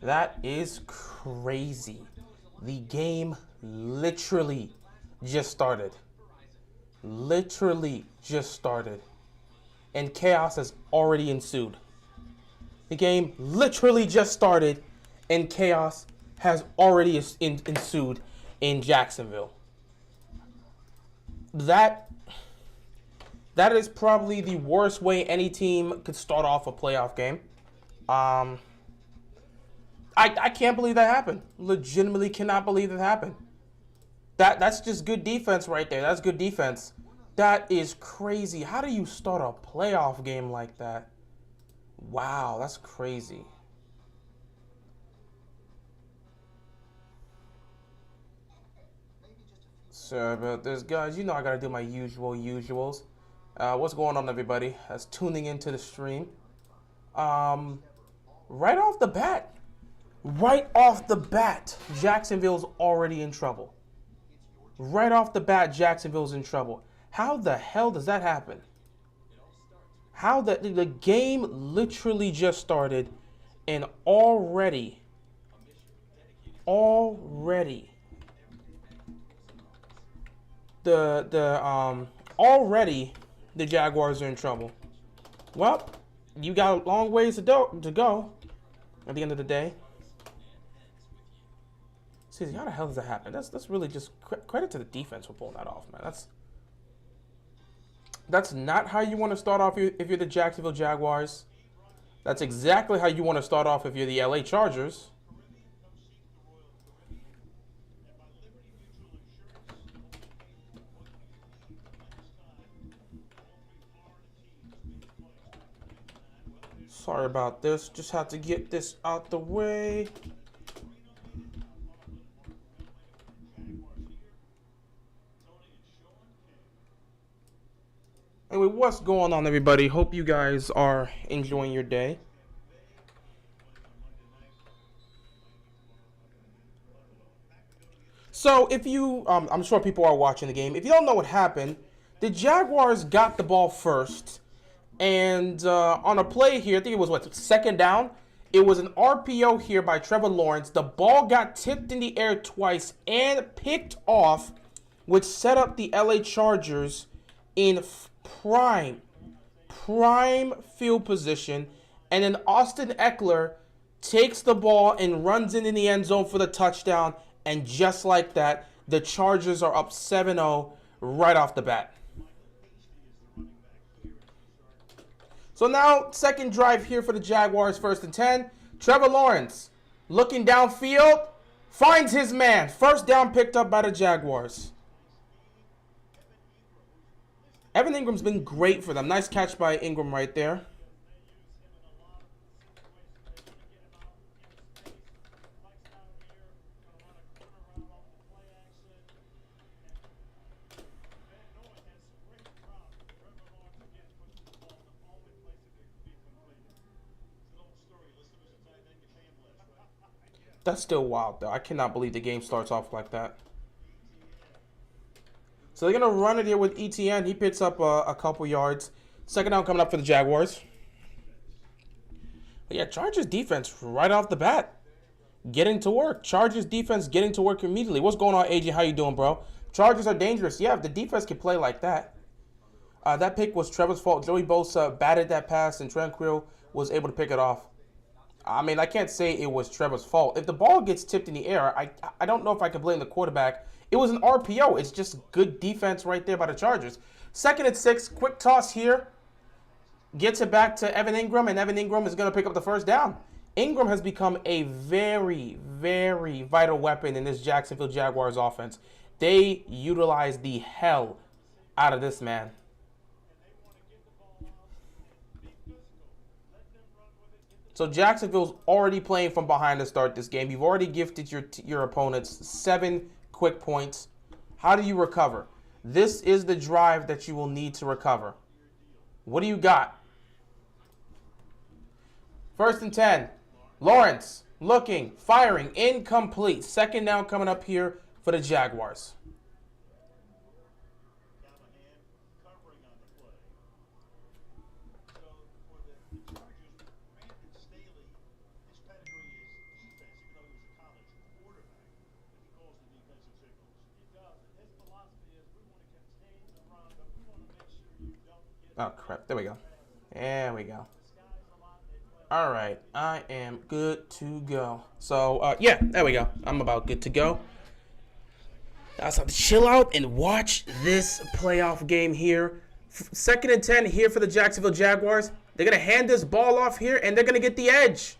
That is crazy. The game literally just started. Literally just started. And chaos has already ensued. The game literally just started and chaos has already ensued in Jacksonville. That is probably the worst way any team could start off a playoff game. I can't believe that happened. Legitimately cannot believe that happened. That's just good defense right there. That's good defense. That is crazy. How do you start a playoff game like that? Wow, that's crazy. Sorry about this, guys. You know I gotta do my usuals. What's going on, everybody? That's tuning into the stream. Right off the bat, Jacksonville's already in trouble. Right off the bat, Jacksonville's in trouble. How the hell does that happen? How the game literally just started, and already the Jaguars are in trouble. Well, you got a long ways to go at the end of the day. See, how the hell does that happen? That's really just credit to the defense for pulling that off, man. That's not how you want to start off if you're the Jacksonville Jaguars. That's exactly how you want to start off if you're the LA Chargers. Sorry about this. Just have to get this out the way. Anyway, what's going on, everybody? Hope you guys are enjoying your day. So, if you, I'm sure people are watching the game. If you don't know what happened, the Jaguars got the ball first. And on a play here, I think it was, second down? It was an RPO here by Trevor Lawrence. The ball got tipped in the air twice and picked off, which set up the LA Chargers in prime field position. And then Austin Eckler takes the ball and runs in the end zone for the touchdown. And just like that, the Chargers are up 7-0 right off the bat. So now, second drive here for the Jaguars, 1st and 10. Trevor Lawrence, looking downfield, finds his man. First down picked up by the Jaguars. Evan Ingram's been great for them. Nice catch by Ingram right there. That's still wild, though. I cannot believe the game starts off like that. So they're going to run it here with ETN. He picks up a couple yards. Second down coming up for the Jaguars. But yeah, Chargers defense right off the bat. Getting to work. Chargers defense getting to work immediately. What's going on, AJ? How you doing, bro? Chargers are dangerous. Yeah, if the defense can play like that. That pick was Trevor's fault. Joey Bosa batted that pass, and Tranquil was able to pick it off. I mean, I can't say it was Trevor's fault. If the ball gets tipped in the air, I don't know if I can blame the quarterback. It was an RPO. It's just good defense right there by the Chargers. 2nd and 6, quick toss here. Gets it back to Evan Ingram, and Evan Ingram is going to pick up the first down. Ingram has become a very, very vital weapon in this Jacksonville Jaguars offense. They utilize the hell out of this man. So Jacksonville's already playing from behind to start this game. You've already gifted your opponents 7 quick points. How do you recover? This is the drive that you will need to recover. What do you got? 1st and 10. Lawrence looking, firing, incomplete. Second down coming up here for the Jaguars. Oh, crap. There we go. There we go. All right. I am good to go. So, yeah, there we go. I'm about good to go. I just have to chill out and watch this playoff game here. Second and 10 here for the Jacksonville Jaguars. They're going to hand this ball off here, and they're going to get the edge.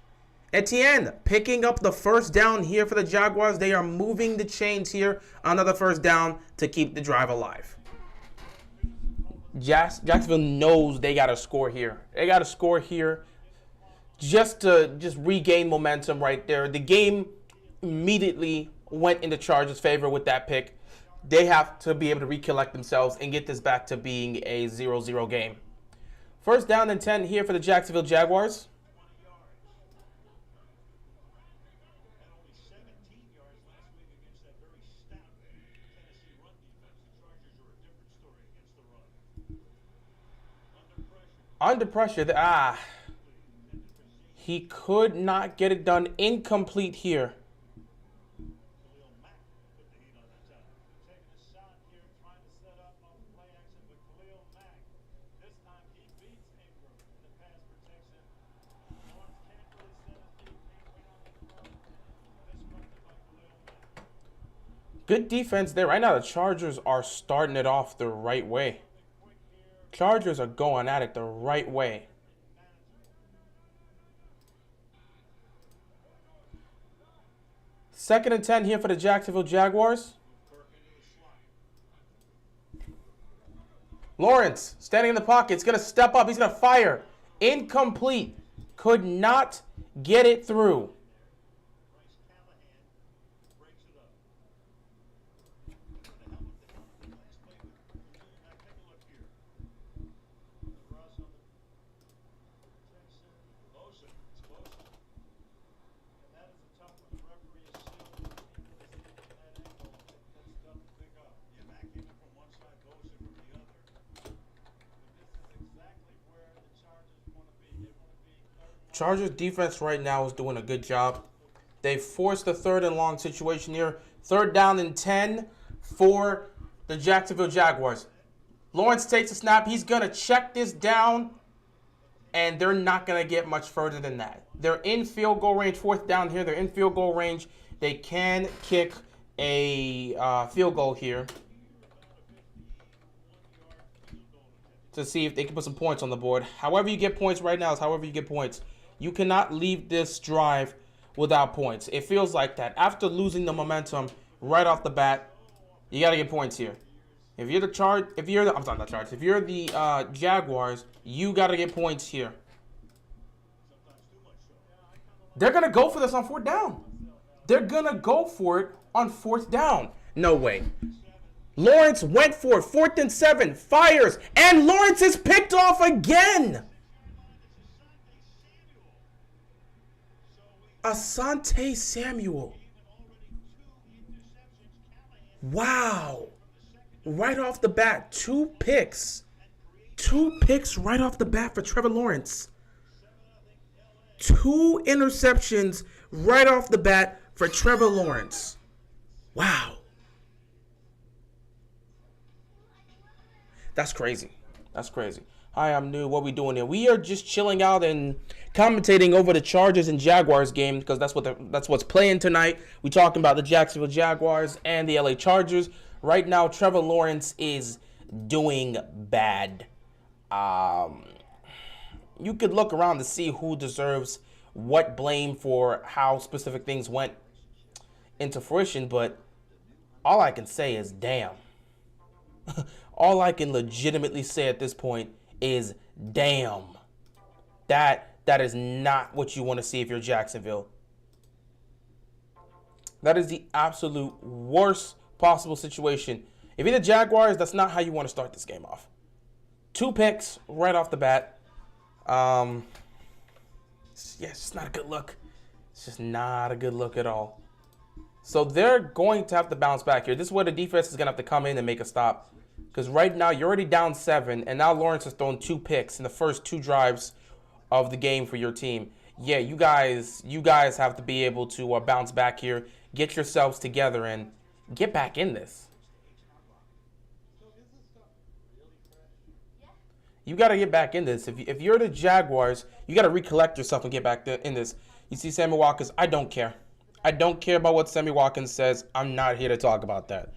Etienne picking up the first down here for the Jaguars. They are moving the chains here on another first down to keep the drive alive. Jacksonville knows they got to score here. They got to score here just to regain momentum right there. The game immediately went into Chargers' favor with that pick. They have to be able to recollect themselves and get this back to being a 0-0 game. First down and 10 here for the Jacksonville Jaguars. Under pressure. He could not get it done. Incomplete here. Good defense there. Right now, the Chargers are starting it off the right way. Chargers are going at it the right way. Second and 10 here for the Jacksonville Jaguars. Lawrence standing in the pocket. He's going to step up. He's going to fire. Incomplete. Could not get it through. Chargers defense right now is doing a good job. They forced the third and long situation here. Third down and 10 for the Jacksonville Jaguars. Lawrence takes a snap. He's going to check this down, and they're not going to get much further than that. They're in field goal range. Fourth down here. They're in field goal range. They can kick a field goal here to see if they can put some points on the board. However you get points right now is however you get points. You cannot leave this drive without points. It feels like that. After losing the momentum right off the bat, you got to get points here. If you're the Jaguars, you got to get points here. They're going to go for this on fourth down. They're going to go for it on fourth down. No way. Lawrence went for it. 4th and 7. Fires. And Lawrence is picked off again. Asante Samuel. Wow. Right off the bat, 2 picks. 2 picks right off the bat for Trevor Lawrence. 2 interceptions right off the bat for Trevor Lawrence. Wow. That's crazy. That's crazy. Hi, I'm new. What we doing here? We are just chilling out and commentating over the Chargers and Jaguars game because that's what's playing tonight. We talking about the Jacksonville Jaguars and the LA Chargers. Right now, Trevor Lawrence is doing bad. You could look around to see who deserves what blame for how specific things went into fruition, but all I can say is damn. All I can legitimately say at this point is damn. That is not what you want to see if you're Jacksonville. That is the absolute worst possible situation. If you're the Jaguars, that's not how you want to start this game off. 2 picks right off the bat. Yeah, it's just not a good look. It's just not a good look at all. So they're going to have to bounce back here. This is where the defense is going to have to come in and make a stop. Because right now, you're already down 7, and now Lawrence has thrown 2 picks in the first 2 drives of the game for your team. Yeah, you guys have to be able to bounce back here, get yourselves together, and get back in this. You got to get back in this. If you're the Jaguars, you got to recollect yourself and get back in this. You see Sammy Watkins, I don't care. I don't care about what Sammy Watkins says. I'm not here to talk about that.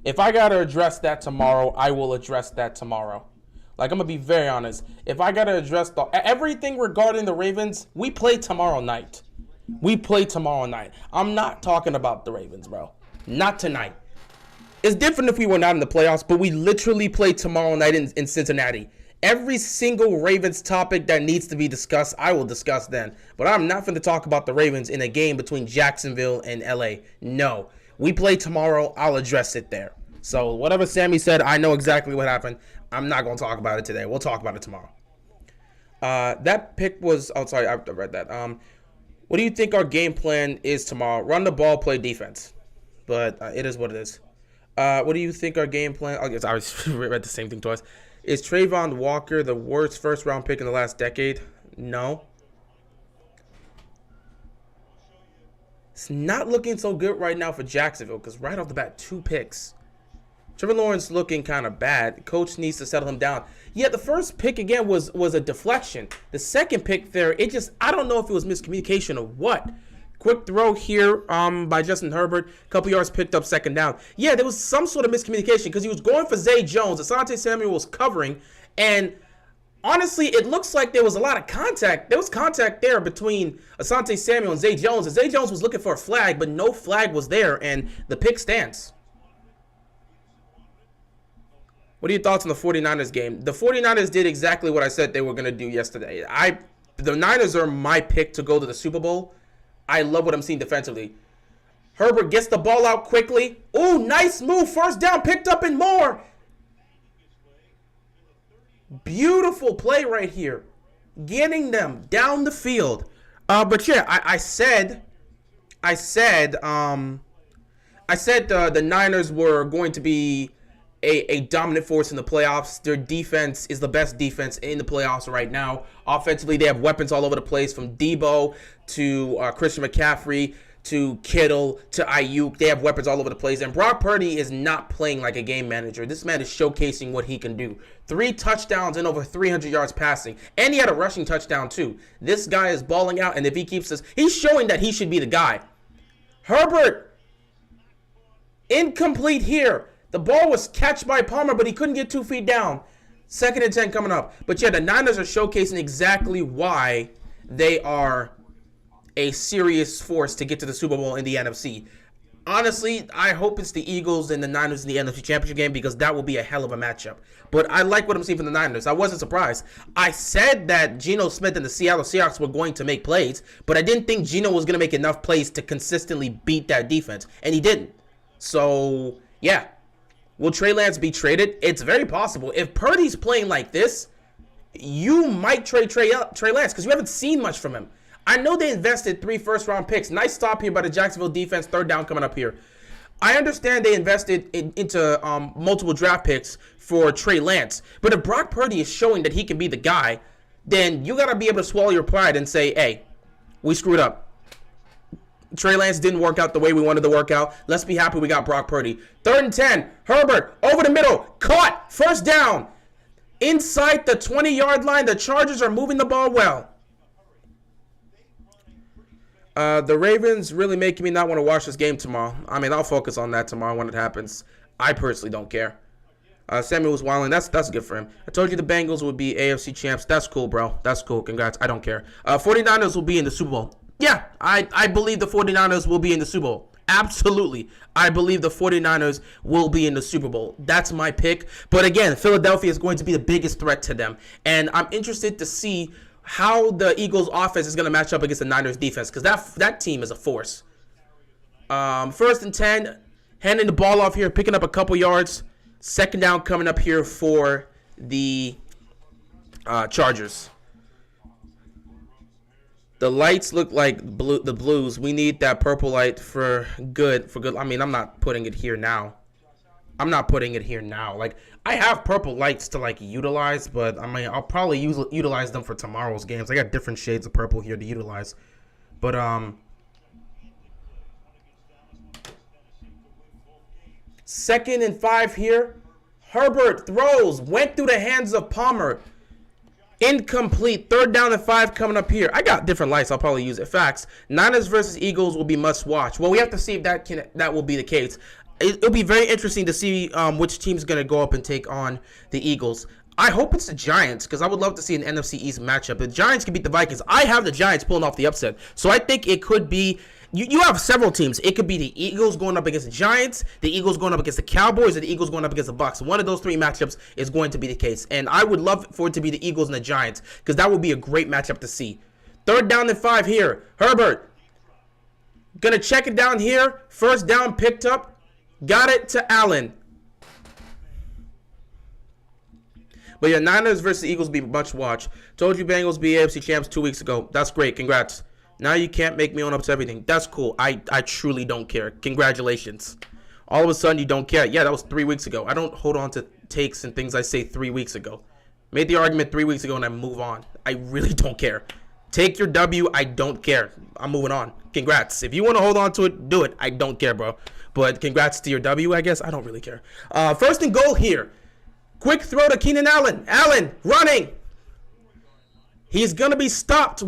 If I got to address that tomorrow, I will address that tomorrow. Like, I'm going to be very honest. If I got to address everything regarding the Ravens, we play tomorrow night. We play tomorrow night. I'm not talking about the Ravens, bro. Not tonight. It's different if we were not in the playoffs, but we literally play tomorrow night in Cincinnati. Every single Ravens topic that needs to be discussed, I will discuss then. But I'm not going to talk about the Ravens in a game between Jacksonville and LA. No. We play tomorrow. I'll address it there. So whatever Sammy said, I know exactly what happened. I'm not going to talk about it today. We'll talk about it tomorrow. That pick was... Oh, sorry. I read that. What do you think our game plan is tomorrow? Run the ball, play defense. But it is what it is. What do you think our game plan... I guess I read the same thing twice. Is Trayvon Walker the worst first-round pick in the last decade? No. It's not looking so good right now for Jacksonville because right off the bat, 2 picks. Trevor Lawrence looking kind of bad. Coach needs to settle him down. Yeah, the first pick, again, was a deflection. The second pick there, I don't know if it was miscommunication or what. Quick throw here by Justin Herbert. Couple yards picked up, second down. Yeah, there was some sort of miscommunication because he was going for Zay Jones. Asante Samuel was covering. And honestly, it looks like there was a lot of contact. There was contact there between Asante Samuel and Zay Jones. And Zay Jones was looking for a flag, but no flag was there. And the pick stands. What are your thoughts on the 49ers game? The 49ers did exactly what I said they were going to do yesterday. The Niners are my pick to go to the Super Bowl. I love what I'm seeing defensively. Herbert gets the ball out quickly. Ooh, nice move. First down, picked up and more. Beautiful play right here. Getting them down the field. But yeah, I said the Niners were going to be a dominant force in the playoffs. Their defense is the best defense in the playoffs right now. Offensively, they have weapons all over the place, from Debo to Christian McCaffrey to Kittle to Ayuk. They have weapons all over the place. And Brock Purdy is not playing like a game manager. This man is showcasing what he can do. 3 touchdowns and over 300 yards passing. And he had a rushing touchdown too. This guy is balling out, and if he keeps this, he's showing that he should be the guy. Herbert, incomplete here. The ball was catched by Palmer, but he couldn't get 2 feet down. 2nd and 10 coming up. But yeah, the Niners are showcasing exactly why they are a serious force to get to the Super Bowl in the NFC. Honestly, I hope it's the Eagles and the Niners in the NFC Championship game because that will be a hell of a matchup. But I like what I'm seeing from the Niners. I wasn't surprised. I said that Geno Smith and the Seattle Seahawks were going to make plays, but I didn't think Geno was going to make enough plays to consistently beat that defense, and he didn't. So, yeah. Will Trey Lance be traded? It's very possible. If Purdy's playing like this, you might trade Trey Lance because you haven't seen much from him. I know they invested 3 first-round picks. Nice stop here by the Jacksonville defense. 3rd down coming up here. I understand they invested into multiple draft picks for Trey Lance. But if Brock Purdy is showing that he can be the guy, then you got to be able to swallow your pride and say, hey, we screwed up. Trey Lance didn't work out the way we wanted to work out. Let's be happy we got Brock Purdy. 3rd and 10. Herbert over the middle. Caught. 1st down. Inside the 20-yard line. The Chargers are moving the ball well. The Ravens really making me not want to watch this game tomorrow. I mean, I'll focus on that tomorrow when it happens. I personally don't care. Samuel was wilding. That's good for him. I told you the Bengals would be AFC champs. That's cool, bro. That's cool. Congrats. I don't care. 49ers will be in the Super Bowl. Yeah, I believe the 49ers will be in the Super Bowl. Absolutely. I believe the 49ers will be in the Super Bowl. That's my pick. But again, Philadelphia is going to be the biggest threat to them. And I'm interested to see how the Eagles offense is going to match up against the Niners defense, because that team is a force. 1st and 10, handing the ball off here, picking up a couple yards. 2nd down coming up here for the Chargers. The lights look like the blues. We need that purple light for good. I mean, I'm not putting it here now. Like, I have purple lights to, like, utilize, but, I mean, I'll probably utilize them for tomorrow's games. I got different shades of purple here to utilize. But, 2nd and 5 here. Herbert throws. Went through the hands of Palmer. Incomplete. 3rd down and 5 coming up here. I got different lights. I'll probably use it. Facts. Niners versus Eagles will be must watch. Well, we have to see if that will be the case. It'll be very interesting to see which team's going to go up and take on the Eagles. I hope it's the Giants, because I would love to see an NFC East matchup. The Giants can beat the Vikings. I have the Giants pulling off the upset. So I think it could be, you have several teams. It could be the Eagles going up against the Giants, the Eagles going up against the Cowboys, or the Eagles going up against the Bucs. One of those 3 matchups is going to be the case. And I would love for it to be the Eagles and the Giants, because that would be a great matchup to see. 3rd down and 5 here. Herbert. Going to check it down here. 1st down picked up. Got it to Allen. But yeah, Niners versus Eagles be much watch. Told you Bengals be AFC champs 2 weeks ago. That's great. Congrats. Now you can't make me own up to everything. That's cool. I truly don't care. Congratulations. All of a sudden you don't care. Yeah, that was 3 weeks ago. I don't hold on to takes and things I say 3 weeks ago. Made the argument 3 weeks ago and I move on. I really don't care. Take your W. I don't care. I'm moving on. Congrats. If you want to hold on to it, do it. I don't care, bro. But congrats to your W, I guess. I don't really care. 1st and goal here. Quick throw to Keenan Allen. Allen running. He's going to be stopped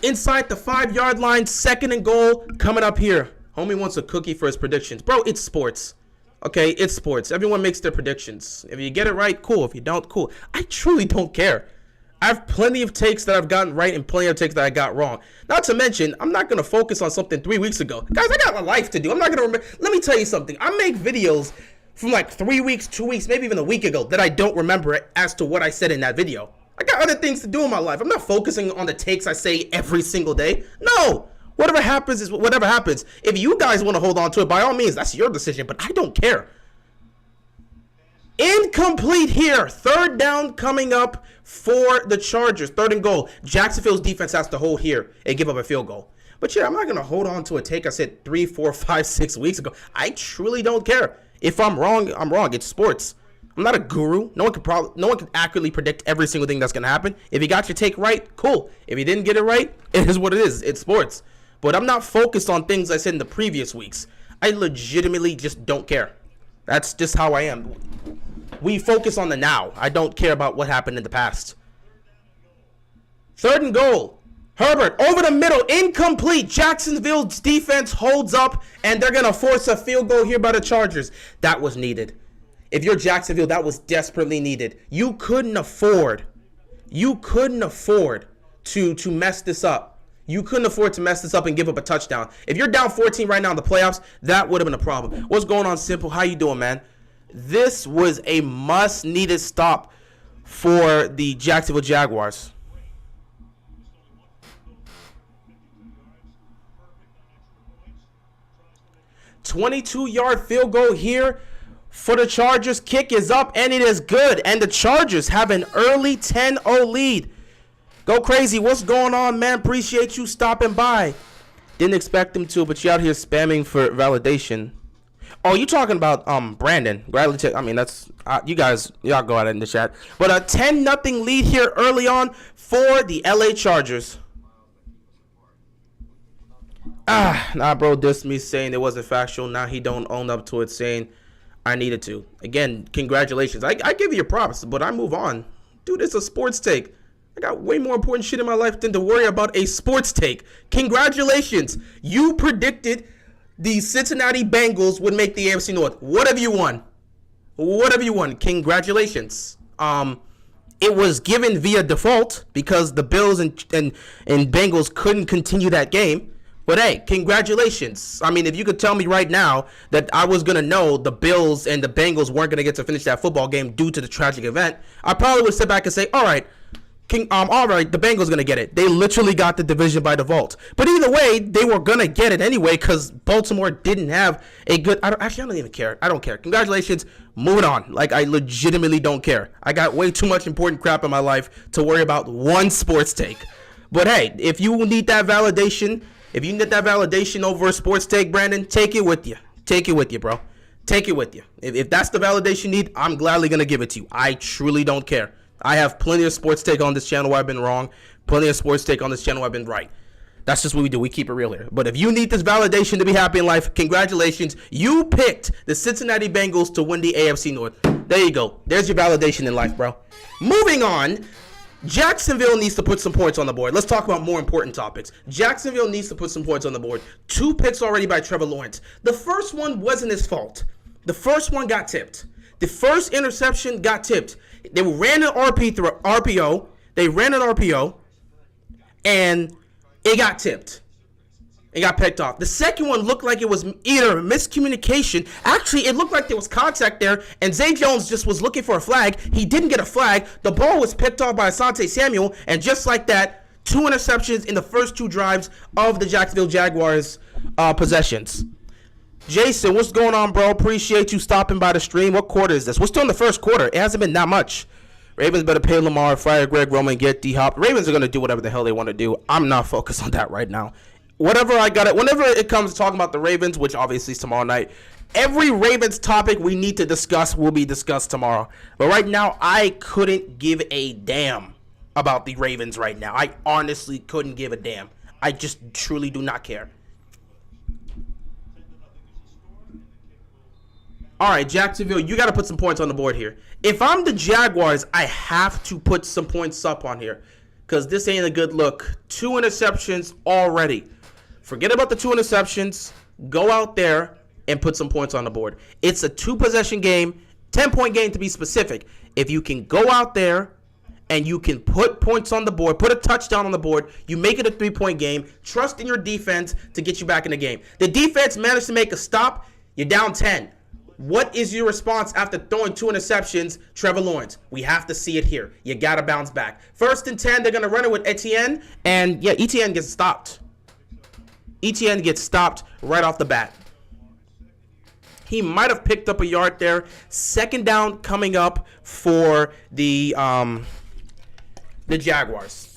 inside the 5-yard line. 2nd and goal coming up here. Homie wants a cookie for his predictions. Bro, it's sports. Okay, it's sports. Everyone makes their predictions. If you get it right, cool. If you don't, cool. I truly don't care. I have plenty of takes that I've gotten right and plenty of takes that I got wrong. Not to mention, I'm not going to focus on something 3 weeks ago. Guys, I got a life to do. I'm not going to remember. Let me tell you something. I make videos from like 3 weeks, 2 weeks, maybe even a week ago that I don't remember as to what I said in that video. I got other things to do in my life. I'm not focusing on the takes I say every single day. No. Whatever happens is whatever happens. If you guys want to hold on to it, by all means, that's your decision, but I don't care. Incomplete here. 3rd down coming up for the Chargers. 3rd and goal. Jacksonville's defense has to hold here and give up a field goal. But yeah, I'm not going to hold on to a take I said 3, 4, 5, 6 weeks ago. I truly don't care. If I'm wrong, I'm wrong. It's sports. I'm not a guru. No one can accurately predict every single thing that's going to happen. If you got your take right, cool. If you didn't get it right, it is what it is. It's sports. But I'm not focused on things I said in the previous weeks. I legitimately just don't care. That's just how I am. We focus on the now. I don't care about what happened in the past. 3rd and goal. Herbert over the middle, incomplete. Jacksonville's defense holds up, and they're going to force a field goal here by the Chargers. That was needed. If you're Jacksonville, that was desperately needed. You couldn't afford to mess this up. You couldn't afford to mess this up and give up a touchdown. If you're down 14 right now in the playoffs, that would have been a problem. What's going on, Simple? How you doing, man? This was a must-needed stop for the Jacksonville Jaguars. 22-yard field goal here for the Chargers. Kick is up, and it is good. And the Chargers have an early 10-0 lead. Go crazy. What's going on, man? Appreciate you stopping by. Didn't expect him to, but you out here spamming for validation. Oh, you talking about Brandon? I mean, that's you guys. Y'all go out in the chat. But a 10-0 lead here early on for the LA Chargers. Nah, bro, dissed me saying it wasn't factual. Now he don't own up to it, saying I needed to. Again, congratulations. I give you your props, but I move on. Dude, it's a sports take. I got way more important shit in my life than to worry about a sports take. Congratulations. You predicted the Cincinnati Bengals would make the AFC North. What have you won? What have you won? Congratulations. It was given via default because the Bills and Bengals couldn't continue that game. But hey, congratulations. I mean, if you could tell me right now that I was going to know the Bills and the Bengals weren't going to get to finish that football game due to the tragic event, I probably would sit back and say, all right, the Bengals going to get it. They literally got the division by default. But either way, they were going to get it anyway because Baltimore didn't have a good... I don't even care. I don't care. Congratulations. Moving on. Like, I legitimately don't care. I got way too much important crap in my life to worry about one sports take. But hey, if you need that validation... If you need that validation over a sports take, Brandon, take it with you. Take it with you, bro. Take it with you. If that's the validation you need, I'm gladly going to give it to you. I truly don't care. I have plenty of sports take on this channel where I've been wrong. Plenty of sports take on this channel where I've been right. That's just what we do. We keep it real here. But if you need this validation to be happy in life, congratulations. You picked the Cincinnati Bengals to win the AFC North. There you go. There's your validation in life, bro. Moving on Jacksonville needs to put some points on the board. Let's talk about more important topics. Jacksonville needs to put some points on the board. 2 picks already by Trevor Lawrence. The first one wasn't his fault. The first one got tipped. The first interception got tipped. They ran an RPO. They ran an RPO, and it got tipped. It got picked off. The second one looked like it was either miscommunication. Actually, it looked like there was contact there, and Zay Jones just was looking for a flag. He didn't get a flag. The ball was picked off by Asante Samuel, and just like that, 2 interceptions in the first 2 drives of the Jacksonville Jaguars possessions. Jason, what's going on, bro? Appreciate you stopping by the stream. What quarter is this? We're still in the first quarter. It hasn't been that much. Ravens better pay Lamar, fire Greg Roman, get D-Hop. Ravens are going to do whatever the hell they want to do. I'm not focused on that right now. Whenever it comes to talking about the Ravens, which obviously is tomorrow night, every Ravens topic we need to discuss will be discussed tomorrow. But right now, I couldn't give a damn about the Ravens right now. I honestly couldn't give a damn. I just truly do not care. All right, Jacksonville, you got to put some points on the board here. If I'm the Jaguars, I have to put some points up on here because this ain't a good look. 2 interceptions already. Forget about the 2 interceptions. Go out there and put some points on the board. It's a 2-possession game, 10-point game to be specific. If you can go out there and you can put points on the board, put a touchdown on the board, you make it a 3-point game, trust in your defense to get you back in the game. The defense managed to make a stop. You're down 10. What is your response after throwing 2 interceptions? Trevor Lawrence, we have to see it here. You got to bounce back. 1st and 10, they're going to run it with Etienne. And, yeah, Etienne gets stopped. Etienne gets stopped right off the bat. He might have picked up a yard there. 2nd down coming up for the Jaguars.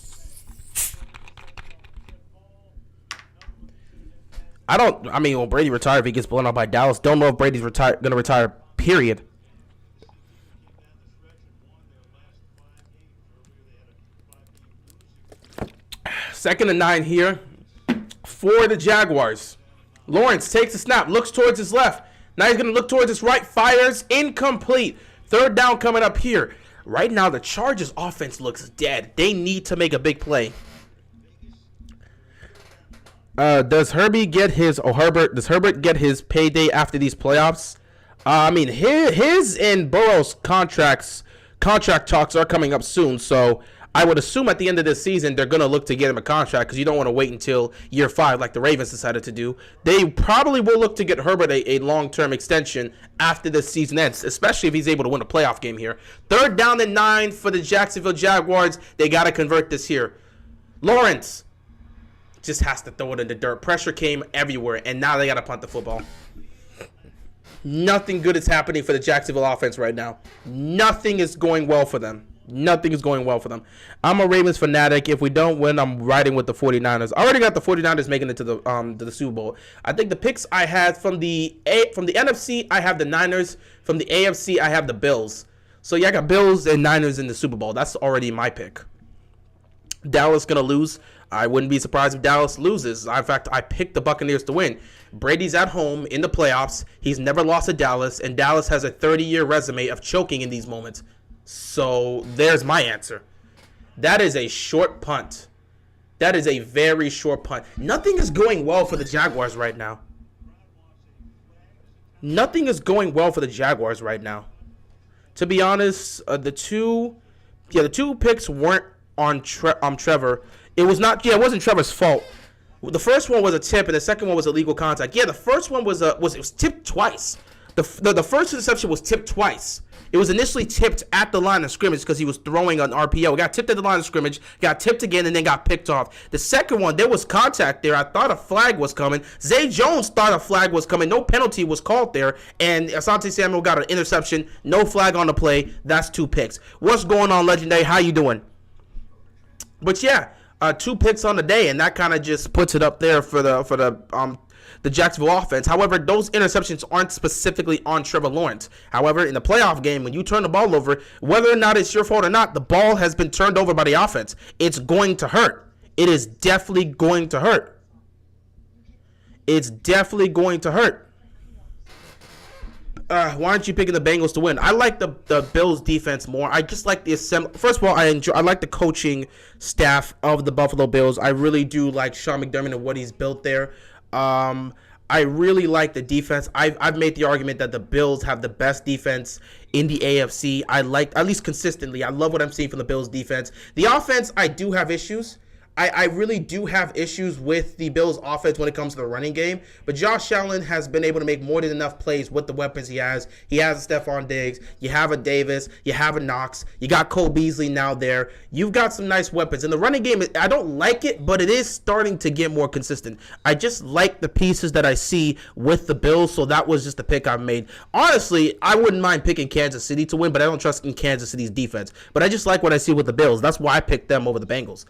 Will Brady retire if he gets blown out by Dallas? Don't know if Brady's going to retire, period. Second and 9 here for the Jaguars. Lawrence takes a snap, looks towards his left. Now he's going to look towards his right, fires, incomplete. 3rd down coming up here. Right now, the Chargers offense looks dead. They need to make a big play. Does Herbert get his payday after these playoffs? His and Burrow's contract talks are coming up soon, so I would assume at the end of this season they're going to look to get him a contract because you don't want to wait until year 5 like the Ravens decided to do. They probably will look to get Herbert a long-term extension after this season ends, especially if he's able to win a playoff game here. 3rd down and 9 for the Jacksonville Jaguars. They got to convert this here. Lawrence just has to throw it in the dirt. Pressure came everywhere, and now they got to punt the football. Nothing good is happening for the Jacksonville offense right now. Nothing is going well for them. I'm a Ravens fanatic. If we don't win, I'm riding with the 49ers. I already got the 49ers making it to the Super Bowl. I think the picks I had from the NFC, I have the Niners. From the AFC, I have the Bills. So, yeah, I got Bills and Niners in the Super Bowl. That's already my pick. Dallas going to lose. I wouldn't be surprised if Dallas loses. In fact, I picked the Buccaneers to win. Brady's at home in the playoffs. He's never lost to Dallas, and Dallas has a 30-year resume of choking in these moments. So there's my answer. That is a short punt. That is a very short punt. Nothing is going well for the Jaguars right now. To be honest, the two picks weren't on Trevor. It wasn't Trevor's fault. The first one was a tip, and the second one was illegal contact. Yeah, the first one was tipped twice. The first interception was tipped twice. It was initially tipped at the line of scrimmage because he was throwing an RPO. It got tipped at the line of scrimmage, got tipped again, and then got picked off. The second one, there was contact there. I thought a flag was coming. Zay Jones thought a flag was coming. No penalty was called there, and Asante Samuel got an interception. No flag on the play. That's 2 picks. What's going on, Legendary? How you doing? But yeah, 2 picks on the day, and that kind of just puts it up there for the Jacksonville offense. However, those interceptions aren't specifically on Trevor Lawrence. However, in the playoff game, when you turn the ball over, whether or not it's your fault or not, the ball has been turned over by the offense. It's going to hurt. It is definitely going to hurt. Why aren't you picking the Bengals to win? I like the Bills defense more. I just like the assembly. First of all, I like the coaching staff of the Buffalo Bills. I really do like Sean McDermott and what he's built there. I really like the defense. I've made the argument that the Bills have the best defense in the AFC. I like, at least consistently, I love what I'm seeing from the Bills defense. The offense, I do have issues. I really do have issues with the Bills offense when it comes to the running game. But Josh Allen has been able to make more than enough plays with the weapons he has. He has a Stephon Diggs. You have a Davis. You have a Knox. You got Cole Beasley now there. You've got some nice weapons. And the running game, I don't like it, but it is starting to get more consistent. I just like the pieces that I see with the Bills, so that was just the pick I've made. Honestly, I wouldn't mind picking Kansas City to win, but I don't trust in Kansas City's defense. But I just like what I see with the Bills. That's why I picked them over the Bengals.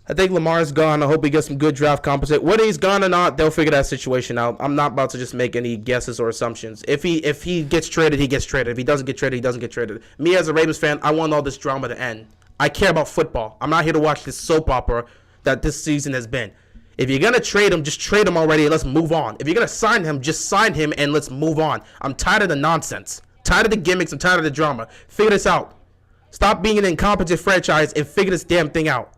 I think Lamar's gone. I hope he gets some good draft compensation. Whether he's gone or not, they'll figure that situation out. I'm not about to just make any guesses or assumptions. If he gets traded, he gets traded. If he doesn't get traded, he doesn't get traded. Me as a Ravens fan, I want all this drama to end. I care about football. I'm not here to watch this soap opera that this season has been. If you're going to trade him, just trade him already and let's move on. If you're going to sign him, just sign him and let's move on. I'm tired of the nonsense. Tired of the gimmicks. I'm tired of the drama. Figure this out. Stop being an incompetent franchise and figure this damn thing out.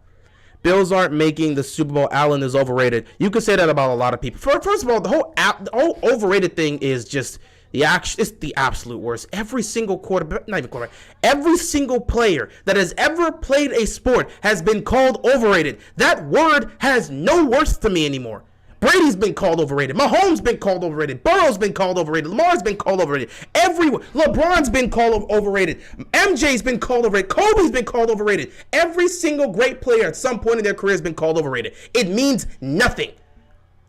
Bills aren't making the Super Bowl. Allen is overrated. You can say that about a lot of people. First of all, the whole overrated thing is just it's the absolute worst. Every single quarterback, not even quarterback, every single player that has ever played a sport has been called overrated. That word has no worth to me anymore. Brady's been called overrated. Mahomes been called overrated. Burrow's been called overrated. Lamar's been called overrated. LeBron's been called overrated. MJ's been called overrated. Kobe's been called overrated. Every single great player at some point in their career has been called overrated. It means nothing.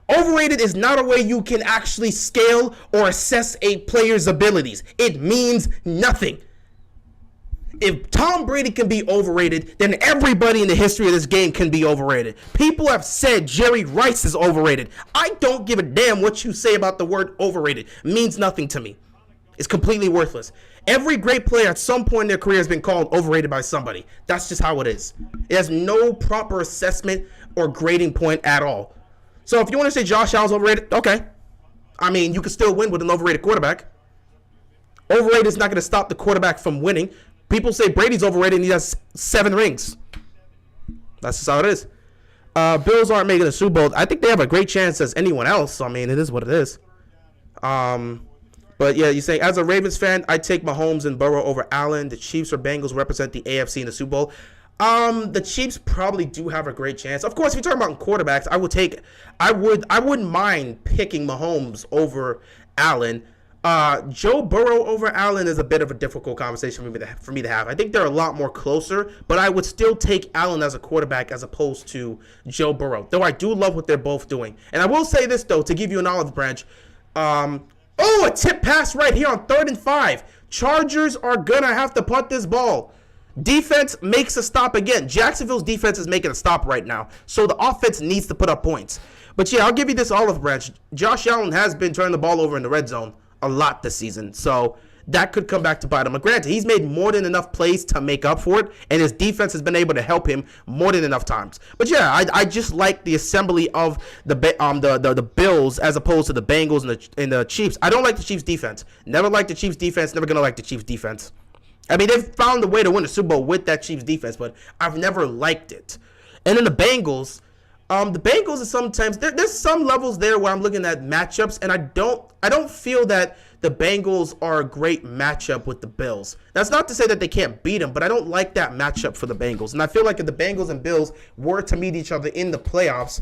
Overrated is not a way you can actually scale or assess a player's abilities. It means nothing. If Tom Brady can be overrated, then everybody in the history of this game can be overrated. People have said Jerry Rice is overrated. I don't give a damn what you say about the word overrated. It means nothing to me. It's completely worthless. Every great player at some point in their career has been called overrated by somebody. That's just how it is. It has no proper assessment or grading point at all. So if you want to say Josh Allen's overrated, okay. I mean, you can still win with an overrated quarterback. Overrated is not going to stop the quarterback from winning. People say Brady's overrated and he has 7 rings. That's just how it is. Bills aren't making the Super Bowl. I think they have a great chance as anyone else. So, I mean, it is what it is. But, yeah, you say, as a Ravens fan, I take Mahomes and Burrow over Allen. The Chiefs or Bengals represent the AFC in the Super Bowl. The Chiefs probably do have a great chance. Of course, if you're talking about quarterbacks, I wouldn't mind picking Mahomes over Allen. Joe Burrow over Allen is a bit of a difficult conversation for me to have. I think they're a lot more closer, but I would still take Allen as a quarterback as opposed to Joe Burrow, though I do love what they're both doing. And I will say this, though, to give you an olive branch. A tip pass right here on 3rd and 5. Chargers are going to have to punt this ball. Defense makes a stop again. Jacksonville's defense is making a stop right now, so the offense needs to put up points. But, yeah, I'll give you this olive branch. Josh Allen has been turning the ball over in the red zone a lot this season, so that could come back to bite him. But granted, he's made more than enough plays to make up for it, and his defense has been able to help him more than enough times. But yeah, I just like the assembly of the Bills as opposed to the Bengals and the Chiefs. I don't like the Chiefs defense. Never liked the Chiefs defense. Never gonna like the Chiefs defense. I mean, they've found a way to win the Super Bowl with that Chiefs defense, but I've never liked it. And then the Bengals. The Bengals are sometimes there's some levels there where I'm looking at matchups, and I don't feel that the Bengals are a great matchup with the Bills. That's not to say that they can't beat them, but I don't like that matchup for the Bengals. And I feel like if the Bengals and Bills were to meet each other in the playoffs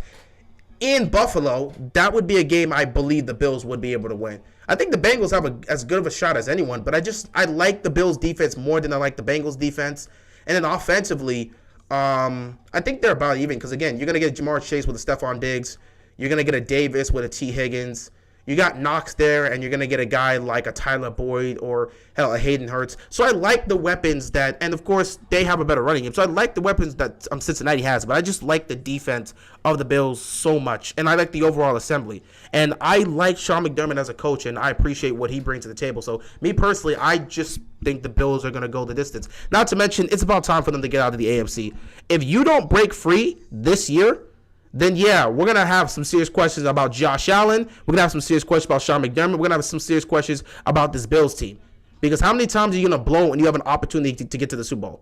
in Buffalo, that would be a game I believe the Bills would be able to win. I think the Bengals have as good of a shot as anyone, but I like the Bills defense more than I like the Bengals defense. And then offensively, I think they're about even because, again, you're going to get Jamar Chase with a Stephon Diggs. You're going to get a Davis with a T. Higgins. You got Knox there, and you're going to get a guy like a Tyler Boyd or, hell, a Hayden Hurts. So I like the weapons that – and, of course, they have a better running game. So I like the weapons that Cincinnati has, but I just like the defense of the Bills so much, and I like the overall assembly. And I like Sean McDermott as a coach, and I appreciate what he brings to the table. So me personally, I just think the Bills are going to go the distance. Not to mention, it's about time for them to get out of the AFC. If you don't break free this year – then yeah, we're going to have some serious questions about Josh Allen. We're going to have some serious questions about Sean McDermott. We're going to have some serious questions about this Bills team. Because how many times are you going to blow when you have an opportunity to get to the Super Bowl?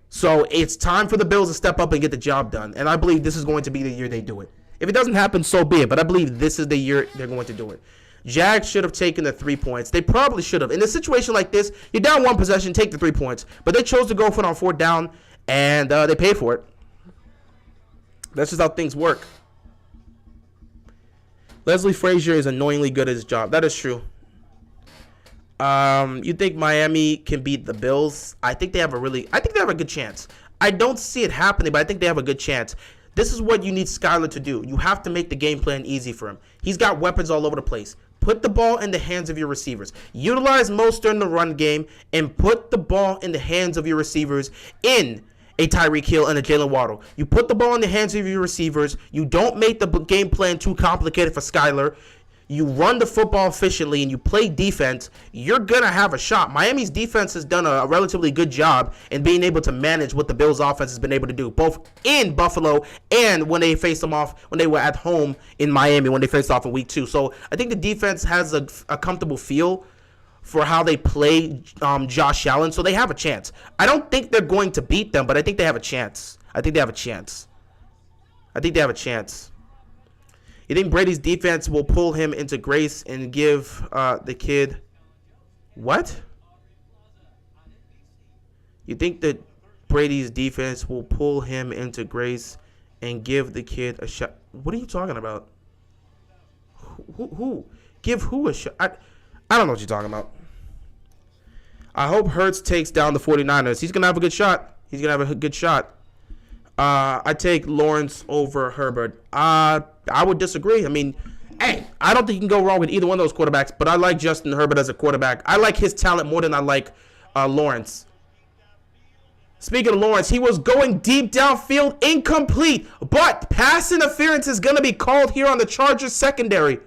So it's time for the Bills to step up and get the job done. And I believe this is going to be the year they do it. If it doesn't happen, so be it. But I believe this is the year they're going to do it. Jags should have taken the 3 points. They probably should have. In a situation like this, you're down one possession, take the 3 points. But they chose to go for it on 4th down, and they paid for it. That's just how things work. Leslie Frazier is annoyingly good at his job. That is true. You think Miami can beat the Bills? I think they have a good chance. I don't see it happening, but I think they have a good chance. This is what you need Skyler to do. You have to make the game plan easy for him. He's got weapons all over the place. Put the ball in the hands of your receivers. Utilize Mostert in the run game and put the ball in the hands of your receivers in a Tyreek Hill and a Jalen Waddle. You put the ball in the hands of your receivers. You don't make the game plan too complicated for Skyler. You run the football efficiently and you play defense, you're going to have a shot. Miami's defense has done a relatively good job in being able to manage what the Bills' offense has been able to do, both in Buffalo and when they faced them off, when they were at home in Miami, when they faced off in week 2. So I think the defense has a comfortable feel for how they play Josh Allen, so they have a chance. I don't think they're going to beat them, but I think they have a chance. I think they have a chance. You think Brady's defense will pull him into grace and give the kid what? You think that Brady's defense will pull him into grace and give the kid a shot? What are you talking about? Who? Give who a shot? I don't know what you're talking about. I hope Hurts takes down the 49ers. He's going to have a good shot. I take Lawrence over Herbert. I would disagree. I mean, hey, I don't think you can go wrong with either one of those quarterbacks, but I like Justin Herbert as a quarterback. I like his talent more than I like Lawrence. Speaking of Lawrence, he was going deep downfield, incomplete, but pass interference is going to be called here on the Chargers secondary.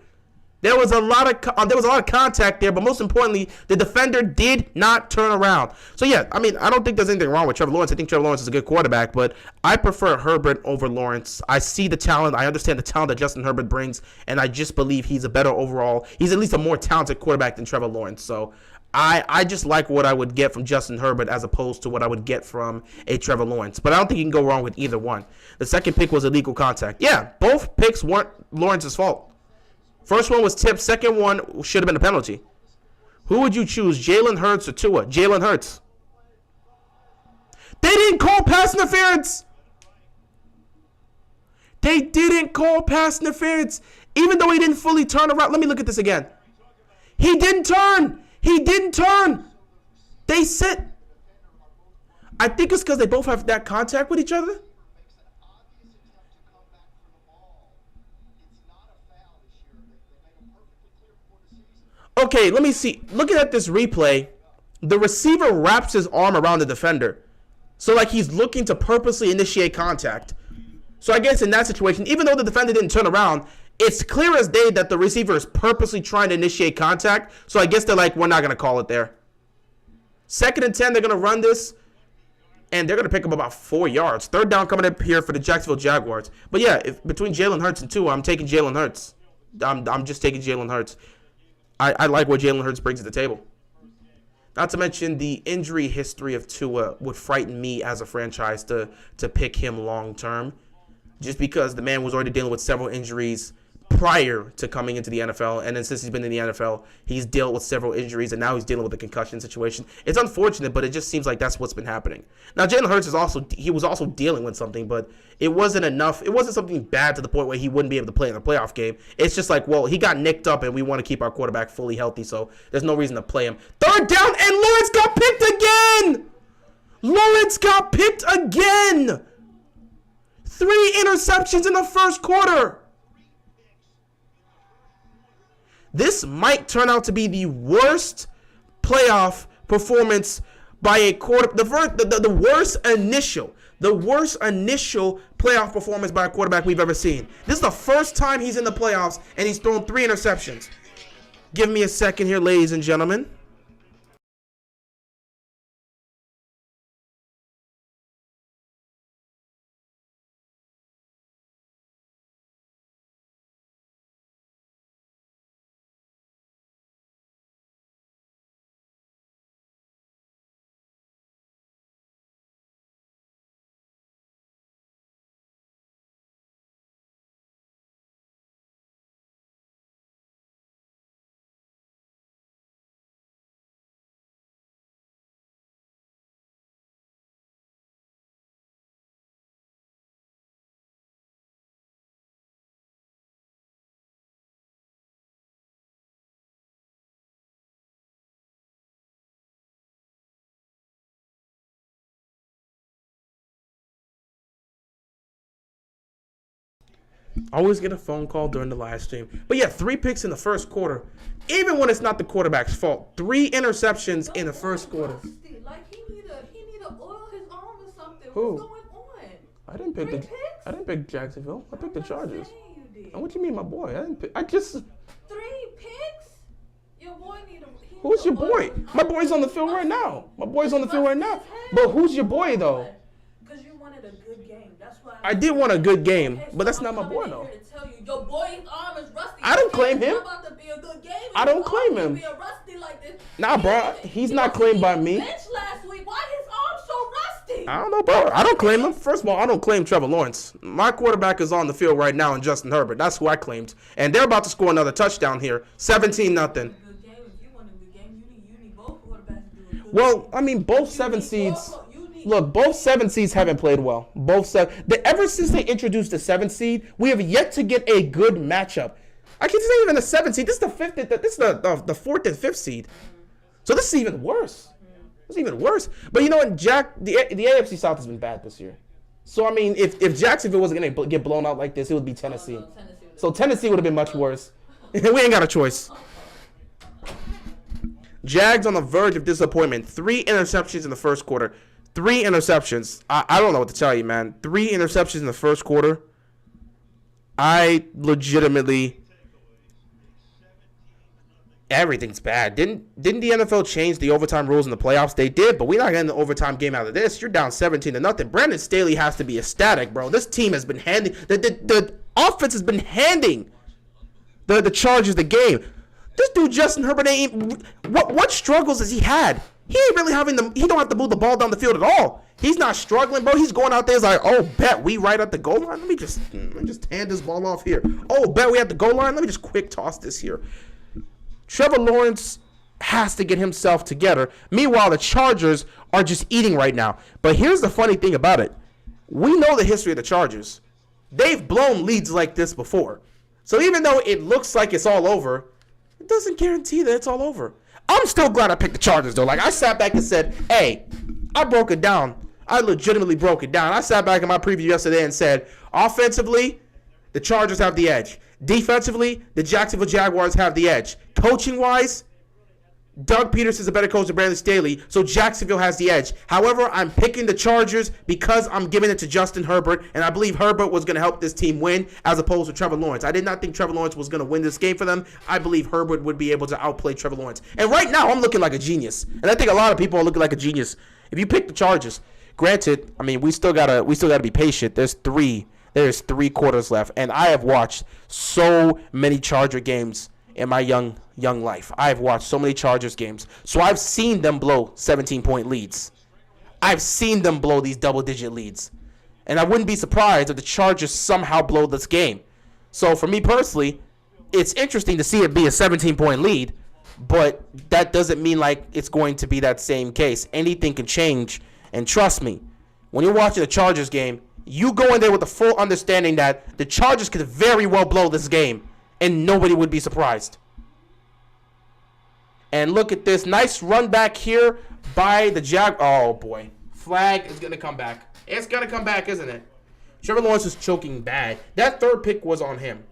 There was a lot of contact there, but most importantly, the defender did not turn around. So yeah, I mean, I don't think there's anything wrong with Trevor Lawrence. I think Trevor Lawrence is a good quarterback, but I prefer Herbert over Lawrence. I see the talent. I understand the talent that Justin Herbert brings, and I just believe he's a better overall. He's at least a more talented quarterback than Trevor Lawrence. So I just like what I would get from Justin Herbert as opposed to what I would get from a Trevor Lawrence. But I don't think you can go wrong with either one. The second pick was illegal contact. Yeah, both picks weren't Lawrence's fault. First one was tipped. Second one should have been a penalty. Who would you choose, Jalen Hurts or Tua? Jalen Hurts. They didn't call pass interference. Even though he didn't fully turn around. Let me look at this again. He didn't turn. They said. I think it's because they both have that contact with each other. Okay, let me see. Looking at this replay, the receiver wraps his arm around the defender. So, like, he's looking to purposely initiate contact. So, I guess in that situation, even though the defender didn't turn around, it's clear as day that the receiver is purposely trying to initiate contact. So, I guess they're like, we're not going to call it there. 2nd and 10, they're going to run this. And they're going to pick up about 4 yards. 3rd down coming up here for the Jacksonville Jaguars. But, yeah, between Jalen Hurts and Tua, I'm taking Jalen Hurts. I'm just taking Jalen Hurts. I like what Jalen Hurts brings to the table. Not to mention the injury history of Tua would frighten me as a franchise to pick him long term. Just because the man was already dealing with several injuries prior to coming into the NFL. And then since he's been in the NFL, he's dealt with several injuries, and now he's dealing with a concussion situation. It's unfortunate, but it just seems like that's what's been happening. Now, Jalen Hurts was also dealing with something, but it wasn't enough. It wasn't something bad to the point where he wouldn't be able to play in a playoff game. It's just like, well, he got nicked up, and we want to keep our quarterback fully healthy, so there's no reason to play him. 3rd down, and Lawrence got picked again! 3 interceptions in the first quarter. This might turn out to be the worst playoff performance by a quarter. The worst initial playoff performance by a quarterback we've ever seen. This is the first time he's in the playoffs, and he's thrown 3 interceptions. Give me a second here, ladies and gentlemen. Always get a phone call during the live stream. But yeah, 3 picks in the first quarter. Even when it's not the quarterback's fault. 3 interceptions in the first quarter. Like he need to oil his arm or something. Who? What's going on? I didn't pick Jacksonville. I picked the Chargers. And what you mean, my boy? I just 3 picks? Your boy need a. Who's your boy? My boy's on the field right now. But who's your boy though? Because you wanted a good game. That's why. I did want a good game, but that's not my boy though. Your boy's arm is rusty. I don't claim him. About to be a good game. I don't claim him. Rusty like this. Nah, bro, he's not claimed by me. Bench last week. Why his arm so rusty? I don't know, bro. I don't claim him. First of all, I don't claim Trevor Lawrence. My quarterback is on the field right now, and Justin Herbert. That's who I claimed. And they're about to score another touchdown here. 17-0. Well, I mean, both 7 seeds. Look, both 7 seeds haven't played well. Ever since they introduced the 7 seed, we have yet to get a good matchup. I can't say even the 7 seed. This is the 5th. This is the 4th and 5th seed. So this is even worse. But you know what, Jack? The AFC South has been bad this year. So I mean, if Jacksonville wasn't gonna get blown out like this, it would be Tennessee. So Tennessee would have been much worse. We ain't got a choice. Jags on the verge of disappointment. 3 interceptions in the first quarter. 3 interceptions. I don't know what to tell you, man. 3 interceptions in the first quarter. I legitimately... Everything's bad. Didn't the NFL change the overtime rules in the playoffs? They did, but we're not getting the overtime game out of this. You're down 17-0. Brandon Staley has to be ecstatic, bro. This team has been handing... The offense has been handing the Chargers the game. This dude, Justin Herbert, ain't... What struggles has he had? He ain't really having the... He don't have to move the ball down the field at all. He's not struggling, bro. He's going out there. He's like, oh, bet we right at the goal line. Let me just hand this ball off here. Oh, bet we at the goal line. Let me just quick toss this here. Trevor Lawrence has to get himself together. Meanwhile, the Chargers are just eating right now. But here's the funny thing about it. We know the history of the Chargers. They've blown leads like this before. So even though it looks like it's all over, it doesn't guarantee that it's all over. I'm still glad I picked the Chargers, though. Like, I sat back and said, hey, I broke it down. I legitimately broke it down. I sat back in my preview yesterday and said, offensively, the Chargers have the edge. Defensively, the Jacksonville Jaguars have the edge. Coaching-wise, Doug Peterson is a better coach than Brandon Staley, so Jacksonville has the edge. However, I'm picking the Chargers because I'm giving it to Justin Herbert, and I believe Herbert was going to help this team win as opposed to Trevor Lawrence. I did not think Trevor Lawrence was going to win this game for them. I believe Herbert would be able to outplay Trevor Lawrence. And right now, I'm looking like a genius, and I think a lot of people are looking like a genius. If you pick the Chargers, granted, I mean, we still gotta be patient. There's 3 quarters left, and I have watched so many Charger games in my young life. I've watched so many Chargers games. So I've seen them blow 17-point leads. I've seen them blow these double-digit leads. And I wouldn't be surprised if the Chargers somehow blow this game. So for me personally, it's interesting to see it be a 17-point lead, but that doesn't mean like it's going to be that same case. Anything can change, and trust me, when you're watching a Chargers game, you go in there with the full understanding that the Chargers could very well blow this game, and nobody would be surprised. And look at this. Nice run back here by the Oh, boy. Flag is going to come back. It's going to come back, isn't it? Trevor Lawrence is choking bad. That 3rd pick was on him.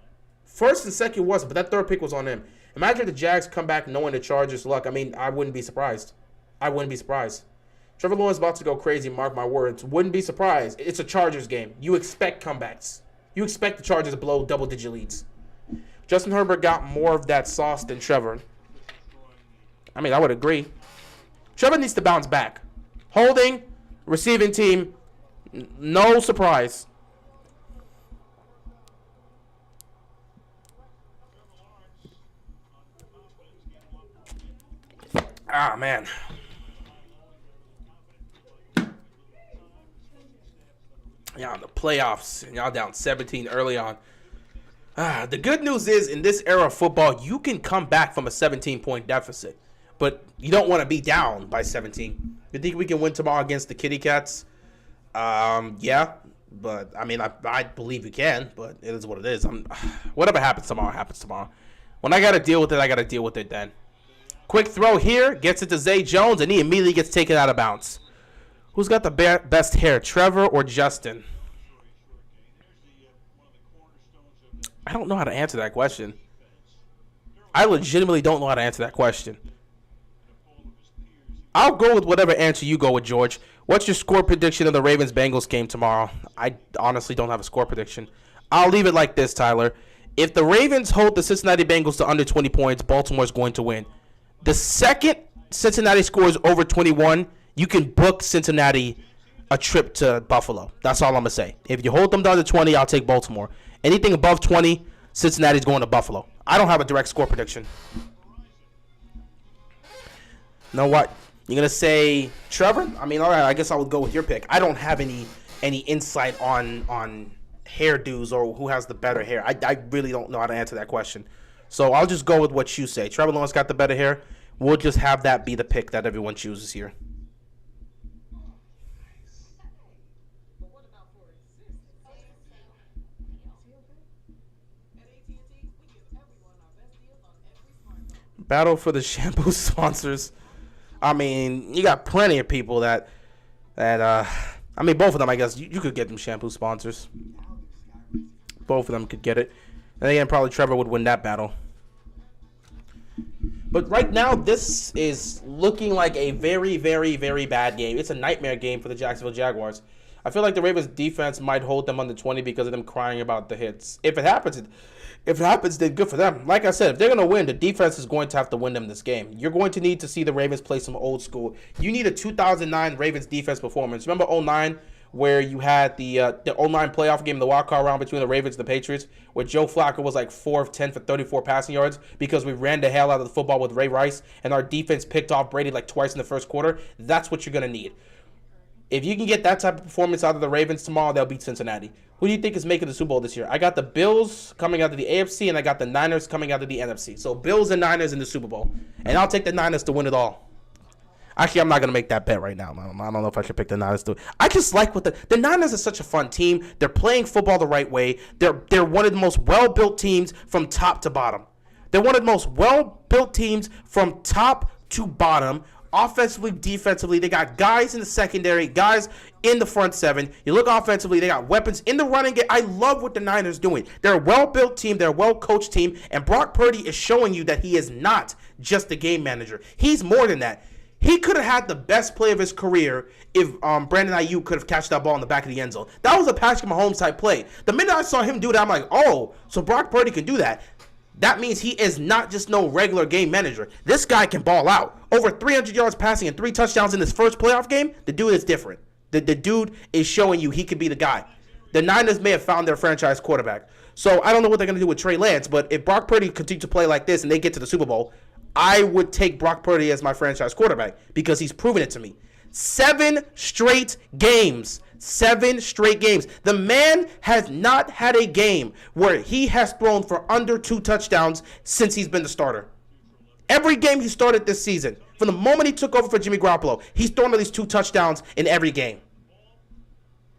1st and 2nd wasn't, but that 3rd pick was on him. Imagine if the Jags come back knowing the Chargers' luck. I mean, I wouldn't be surprised. Trevor Lawrence is about to go crazy, mark my words. Wouldn't be surprised. It's a Chargers game. You expect comebacks. You expect the Chargers to blow double-digit leads. Justin Herbert got more of that sauce than Trevor. I mean, I would agree. Trevor needs to bounce back. Holding, receiving team, no surprise. Ah, man. Y'all in the playoffs, and y'all down 17 early on. The good news is, in this era of football, you can come back from a 17-point deficit. But you don't want to be down by 17. You think we can win tomorrow against the Kitty Cats? Yeah. But, I mean, I believe we can, but it is what it is. Whatever happens tomorrow, happens tomorrow. When I got to deal with it, I got to deal with it then. Quick throw here, gets it to Zay Jones, and he immediately gets taken out of bounds. Who's got the best hair, Trevor or Justin? I don't know how to answer that question. I legitimately don't know how to answer that question. I'll go with whatever answer you go with, George. What's your score prediction of the Ravens-Bengals game tomorrow? I honestly don't have a score prediction. I'll leave it like this, Tyler. If the Ravens hold the Cincinnati Bengals to under 20 points, Baltimore's going to win. The second Cincinnati scores over 21, you can book Cincinnati a trip to Buffalo. That's all I'm going to say. If you hold them down to 20, I'll take Baltimore. Anything above 20, Cincinnati's going to Buffalo. I don't have a direct score prediction. You know what? You're going to say Trevor? I mean, all right, I guess I would go with your pick. I don't have any insight on hairdos or who has the better hair. I really don't know how to answer that question. So I'll just go with what you say. Trevor Lawrence got the better hair. We'll just have that be the pick that everyone chooses here. Battle for the shampoo sponsors. I mean, you got plenty of people that I mean, both of them, I guess, you could get them shampoo sponsors. Both of them could get it. And again, probably Trevor would win that battle. But right now, this is looking like a very, very, very bad game. It's a nightmare game for the Jacksonville Jaguars. I feel like the Ravens defense might hold them under 20 because of them crying about the hits. If it happens, then good for them. Like I said, if they're going to win, the defense is going to have to win them this game. You're going to need to see the Ravens play some old school. You need a 2009 Ravens defense performance. Remember 09 where you had the 09 playoff game, the wildcard round between the Ravens and the Patriots, where Joe Flacco was like 4 of 10 for 34 passing yards because we ran the hell out of the football with Ray Rice and our defense picked off Brady like twice in the first quarter. That's what you're going to need. If you can get that type of performance out of the Ravens tomorrow, they'll beat Cincinnati. Who do you think is making the Super Bowl this year? I got the Bills coming out of the AFC, and I got the Niners coming out of the NFC. So Bills and Niners in the Super Bowl. And I'll take the Niners to win it all. Actually, I'm not going to make that bet right now. I don't know if I should pick the Niners to. I just like what the Niners are such a fun team. They're playing football the right way. They're one of the most well-built teams from top to bottom. They're one of the most well-built teams from top to bottom. Offensively, defensively, they got guys in the secondary, guys in the front seven. You look offensively, they got weapons in the running game. I love what the Niners doing. They're a well-built team. They're a well-coached team. And Brock Purdy is showing you that he is not just a game manager. He's more than that. He could have had the best play of his career if Brandon Ayuk could have catched that ball in the back of the end zone. That was a Patrick Mahomes type play. The minute I saw him do that, I'm like, oh, so Brock Purdy can do that. That means he is not just no regular game manager. This guy can ball out. Over 300 yards passing and 3 touchdowns in his first playoff game, the dude is different. The dude is showing you he could be the guy. The Niners may have found their franchise quarterback. So I don't know what they're going to do with Trey Lance, but if Brock Purdy continues to play like this and they get to the Super Bowl, I would take Brock Purdy as my franchise quarterback because he's proven it to me. 7 straight games. 7 straight games. The man has not had a game where he has thrown for under 2 touchdowns since he's been the starter. Every game he started this season, from the moment he took over for Jimmy Garoppolo, he's thrown at least 2 touchdowns in every game.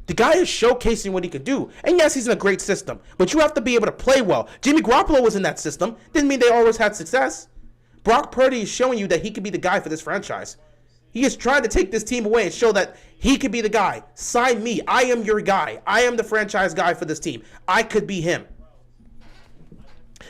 The guy is showcasing what he could do. And yes, he's in a great system, but you have to be able to play well. Jimmy Garoppolo was in that system. Didn't mean they always had success. Brock Purdy is showing you that he could be the guy for this franchise. He is trying to take this team away and show that he could be the guy. Sign me. I am your guy. I am the franchise guy for this team. I could be him.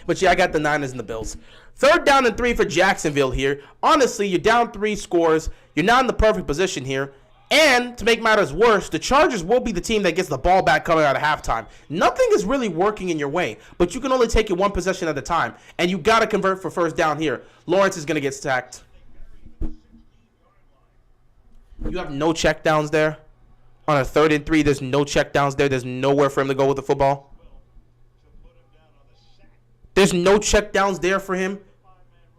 But yeah, I got the Niners and the Bills. 3rd down and 3 for Jacksonville here. Honestly, you're down 3 scores. You're not in the perfect position here. And to make matters worse, the Chargers will be the team that gets the ball back coming out of halftime. Nothing is really working in your way, but you can only take it 1 possession at a time. And you got to convert for 1st down here. Lawrence is going to get sacked. You have no checkdowns there. On a 3rd and 3, there's no checkdowns there. There's nowhere for him to go with the football. There's no checkdowns there for him.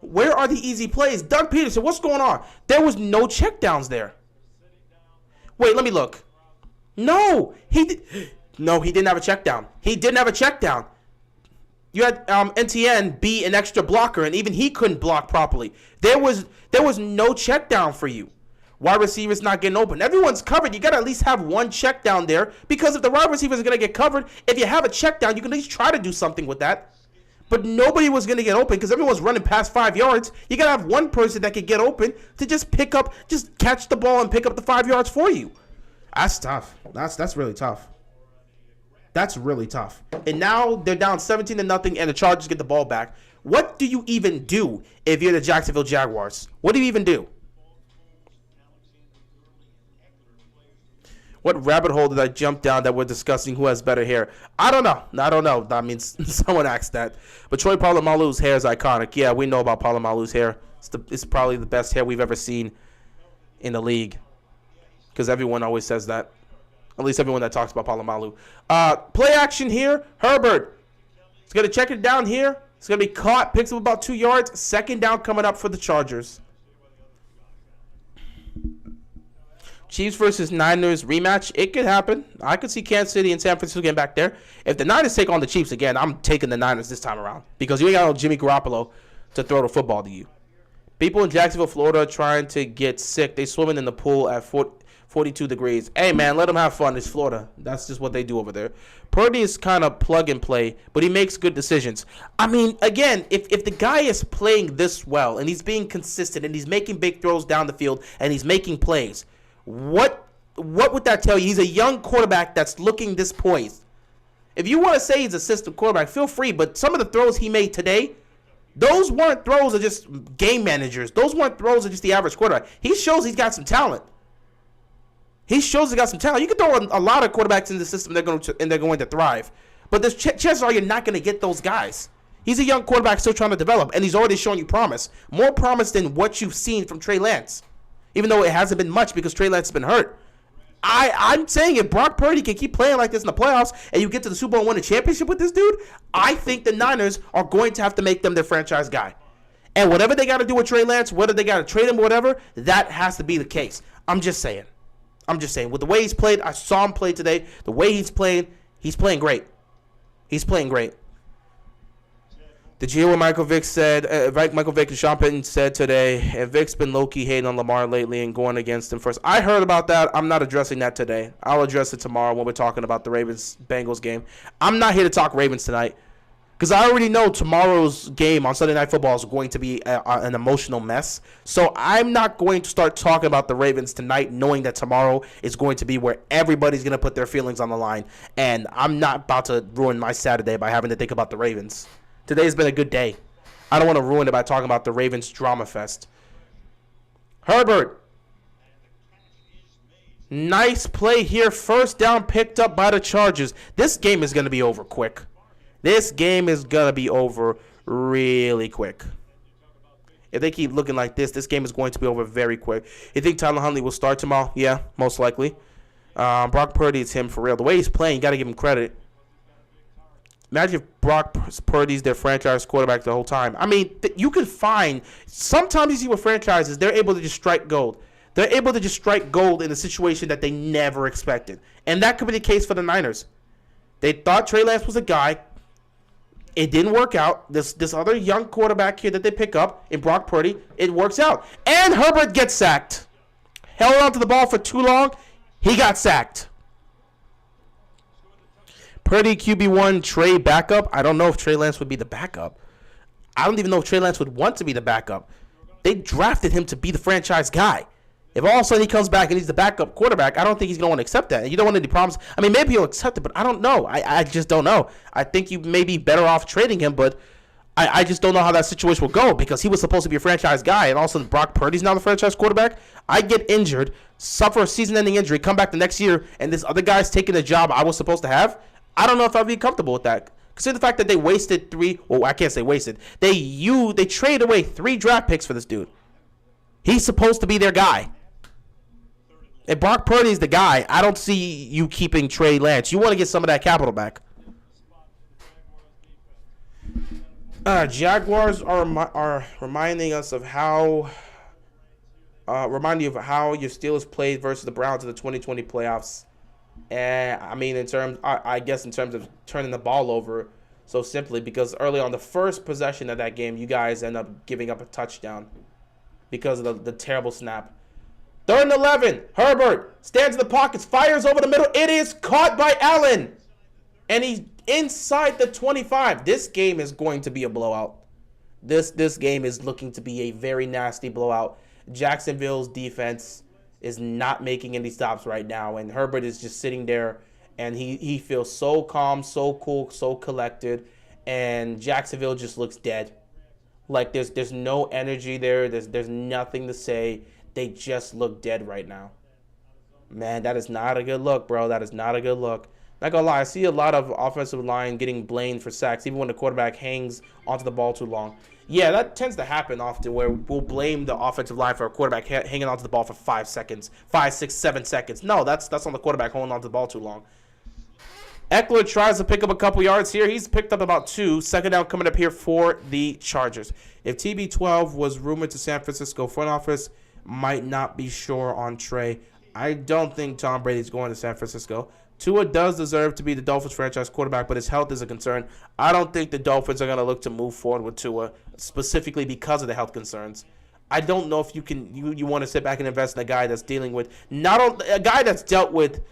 Where are the easy plays? Doug Peterson, what's going on? There was no checkdowns there. Wait, let me look. No, he didn't have a check down. He didn't have a check down. You had NTN be an extra blocker, and even he couldn't block properly. There was no check down for you. Wide receivers not getting open. Everyone's covered. You got to at least have 1 check down there, because if the wide receivers are going to get covered, if you have a check down, you can at least try to do something with that. But nobody was going to get open because everyone's running past 5 yards. You got to have one person that could get open to just catch the ball and pick up the 5 yards for you. That's tough. That's really tough. That's really tough. And now they're down 17-0, and the Chargers get the ball back. What do you even do if you're the Jacksonville Jaguars? What do you even do? What rabbit hole did I jump down that we're discussing who has better hair? I don't know. That means someone asked that. But Troy Polamalu's hair is iconic. Yeah, we know about Polamalu's hair. It's probably the best hair we've ever seen in the league. Because everyone always says that. At least everyone that talks about Polamalu. Play action here. Herbert. He's going to check it down here. It's going to be caught. Picks up about 2 yards. Second down coming up for the Chargers. Chiefs versus Niners rematch. It could happen. I could see Kansas City and San Francisco getting back there. If the Niners take on the Chiefs again, I'm taking the Niners this time around. Because you ain't got no Jimmy Garoppolo to throw the football to you. People in Jacksonville, Florida trying to get sick. They swimming in the pool at 42 degrees. Hey, man, let them have fun. It's Florida. That's just what they do over there. Purdy is kind of plug and play, but he makes good decisions. I mean, again, if the guy is playing this well and he's being consistent and he's making big throws down the field and he's making plays, what would that tell you? He's a young quarterback that's looking this poised. If you want to say he's a system quarterback, feel free, but some of the throws he made today, those weren't throws of just game managers. Those weren't throws of just the average quarterback. He shows he's got some talent. He shows he's got some talent. You can throw a lot of quarterbacks in the system, they're going to thrive. But there's chances are you're not going to get those guys. He's a young quarterback still trying to develop, and he's already showing you promise. More promise than what you've seen from Trey Lance. Even though it hasn't been much because Trey Lance has been hurt. I'm saying if Brock Purdy can keep playing like this in the playoffs and you get to the Super Bowl and win a championship with this dude, I think the Niners are going to have to make them their franchise guy. And whatever they got to do with Trey Lance, whether they got to trade him or whatever, that has to be the case. I'm just saying. With the way he's played, I saw him play today. The way he's playing great. He's playing great. Did you hear what Michael Vick said? Michael Vick and Sean Payton said today, and Vick's been low-key hating on Lamar lately and going against him first. I heard about that. I'm not addressing that today. I'll address it tomorrow when we're talking about the Ravens-Bengals game. I'm not here to talk Ravens tonight because I already know tomorrow's game on Sunday Night Football is going to be an emotional mess. So I'm not going to start talking about the Ravens tonight knowing that tomorrow is going to be where everybody's going to put their feelings on the line. And I'm not about to ruin my Saturday by having to think about the Ravens. Today's been a good day. I don't want to ruin it by talking about the Ravens drama fest. Herbert. Nice play here. First down picked up by the Chargers. This game is going to be over quick. This game is going to be over really quick. If they keep looking like this game is going to be over very quick. You think Tyler Huntley will start tomorrow? Yeah, most likely. Brock Purdy, it's him for real. The way he's playing, you got to give him credit. Imagine if Brock Purdy's their franchise quarterback the whole time. I mean, you can find, sometimes you see with franchises, they're able to just strike gold. They're able to just strike gold in a situation that they never expected. And that could be the case for the Niners. They thought Trey Lance was a guy. It didn't work out. This other young quarterback here that they pick up in Brock Purdy, it works out. And Herbert gets sacked. Held on to the ball for too long. He got sacked. Purdy QB1, Trey backup. I don't know if Trey Lance would be the backup. I don't even know if Trey Lance would want to be the backup. They drafted him to be the franchise guy. If all of a sudden he comes back and he's the backup quarterback, I don't think he's going to want to accept that. And you don't want any problems. I mean, maybe he'll accept it, but I don't know. I just don't know. I think you may be better off trading him, but I just don't know how that situation will go because he was supposed to be a franchise guy, and all of a sudden Brock Purdy's now the franchise quarterback. I get injured, suffer a season-ending injury, come back the next year, and this other guy's taking the job I was supposed to have. I don't know if I'd be comfortable with that. Consider the fact that they wasted I can't say wasted. They traded away 3 draft picks for this dude. He's supposed to be their guy. If Brock Purdy's the guy, I don't see you keeping Trey Lance. You want to get some of that capital back. Jaguars are reminding us of how your Steelers played versus the Browns in the 2020 playoffs. And I mean, I guess in terms of turning the ball over so simply, because early on the first possession of that game, you guys end up giving up a touchdown because of the terrible snap. 3rd and 11. Herbert stands in the pockets, fires over the middle. It is caught by Allen, and he's inside the 25. This game is going to be a blowout. This game is looking to be a very nasty blowout. Jacksonville's defense is not making any stops right now, and Herbert is just sitting there and he feels so calm, so cool, so collected, and Jacksonville just looks dead. Like there's no energy there. There's nothing to say. They just look dead right now. Man, that is not a good look, bro. That is not a good look. Not gonna lie, I see a lot of offensive line getting blamed for sacks, even when the quarterback hangs onto the ball too long. Yeah, that tends to happen often, where we'll blame the offensive line for a quarterback hanging onto the ball for 5 seconds, 5, 6, 7 seconds. No, that's on the quarterback holding onto the ball too long. Eckler tries to pick up a couple yards here. He's picked up about 2. Second down coming up here for the Chargers. If TB12 was rumored to San Francisco front office, might not be sure on Trey. I don't think Tom Brady's going to San Francisco. Tua does deserve to be the Dolphins franchise quarterback, but his health is a concern. I don't think the Dolphins are going to look to move forward with Tua, specifically because of the health concerns. I don't know if you want to sit back and invest in a guy that's dealing with a guy that's dealt with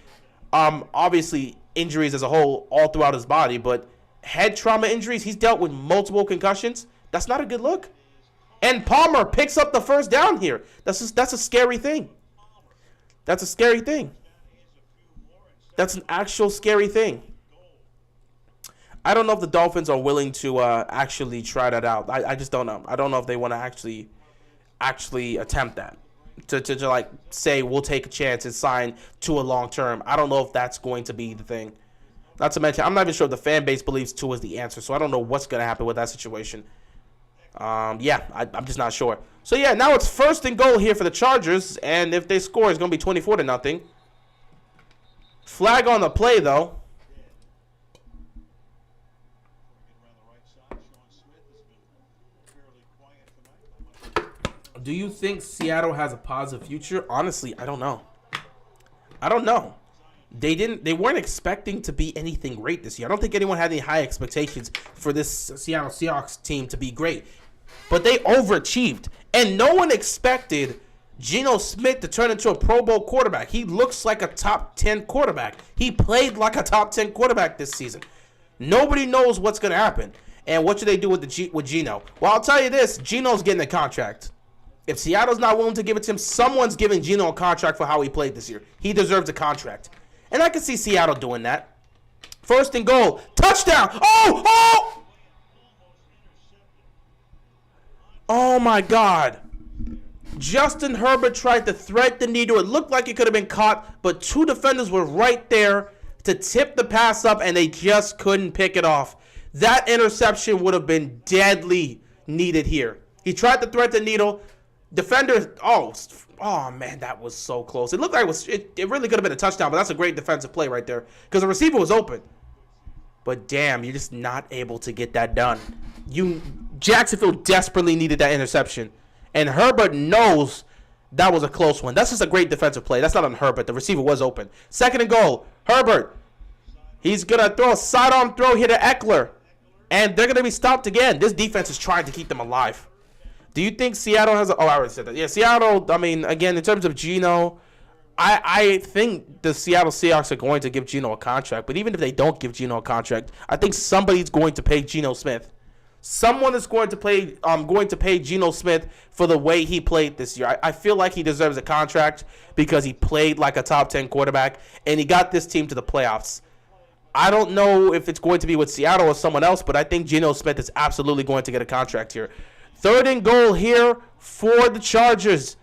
obviously injuries as a whole all throughout his body, but head trauma injuries. He's dealt with multiple concussions. That's not a good look. And Palmer picks up the first down here. That's a scary thing. That's a scary thing. That's an actual scary thing. I don't know if the Dolphins are willing to actually try that out. I just don't know. I don't know if they want to actually attempt that. To like say we'll take a chance and sign Tua long term. I don't know if that's going to be the thing. Not to mention, I'm not even sure if the fan base believes Tua is the answer, so I don't know what's going to happen with that situation. I'm just not sure. So yeah, now it's 1st and goal here for the Chargers, and if they score, it's going to be 24-0. Flag on the play, though. Do you think Seattle has a positive future? Honestly, I don't know. They weren't expecting to be anything great this year. I don't think anyone had any high expectations for this Seattle Seahawks team to be great. But they overachieved. And no one expected Geno Smith to turn into a Pro Bowl quarterback. He looks like a top 10 quarterback. He played like a top 10 quarterback this season. Nobody knows what's going to happen. And what should they do with Geno? Well, I'll tell you this. Geno's getting a contract. If Seattle's not willing to give it to him, someone's giving Geno a contract for how he played this year. He deserves a contract. And I can see Seattle doing that. 1st and goal. Touchdown. Oh, my God. Justin Herbert tried to thread the needle. It looked like it could have been caught, but 2 defenders were right there to tip the pass up, and they just couldn't pick it off. That interception would have been deadly needed here. He tried to thread the needle. Defender, oh man, that was so close. It looked like it really could have been a touchdown, but that's a great defensive play right there because the receiver was open. But damn, you're just not able to get that done. Jacksonville desperately needed that interception, and Herbert knows that was a close one. That's just a great defensive play. That's not on Herbert. The receiver was open. 2nd and goal. Herbert, he's gonna throw a sidearm throw here to Eckler, and they're gonna be stopped again. This defense is trying to keep them alive. Do you think Seattle has I already said that. Yeah, Seattle, I mean, again, in terms of Geno, I think the Seattle Seahawks are going to give Geno a contract. But even if they don't give Geno a contract, I think somebody's going to pay Geno Smith. Someone is going to pay Geno Smith for the way he played this year. I feel like he deserves a contract because he played like a top 10 quarterback, and he got this team to the playoffs. I don't know if it's going to be with Seattle or someone else, but I think Geno Smith is absolutely going to get a contract here. 3rd and goal here for the Chargers.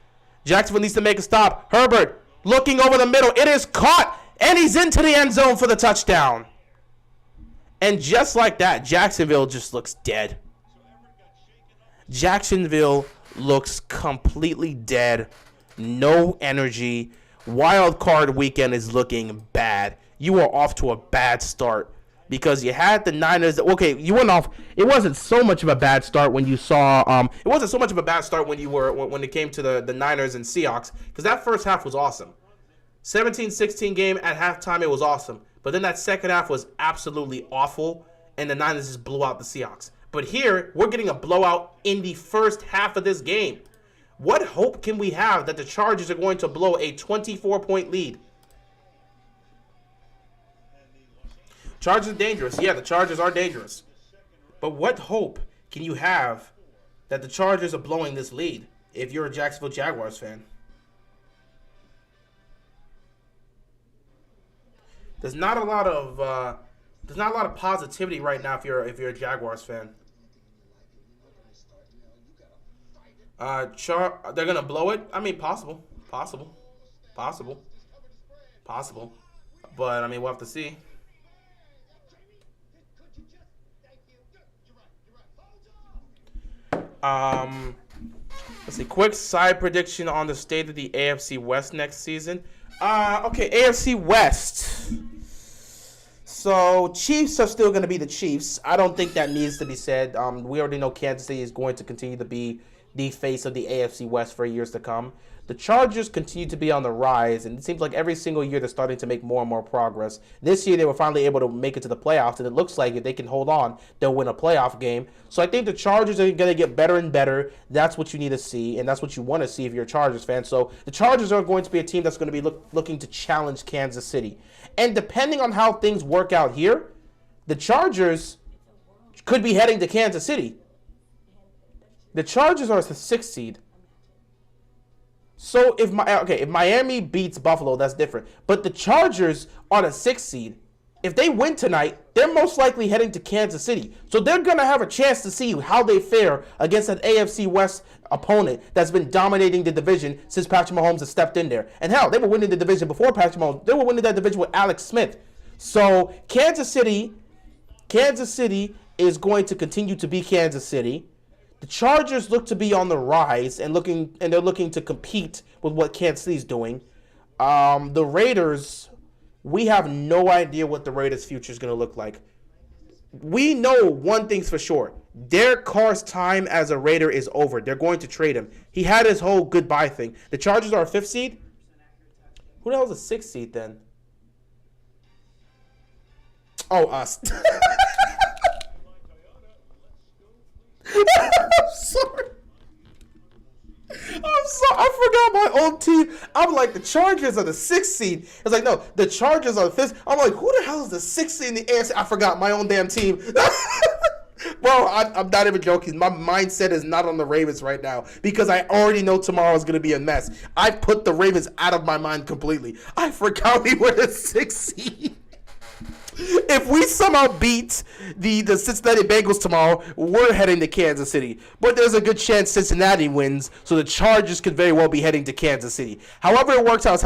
Jacksonville needs to make a stop. Herbert looking over the middle. It is caught, and he's into the end zone for the touchdown. And just like that, Jacksonville just looks dead. Jacksonville looks completely dead. No energy. Wild card weekend is looking bad. You are off to a bad start. Because you had the Niners. Okay, you went off. It wasn't so much of a bad start when you saw. It wasn't so much of a bad start when it came to the Niners and Seahawks. Because that first half was awesome. 17-16 game at halftime. It was awesome. But then that second half was absolutely awful, and the Niners just blew out the Seahawks. But here we're getting a blowout in the first half of this game. What hope can we have that the Chargers are going to blow a 24-point lead? Chargers are dangerous. Yeah, the Chargers are dangerous. But what hope can you have that the Chargers are blowing this lead if you're a Jacksonville Jaguars fan? There's not a lot of positivity right now if you're a Jaguars fan. They're gonna blow it. I mean, possible. But I mean, we'll have to see. Let's see. Quick side prediction on the state of the AFC West next season. Okay, AFC West. So Chiefs are still going to be the Chiefs. I don't think that needs to be said. We already know Kansas City is going to continue to be the face of the AFC West for years to come. The Chargers continue to be on the rise, and it seems like every single year they're starting to make more and more progress. This year they were finally able to make it to the playoffs, and it looks like if they can hold on, they'll win a playoff game. So I think the Chargers are going to get better and better. That's what you need to see, and that's what you want to see if you're a Chargers fan. So the Chargers are going to be a team that's going to be looking to challenge Kansas City. And depending on how things work out here, the Chargers could be heading to Kansas City. The Chargers are the 6th seed. So if Miami beats Buffalo, that's different. But the Chargers are the 6th seed. If they win tonight, they're most likely heading to Kansas City. So they're going to have a chance to see how they fare against an AFC West opponent that's been dominating the division since Patrick Mahomes has stepped in there. And hell, they were winning the division before Patrick Mahomes. They were winning that division with Alex Smith. So Kansas City is going to continue to be Kansas City. The Chargers look to be on the rise and they're looking to compete with what Kansas City's doing. The Raiders, we have no idea what the Raiders' future is going to look like. We know one thing's for sure. Derek Carr's time as a Raider is over. They're going to trade him. He had his whole goodbye thing. The Chargers are a 5th seed? Who the hell is a 6th seed then? Oh, us. I'm sorry. I forgot my own team. I'm like, the Chargers are the 6th seed. It's like, no, the Chargers are the 5th. I'm like, who the hell is the 6th seed in the AFC? I forgot my own damn team. Bro, I'm not even joking. My mindset is not on the Ravens right now because I already know tomorrow is going to be a mess. I put the Ravens out of my mind completely. I forgot we were the 6th seed. If we somehow beat the Cincinnati Bengals tomorrow, we're heading to Kansas City. But there's a good chance Cincinnati wins, so the Chargers could very well be heading to Kansas City. However it works out,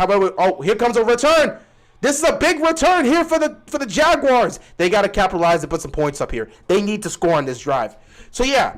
here comes a return. This is a big return here for the Jaguars. They got to capitalize and put some points up here. They need to score on this drive. So yeah,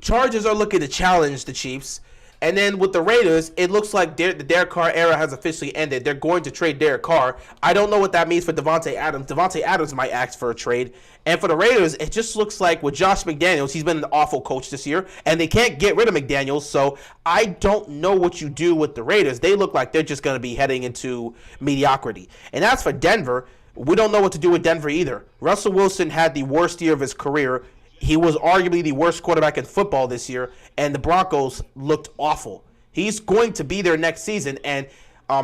Chargers are looking to challenge the Chiefs. And then with the Raiders, it looks like the Derek Carr era has officially ended. They're going to trade Derek Carr. I don't know what that means for Devontae Adams. Devontae Adams might ask for a trade. And for the Raiders, it just looks like with Josh McDaniels, he's been an awful coach this year, and they can't get rid of McDaniels. So I don't know what you do with the Raiders. They look like they're just going to be heading into mediocrity. And as for Denver, we don't know what to do with Denver either. Russell Wilson had the worst year of his career. He was arguably the worst quarterback in football this year, and the Broncos looked awful. He's going to be there next season, and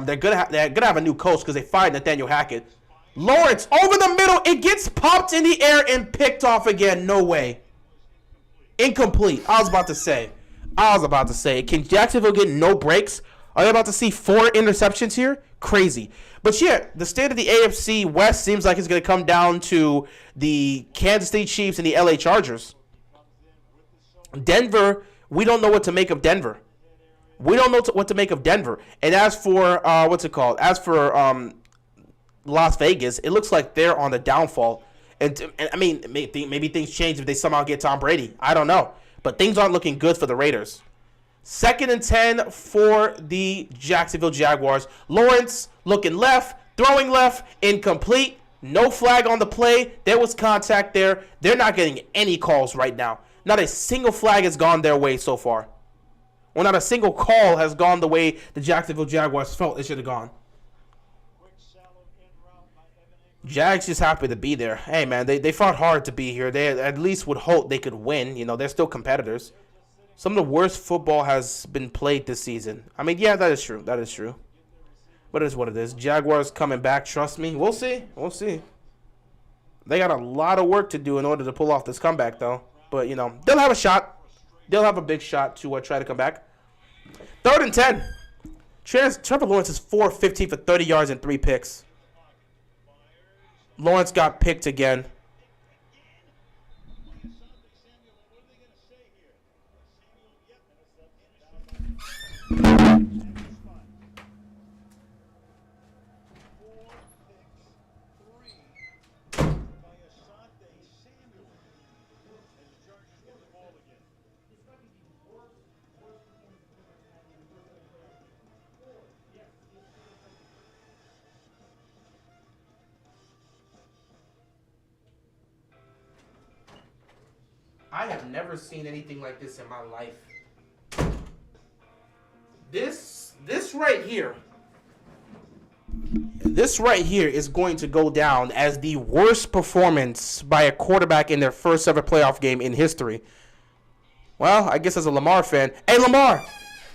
they're gonna have a new coach because they fired Nathaniel Hackett. Lawrence over the middle, it gets popped in the air and picked off again. No way. Incomplete. I was about to say, can Jacksonville get no breaks? Are they about to see 4 interceptions here? Crazy. But yeah, the state of the AFC West seems like it's going to come down to the Kansas City Chiefs and the LA Chargers. Denver, we don't know what to make of Denver. What to make of Denver. And as for, Las Vegas, it looks like they're on the downfall. And I mean, maybe things change if they somehow get Tom Brady. I don't know. But things aren't looking good for the Raiders. 2nd and 10 for the Jacksonville Jaguars. Lawrence looking left, throwing left, incomplete. No flag on the play. There was contact there. They're not getting any calls right now. Not a single flag has gone their way so far. Well, not a single call has gone the way the Jacksonville Jaguars felt it should have gone. Jags just happy to be there. Hey, man, they fought hard to be here. They at least would hope they could win. You know, they're still competitors. Some of the worst football has been played this season. I mean, yeah, that is true. That is true. But it is what it is. Jaguars coming back. Trust me. We'll see. We'll see. They got a lot of work to do in order to pull off this comeback, though. But, you know, they'll have a shot. They'll have a big shot to try to come back. 3rd and 10. Trevor Lawrence is 4-15 for 30 yards and 3 picks. Lawrence got picked again. I have never seen anything like this in my life. This right here is going to go down as the worst performance by a quarterback in their first ever playoff game in history. Well, I guess as a Lamar fan. Hey, Lamar,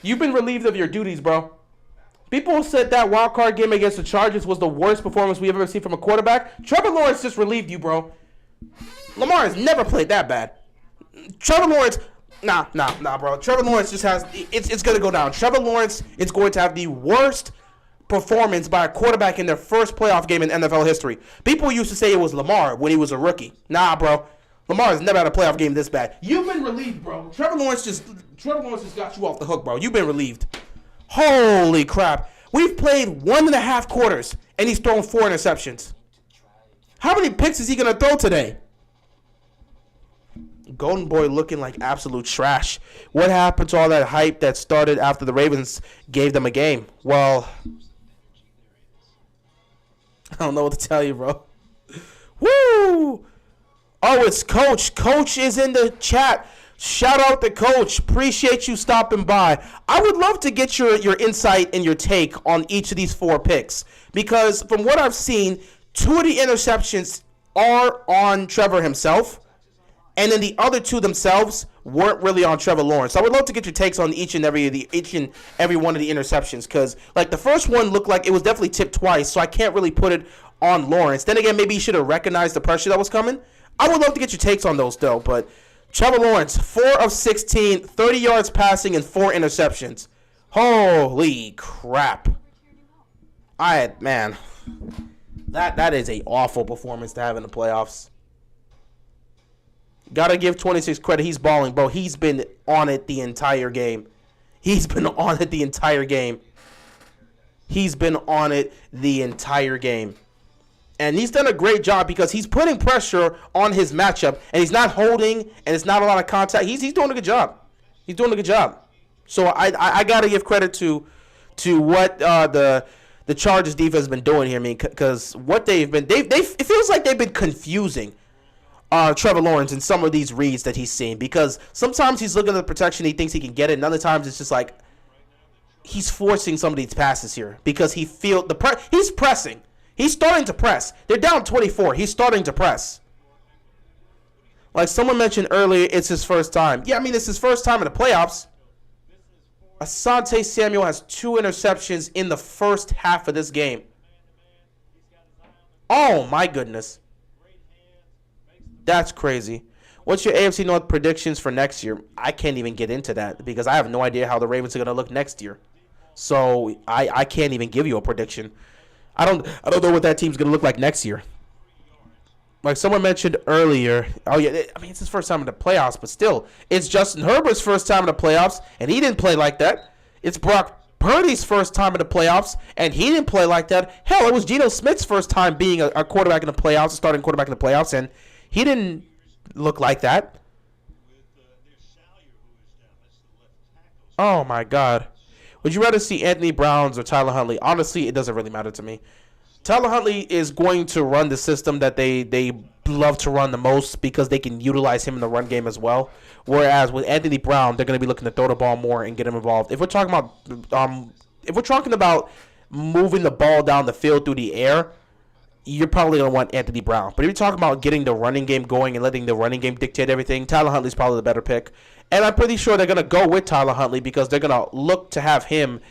you've been relieved of your duties, bro. People said that wild card game against the Chargers was the worst performance we've ever seen from a quarterback. Trevor Lawrence just relieved you, bro. Lamar has never played that bad. Trevor Lawrence, nah, bro. Trevor Lawrence just has, it's going to go down. Trevor Lawrence is going to have the worst performance by a quarterback in their first playoff game in NFL history. People used to say it was Lamar when he was a rookie. Nah, bro. Lamar has never had a playoff game this bad. You've been relieved, bro. Trevor Lawrence just got you off the hook, bro. You've been relieved. Holy crap. We've played 1.5 quarters, and he's thrown 4 interceptions. How many picks is he going to throw today? Golden Boy looking like absolute trash. What happened to all that hype that started after the Ravens gave them a game? Well, I don't know what to tell you, bro. Woo! Oh, it's Coach. Coach is in the chat. Shout out to Coach. Appreciate you stopping by. I would love to get your insight and your take on each of these 4 picks. Because from what I've seen, 2 of the interceptions are on Trevor himself. And then the other 2 themselves weren't really on Trevor Lawrence. So I would love to get your takes on each and every one of the interceptions. Because like the first one looked like it was definitely tipped twice. So I can't really put it on Lawrence. Then again, maybe he should have recognized the pressure that was coming. I would love to get your takes on those though. But Trevor Lawrence, 4 of 16, 30 yards passing and 4 interceptions. Holy crap. Man, that is a awful performance to have in the playoffs. Gotta give 26 credit. He's balling, bro. He's been on it the entire game. He's been on it the entire game. And he's done a great job because he's putting pressure on his matchup. And he's not holding, and it's not a lot of contact. He's doing a good job. So I gotta give credit to what the Chargers defense has been doing here. I mean, because what they've been, it feels like they've been confusing Trevor Lawrence in some of these reads that he's seen, because sometimes he's looking at the protection, he thinks he can get it, and other times it's just like he's forcing some of these passes here because he's pressing. He's starting to press. They're down 24. He's starting to press. Like someone mentioned earlier, it's his first time. Yeah, I mean, it's his first time in the playoffs. Asante Samuel has 2 interceptions in the first half of this game. Oh, my goodness. That's crazy. What's your AFC North predictions for next year? I can't even get into that because I have no idea how the Ravens are going to look next year. So I can't even give you a prediction. I don't know what that team's going to look like next year. Like someone mentioned earlier, I mean, it's his first time in the playoffs, but still, it's Justin Herbert's first time in the playoffs, and he didn't play like that. It's Brock Purdy's first time in the playoffs, and he didn't play like that. Hell, it was Geno Smith's first time being a quarterback in the playoffs, a starting quarterback in the playoffs, and he didn't look like that. Oh, my God. Would you rather see Anthony Browns or Tyler Huntley? Honestly, it doesn't really matter to me. Tyler Huntley is going to run the system that they love to run the most because they can utilize him in the run game as well. Whereas with Anthony Brown, they're going to be looking to throw the ball more and get him involved. If we're talking about moving the ball down the field through the air, you're probably going to want Anthony Brown. But if you're talking about getting the running game going and letting the running game dictate everything, Tyler Huntley's probably the better pick. And I'm pretty sure they're going to go with Tyler Huntley because they're going to look to have him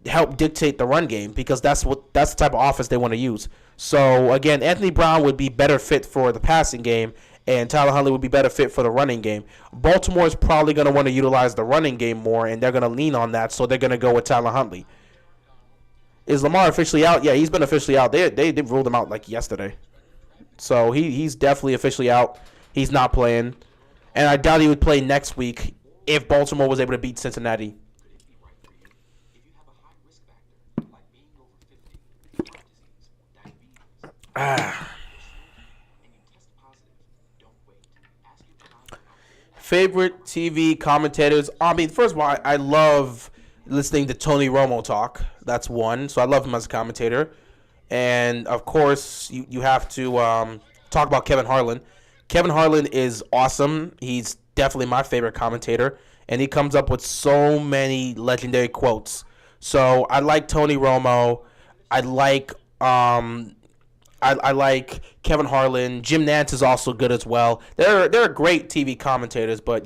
help dictate the run game because that's the type of offense they want to use. So, again, Anthony Brown would be better fit for the passing game, and Tyler Huntley would be better fit for the running game. Baltimore is probably going to want to utilize the running game more, and they're going to lean on that, so they're going to go with Tyler Huntley. Is Lamar officially out? Yeah, he's been officially out. They ruled him out like yesterday. So he's definitely officially out. He's not playing. And I doubt he would play next week if Baltimore was able to beat Cincinnati. Favorite TV commentators? I mean, first of all, I love listening to Tony Romo talk. That's one. So I love him as a commentator. And, of course, you have to talk about Kevin Harlan. Kevin Harlan is awesome. He's definitely my favorite commentator. And he comes up with so many legendary quotes. So I like Tony Romo. I like I like Kevin Harlan. Jim Nantz is also good as well. They're great TV commentators, but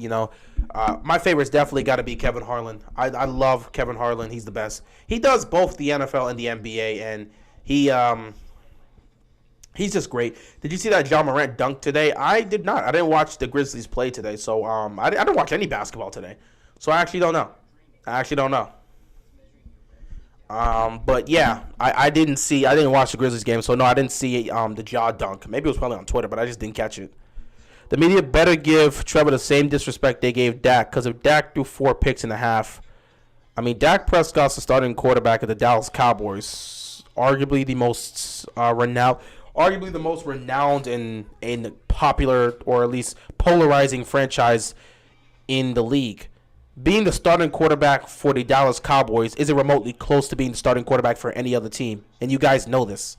my favorite's definitely got to be Kevin Harlan. I love Kevin Harlan. He's the best. He does both the NFL and the NBA, and he's just great. Did you see that John Morant dunk today? I did not. I didn't watch the Grizzlies play today, so I didn't watch any basketball today. So I actually don't know. But yeah, I didn't watch the Grizzlies game, so no, I didn't see the jaw dunk. Maybe it was probably on Twitter, but I just didn't catch it. The media better give Trevor the same disrespect they gave Dak, because if Dak threw 4 picks in a half, I mean, Dak Prescott's the starting quarterback of the Dallas Cowboys, arguably the most renowned and popular, or at least polarizing franchise in the league. Being the starting quarterback for the Dallas Cowboys isn't remotely close to being the starting quarterback for any other team, and you guys know this.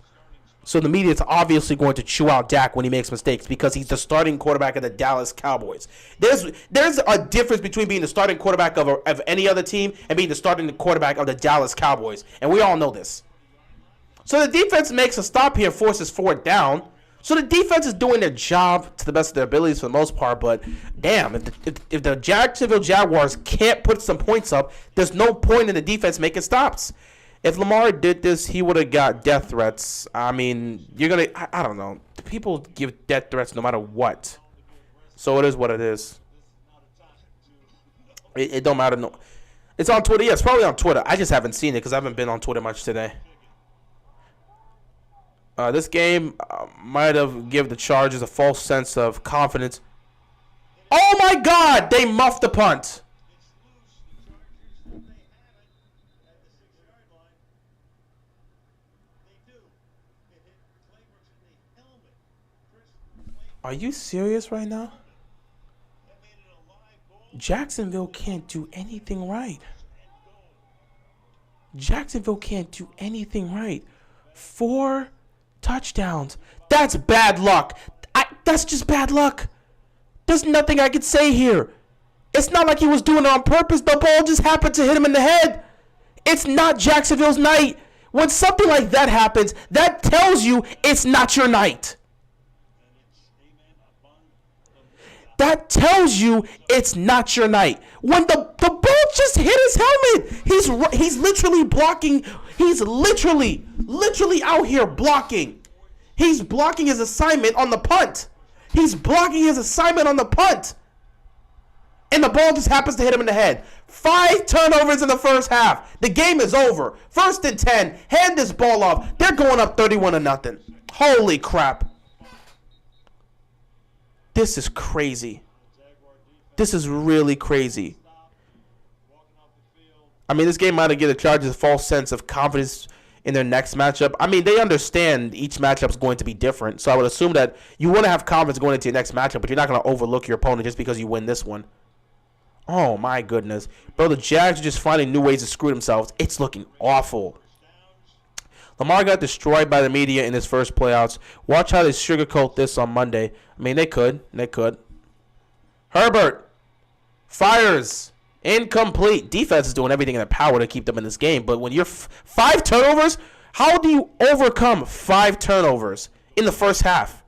So the media is obviously going to chew out Dak when he makes mistakes because he's the starting quarterback of the Dallas Cowboys. There's a difference between being the starting quarterback of any other team and being the starting quarterback of the Dallas Cowboys, and we all know this. So the defense makes a stop here, forces 4th down. So the defense is doing their job to the best of their abilities for the most part, but damn, if the Jacksonville Jaguars can't put some points up, there's no point in the defense making stops. If Lamar did this, he would have got death threats. I mean, I don't know. People give death threats no matter what. So it is what it is. It don't matter. No, it's on Twitter. Yeah, it's probably on Twitter. I just haven't seen it because I haven't been on Twitter much today. This game might have given the Chargers a false sense of confidence. Oh, my God! They muffed the punt. Are you serious right now? Jacksonville can't do anything right. 4 touchdowns. That's bad luck. That's just bad luck. There's nothing I could say here. It's not like he was doing it on purpose. The ball just happened to hit him in the head. It's not Jacksonville's night. When something like that happens, that tells you it's not your night. That tells you it's not your night. When the ball just hit his helmet, he's literally blocking. He's literally out here blocking. He's blocking his assignment on the punt. And the ball just happens to hit him in the head. 5 turnovers in the first half. The game is over. 1st and 10. Hand this ball off. They're going up 31-0. Holy crap. This is crazy. This is really crazy. I mean, this game might have given the Chargers a false sense of confidence in their next matchup. I mean, they understand each matchup is going to be different. So I would assume that you want to have confidence going into your next matchup, but you're not going to overlook your opponent just because you win this one. Oh, my goodness. Bro, the Jags are just finding new ways to screw themselves. It's looking awful. Lamar got destroyed by the media in his first playoffs. Watch how they sugarcoat this on Monday. I mean, they could. Herbert fires. Incomplete. Defense is doing everything in their power to keep them in this game. But when you're 5 turnovers, how do you overcome 5 turnovers in the first half?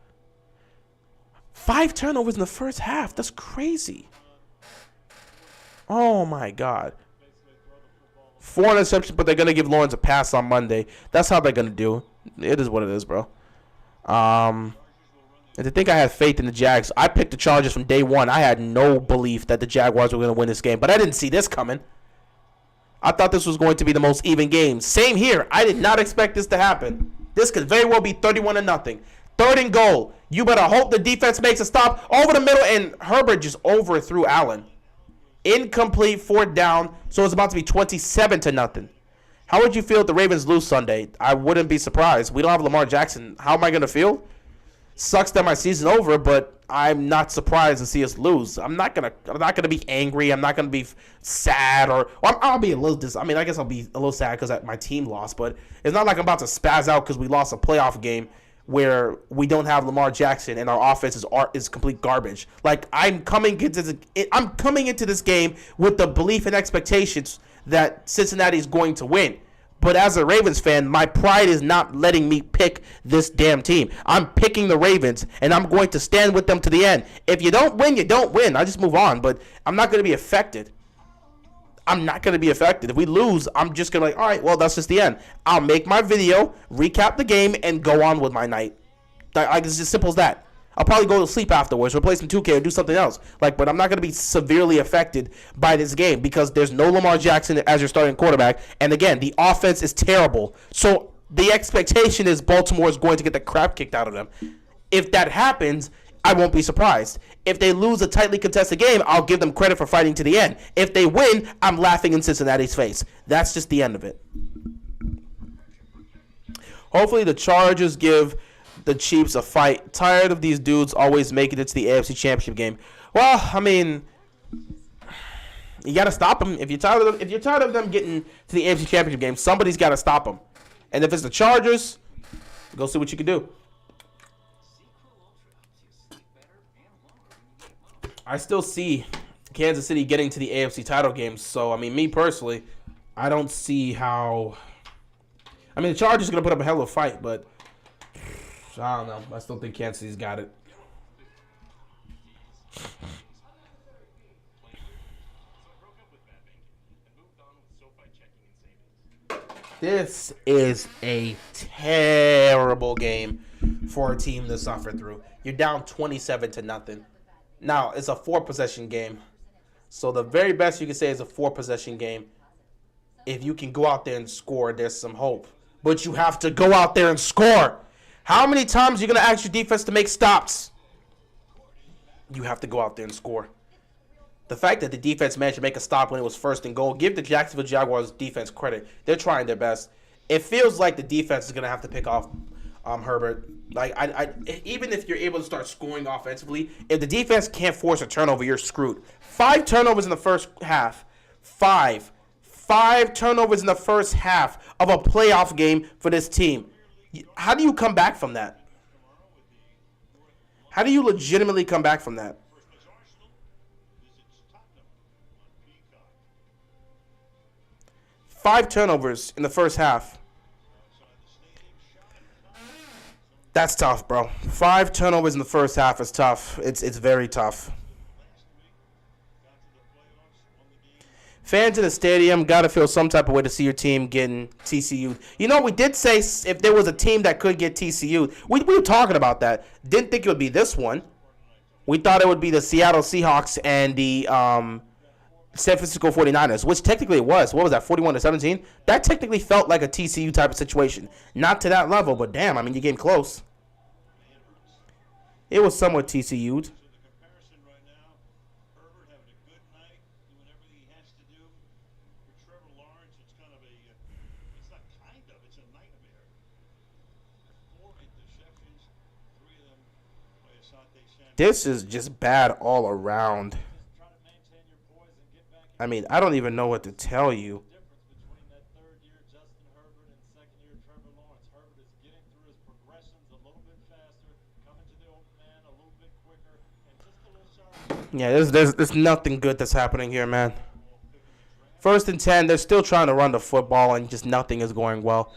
5 turnovers in the first half. That's crazy. Oh, my God. 4 interceptions, but they're going to give Lawrence a pass on Monday. That's how they're going to do. It is what it is, bro. And to think I had faith in the Jags, I picked the Chargers from day one. I had no belief that the Jaguars were going to win this game, but I didn't see this coming. I thought this was going to be the most even game. Same here. I did not expect this to happen. This could very well be 31-0. 3rd and goal. You better hope the defense makes a stop over the middle, and Herbert just overthrew Allen. Incomplete, fourth down, so it's about to be 27-0. How would you feel if the Ravens lose Sunday? I wouldn't be surprised. We don't have Lamar Jackson. How am I going to feel? Sucks that my season over, but I'm not surprised to see us lose. I'm not gonna be angry. I'm not gonna be sad, or I'll be a little. I guess I'll be a little sad because my team lost, but it's not like I'm about to spaz out because we lost a playoff game where we don't have Lamar Jackson and our offense is complete garbage. Like I'm coming into this game with the belief and expectations that Cincinnati is going to win. But as a Ravens fan, my pride is not letting me pick this damn team. I'm picking the Ravens, and I'm going to stand with them to the end. If you don't win, you don't win. I just move on, but I'm not going to be affected. If we lose, I'm just going to all right, well, that's just the end. I'll make my video, recap the game, and go on with my night. It's as simple as that. I'll probably go to sleep afterwards, replace some 2K, or do something else. But I'm not going to be severely affected by this game because there's no Lamar Jackson as your starting quarterback. And again, the offense is terrible. So the expectation is Baltimore is going to get the crap kicked out of them. If that happens, I won't be surprised. If they lose a tightly contested game, I'll give them credit for fighting to the end. If they win, I'm laughing in Cincinnati's face. That's just the end of it. Hopefully the Chargers give the Chiefs a fight. Tired of these dudes always making it to the AFC Championship game. Well, I mean, you got to stop them. If you're tired of them getting to the AFC Championship game, somebody's got to stop them. And if it's the Chargers, go see what you can do. I still see Kansas City getting to the AFC title game. So, I mean, me personally, I don't see how. I mean, the Chargers are going to put up a hell of a fight, but I don't know. I still think Kansas City's got it. This is a terrible game for a team to suffer through. You're down 27-0. Now, it's a 4-possession game. So the very best you can say is a 4-possession game. If you can go out there and score, there's some hope. But you have to go out there and score. How many times are you going to ask your defense to make stops? You have to go out there and score. The fact that the defense managed to make a stop when it was first and goal, give the Jacksonville Jaguars defense credit. They're trying their best. It feels like the defense is going to have to pick off Herbert. Like, even if you're able to start scoring offensively, if the defense can't force a turnover, you're screwed. 5 turnovers in the first half. 5 turnovers in the first half of a playoff game for this team. How do you come back from that? How do you legitimately come back from that? Five turnovers in the first half. That's tough, bro. 5 turnovers in the first half is tough. It's very tough. Fans in the stadium got to feel some type of way to see your team getting TCU'd. You know, we did say if there was a team that could get TCU'd, we were talking about that. Didn't think it would be this one. We thought it would be the Seattle Seahawks and the San Francisco 49ers, which technically it was. What was that, 41-17? That technically felt like a TCU type of situation. Not to that level, but damn, I mean, you came close. It was somewhat TCU'd. This is just bad all around. I mean, I don't even know what to tell you. Yeah, there's nothing good that's happening here, man. 1st and 10, they're still trying to run the football, and just nothing is going well.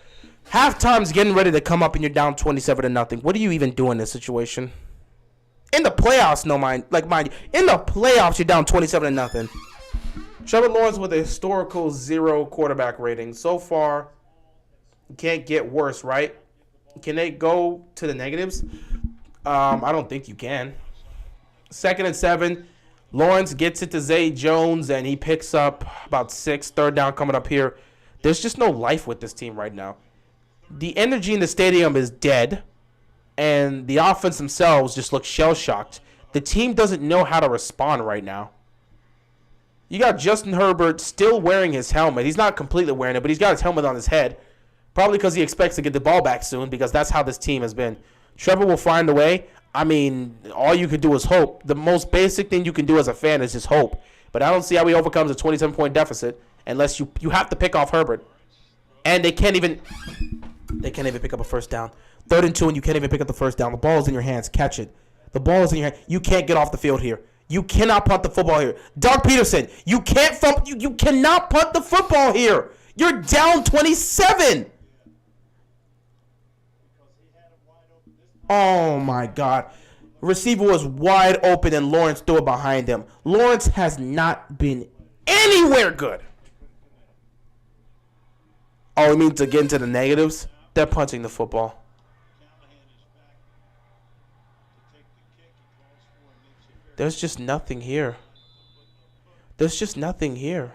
Halftime's getting ready to come up, and you're down 27-0. What do you even do in this situation? In the playoffs, mind you, in the playoffs, you're down 27-0. Trevor Lawrence with a historical 0 quarterback rating. So far, you can't get worse, right? Can they go to the negatives? I don't think you can. 2nd and 7. Lawrence gets it to Zay Jones, and he picks up about 6. 3rd down coming up here. There's just no life with this team right now. The energy in the stadium is dead. and the offense themselves just look shell-shocked. The team doesn't know how to respond right now. You got Justin Herbert still wearing his helmet. He's not completely wearing it, but he's got his helmet on his head. Probably because he expects to get the ball back soon, because that's how this team has been. Trevor will find a way. I mean, all you can do is hope. The most basic thing you can do as a fan is just hope. But I don't see how he overcomes a 27-point deficit unless you have to pick off Herbert. And they can't even pick up a first down. 3rd and 2, and you can't even pick up the first down. The ball is in your hands. Catch it. The ball is in your hand. You can't get off the field here. You cannot punt the football here. Doug Peterson, you can't you cannot punt the football here. You're down 27. Oh, my God. Receiver was wide open, and Lawrence threw it behind him. Lawrence has not been anywhere good. Oh, we mean to get into the negatives? They're punting the football. There's just nothing here. There's just nothing here.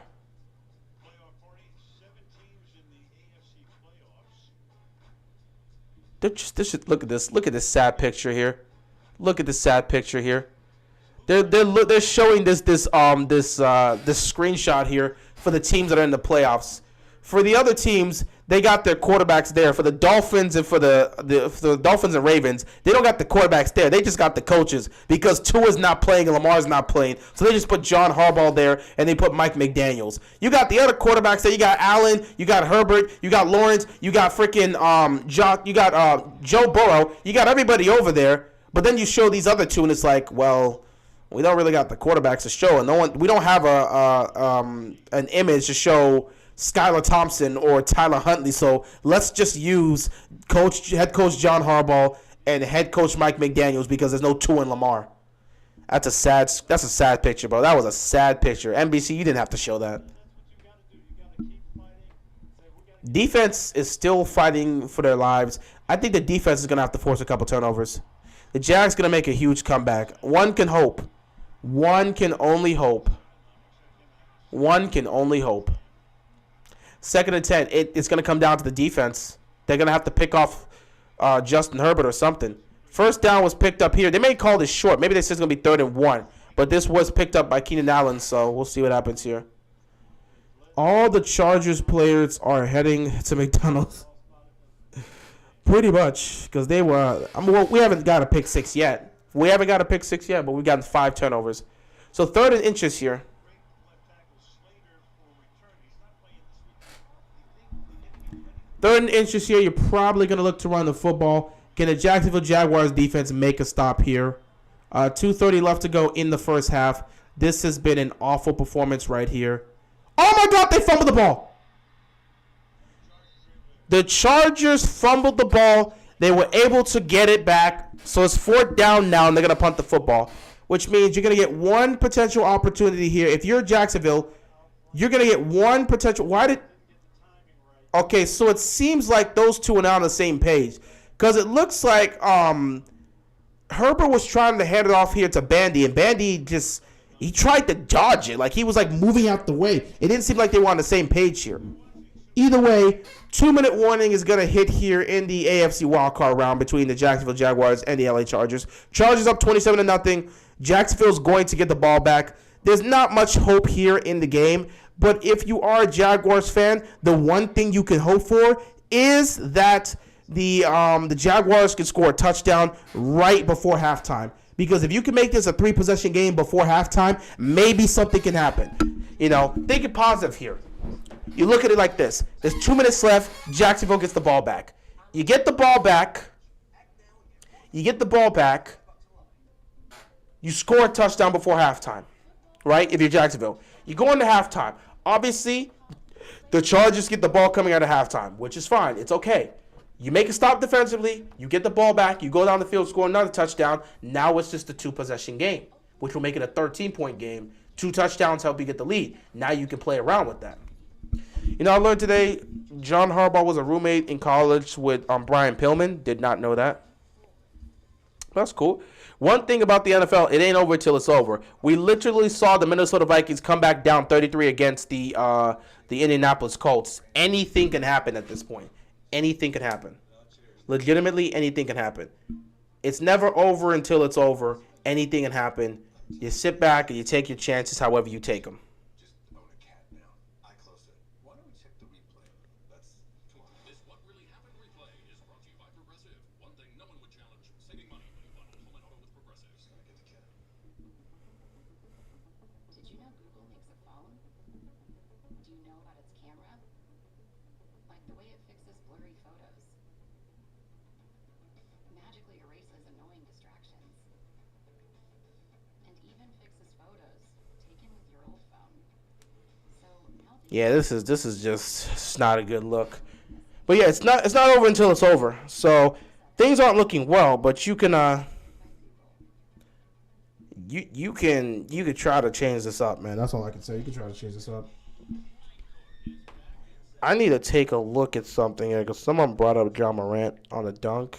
Look at this. Look at this sad picture here. Look at this sad picture here. They're showing this screenshot here for the teams that are in the playoffs. For the other teams, they got their quarterbacks there. For the Dolphins and for the Dolphins and Ravens, they don't got the quarterbacks there. They just got the coaches because Tua's not playing and Lamar's not playing. So they just put John Harbaugh there and they put Mike McDaniels. You got the other quarterbacks there. You got Allen, you got Herbert, you got Lawrence, you got freaking Joe Burrow. You got everybody over there. But then you show these other two and it's like, well, we don't really got the quarterbacks to show, and we don't have an image to show Skylar Thompson or Tyler Huntley, so let's just use head coach John Harbaugh and head coach Mike McDaniels because there's no Tua and Lamar. That's a sad picture, bro. That was a sad picture. NBC, you didn't have to show that. Defense is still fighting for their lives. I think the defense is going to have to force a couple turnovers. The Jags going to make a huge comeback. One can hope. One can only hope. One can only hope. 2nd and 10. It's going to come down to the defense. They're going to have to pick off Justin Herbert or something. First down was picked up here. They may call this short. Maybe they said it's going to be 3rd and 1. But this was picked up by Keenan Allen, so we'll see what happens here. All the Chargers players are heading to McDonald's. Pretty much, because they were. We haven't got a pick six yet. But we've gotten 5 turnovers. So 3rd and inches here. 3rd and inches here. You're probably going to look to run the football. Can the Jacksonville Jaguars defense make a stop here? 2:30 left to go in the first half. This has been an awful performance right here. Oh my God! They fumbled the ball. The Chargers fumbled the ball. They were able to get it back. So it's 4th down now, and they're going to punt the football, which means you're going to get one potential opportunity here. If you're Jacksonville, you're going to get one potential. Okay, so it seems like those two are now on the same page because it looks like Herbert was trying to hand it off here to Bandy, and Bandy he tried to dodge it. Like he was like moving out the way. It didn't seem like they were on the same page here. Either way, 2-minute warning is going to hit here in the AFC wildcard round between the Jacksonville Jaguars and the LA Chargers. Chargers up 27-0. Jacksonville's going to get the ball back. There's not much hope here in the game, but if you are a Jaguars fan, the one thing you can hope for is that the Jaguars can score a touchdown right before halftime. Because if you can make this a 3-possession game before halftime, maybe something can happen. Think it positive here. You look at it like this. There's 2 minutes left. Jacksonville gets the ball back. You get the ball back. You score a touchdown before halftime, right? If you're Jacksonville. You go into halftime. Obviously, the Chargers get the ball coming out of halftime, which is fine. It's okay. You make a stop defensively. You get the ball back. You go down the field, score another touchdown. Now it's just a 2-possession game, which will make it a 13-point game. 2 touchdowns help you get the lead. Now you can play around with that. I learned today John Harbaugh was a roommate in college with Brian Pillman. Did not know that. That's cool. One thing about the NFL, it ain't over till it's over. We literally saw the Minnesota Vikings come back down 33 against the Indianapolis Colts. Anything can happen at this point. Anything can happen. Legitimately, anything can happen. It's never over until it's over. Anything can happen. You sit back and you take your chances however you take them. Just own a cat now. I closed it. Why don't we check the replay? That's This What Really Happened replay is brought to you by Progressive. One thing no one would challenge, saving money when you bundle home and auto with Progressive. gonna get the cat. Did you know Google makes a phone? Do you know about its camera? Like the way it fixes blurry photos. Magically erases annoying distractions. And even fixes photos taken with your old phone. So now Yeah, this is just it's not a good look. But yeah, it's not over until it's over. So things aren't looking well, but you can you can try to change this up, man. That's all I can say. You can try to change this up. I need to take a look at something here because someone brought up John Morant on a dunk.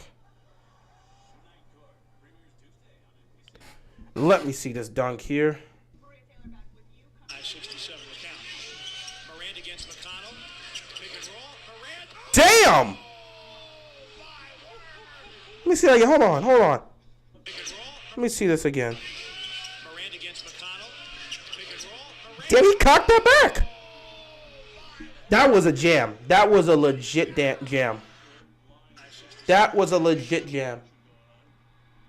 Let me see this dunk here. 5:67 to count. Morant against McConnell. Pick and roll. Morant. Damn! Let me see that again. Hold on. Pick and roll. Let me see this again. Morant against McConnell. Pick and roll. Morant. Did he cock that back? That was a jam. That was a legit jam. That was a legit jam.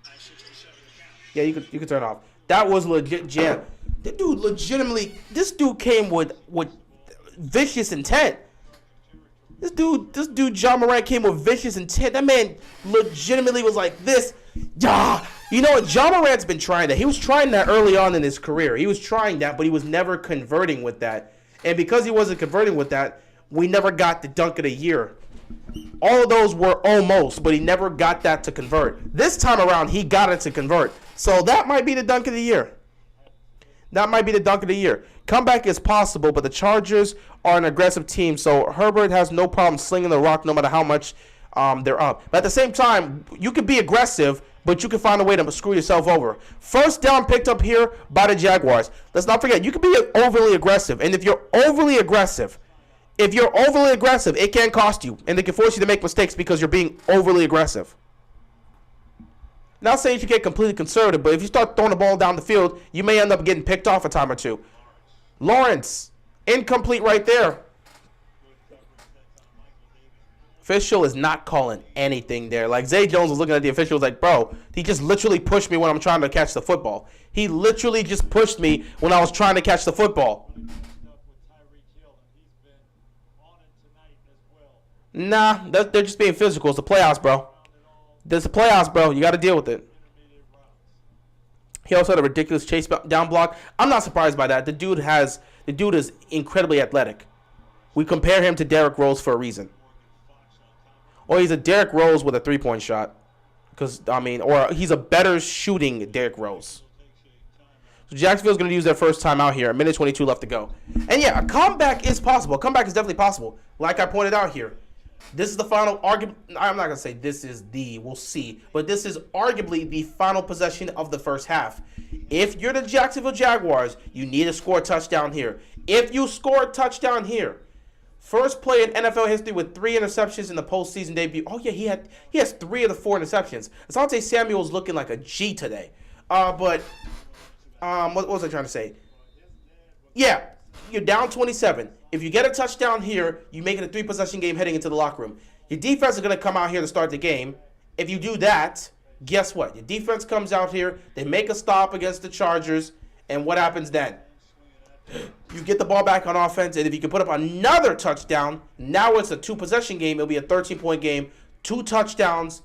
5:67 to count. Yeah, you could turn it off. That was a legit jam. This dude legitimately, this dude came with vicious intent. This dude, John Morant came with vicious intent. That man legitimately was like this. Yeah. You know what? John Morant's been trying that. He was trying that early on in his career. He was trying that, but he was never converting with that. And because he wasn't converting with that, we never got the dunk of the year. All of those were almost, but he never got that to convert. This time around, he got it to convert. So that might be the dunk of the year. That might be the dunk of the year. Comeback is possible, but the Chargers are an aggressive team, so Herbert has no problem slinging the rock no matter how much they're up. But at the same time, you can be aggressive, but you can find a way to screw yourself over. First down picked up here by the Jaguars. Let's not forget, you can be overly aggressive, and if you're overly aggressive, it can cost you, and it can force you to make mistakes because you're being overly aggressive. Not saying you should get completely conservative, but if you start throwing the ball down the field, you may end up getting picked off a time or two. Lawrence, incomplete right there. Official is not calling anything there. Like, Zay Jones was looking at the official, was like, bro, he just literally pushed me when I'm trying to catch the football. He literally just pushed me when I was trying to catch the football. Nah, they're just being physical. It's the playoffs, bro. There's the playoffs, bro. You got to deal with it. He also had a ridiculous chase down block. I'm not surprised by that. The dude is incredibly athletic. We compare him to Derrick Rose for a reason. Or he's a Derrick Rose with a three-point shot. Or he's a better shooting Derrick Rose. So Jacksonville's going to use their first time out here. A minute 22 left to go. And yeah, a comeback is possible. A comeback is definitely possible. Like I pointed out here. This is the final argument. I'm not going to say this is we'll see. But this is arguably the final possession of the first half. If you're the Jacksonville Jaguars, you need to score a touchdown here. If you score a touchdown here, first play in NFL history with 3 interceptions in the postseason debut. Oh, yeah, he has 3 of the 4 interceptions. Asante Samuel's looking like a G today. What was I trying to say? Yeah, you're down 27. If you get a touchdown here, you make it a 3-possession game heading into the locker room. Your defense is going to come out here to start the game. If you do that, guess what? Your defense comes out here, they make a stop against the Chargers, and what happens then? You get the ball back on offense, and if you can put up another touchdown, now it's a 2-possession game. It'll be a 13-point game. 2 touchdowns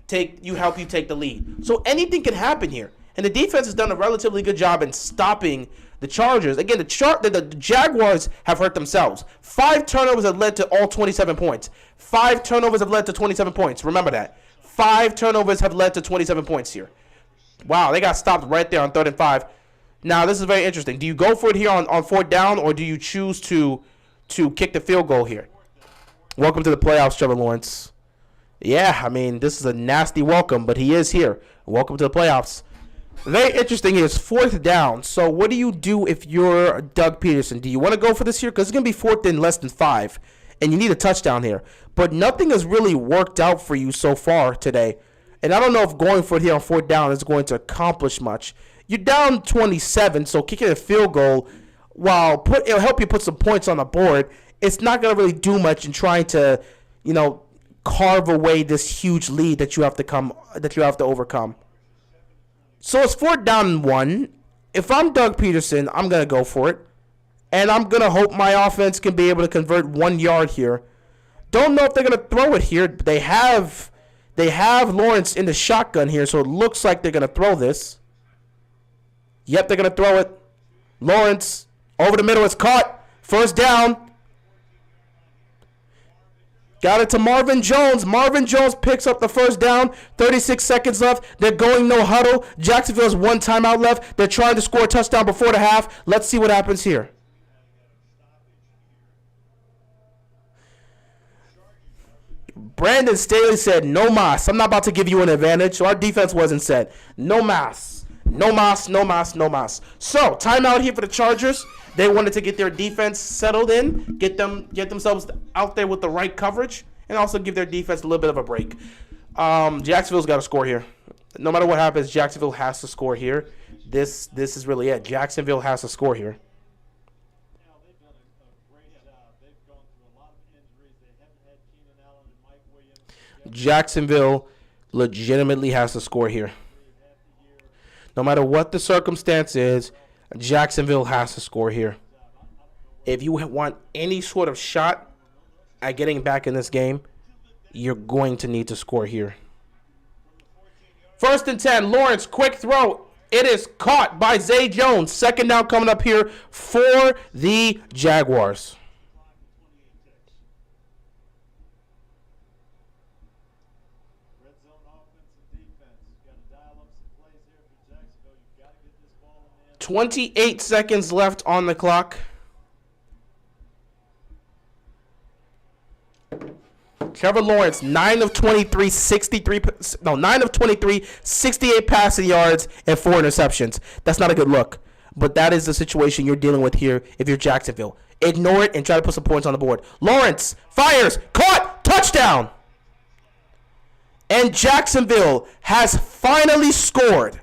help you take the lead. So anything can happen here. And the defense has done a relatively good job in stopping the Chargers. Again, the Jaguars have hurt themselves. 5 turnovers have led to all 27 points. 5 turnovers have led to 27 points. Remember that. 5 turnovers have led to 27 points here. Wow, they got stopped right there on 3rd and 5. Now, this is very interesting. Do you go for it here on 4th down, or do you choose to kick the field goal here? Welcome to the playoffs, Trevor Lawrence. Yeah, this is a nasty welcome, but he is here. Welcome to the playoffs. Very interesting here. It's 4th down. So what do you do if you're Doug Peterson? Do you want to go for this here? Because it's going to be 4th and less than 5. And you need a touchdown here. But nothing has really worked out for you so far today. And I don't know if going for it here on 4th down is going to accomplish much. You're down 27, so kicking a field goal, while it'll help you put some points on the board, it's not going to really do much in trying to, carve away this huge lead that you have to overcome. So it's 4th down and 1. If I'm Doug Peterson, I'm going to go for it. And I'm going to hope my offense can be able to convert 1 yard here. Don't know if they're going to throw it here. But they have Lawrence in the shotgun here, so it looks like they're going to throw this. Yep, they're going to throw it. Lawrence over the middle. It's caught. 1st down. Got it to Marvin Jones. Marvin Jones picks up the 1st down. 36 seconds left. They're going no huddle. Jacksonville has 1 timeout left. They're trying to score a touchdown before the half. Let's see what happens here. Brandon Staley said, no mas. I'm not about to give you an advantage. So our defense wasn't set. No mas. No mas, no mas, no mas. So, timeout here for the Chargers. They wanted to get their defense settled in, get themselves out there with the right coverage, and also give their defense a little bit of a break. Jacksonville's got to score here. No matter what happens, Jacksonville has to score here. This is really it. Jacksonville has to score here. They've done a great job. They've gone through a lot of injuries. They haven't had Keenan Allen and Mike Williams. Jacksonville legitimately has to score here. No matter what the circumstance is, Jacksonville has to score here. If you want any sort of shot at getting back in this game, you're going to need to score here. 1st and 10, Lawrence, quick throw. It is caught by Zay Jones. 2nd down coming up here for the Jaguars. Red zone offense and defense. You got to dial up some plays here for Jacksonville. You've got to get this ball in the end. 28 seconds left on the clock. Trevor Lawrence, 9 of 23, 68 passing yards and 4 interceptions. That's not a good look. But that is the situation you're dealing with here if you're Jacksonville. Ignore it and try to put some points on the board. Lawrence fires, caught, touchdown. And Jacksonville has finally scored.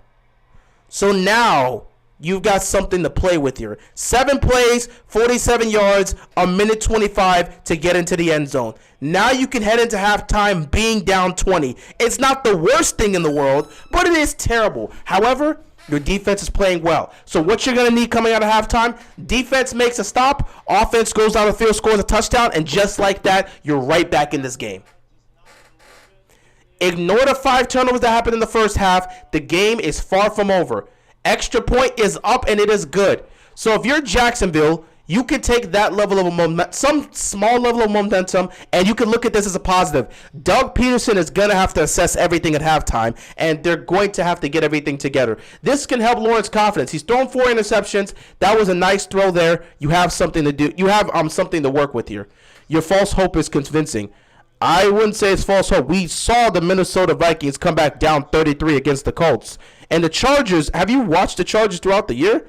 So now you've got something to play with here. 7 plays, 47 yards, a minute 25 to get into the end zone. Now you can head into halftime being down 20. It's not the worst thing in the world, but it is terrible. However, your defense is playing well. So what you're going to need coming out of halftime, defense makes a stop, offense goes down the field, scores a touchdown, and just like that, you're right back in this game. Ignore the 5 turnovers that happened in the first half. The game is far from over. Extra point is up, and it is good. So if you're Jacksonville, you can take that level of momentum, some small level of momentum, and you can look at this as a positive. Doug Peterson is going to have to assess everything at halftime, and they're going to have to get everything together. This can help Lawrence's confidence. He's thrown 4 interceptions. That was a nice throw there. You have something to do. You have something to work with here. Your false hope is convincing. I wouldn't say it's false hope. We saw the Minnesota Vikings come back down 33 against the Colts. And the Chargers, have you watched the Chargers throughout the year?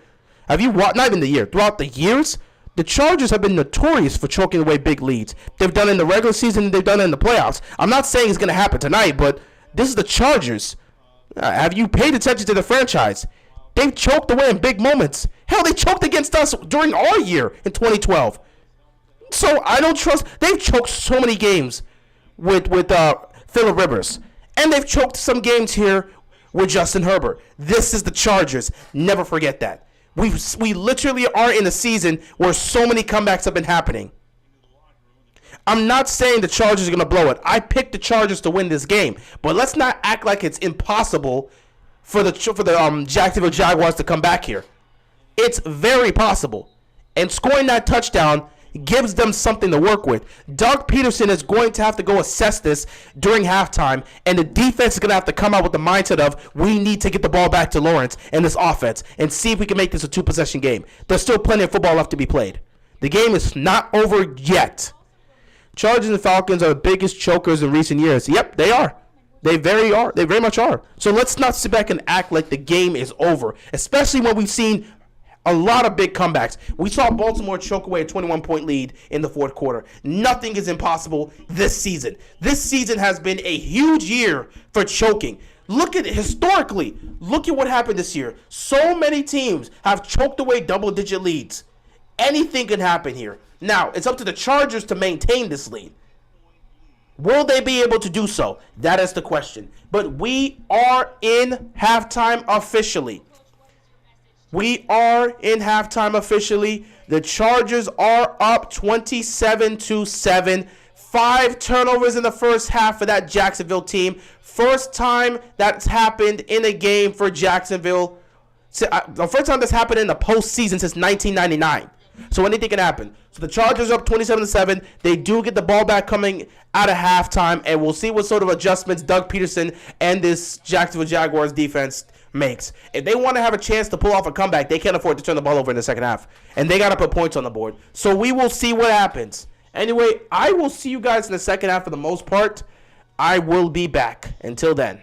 Have you watched, not even the year, throughout the years? The Chargers have been notorious for choking away big leads. They've done it in the regular season, they've done it in the playoffs. I'm not saying it's going to happen tonight, but this is the Chargers. Have you paid attention to the franchise? They've choked away in big moments. Hell, they choked against us during our year in 2012. So I don't trust. They've choked so many games with Phillip Rivers. And they've choked some games here with Justin Herbert. This is the Chargers. Never forget that. We literally are in a season where so many comebacks have been happening. I'm not saying the Chargers are going to blow it. I picked the Chargers to win this game. But let's not act like it's impossible for the Jacksonville Jaguars to come back here. It's very possible. And scoring that touchdown gives them something to work with. Doug Peterson is going to have to go assess this during halftime, and the defense is going to have to come out with the mindset of, we need to get the ball back to Lawrence and this offense and see if we can make this a 2-possession game. There's still plenty of football left to be played. The game is not over yet. Chargers and Falcons are the biggest chokers in recent years. Yep, they are. They very much are. So let's not sit back and act like the game is over, especially when we've seen A lot of big comebacks. We saw Baltimore choke away a 21-point lead in the fourth quarter. Nothing is impossible this season. This season has been a huge year for choking. Look at it historically. Look at what happened this year. So many teams have choked away double-digit leads. Anything can happen here. Now, it's up to the Chargers to maintain this lead. Will they be able to do so? That is the question. But we are in halftime officially. We are in halftime officially. The Chargers are up 27-7. 5 turnovers in the first half for that Jacksonville team. First time that's happened in a game for Jacksonville. The first time that's happened in the postseason since 1999. So anything can happen. So the Chargers are up 27-7. They do get the ball back coming out of halftime, and we'll see what sort of adjustments Doug Peterson and this Jacksonville Jaguars defense makes. If they want to have a chance to pull off a comeback, they can't afford to turn the ball over in the second half. And they got to put points on the board. So we will see what happens. Anyway, I will see you guys in the second half for the most part. I will be back. Until then.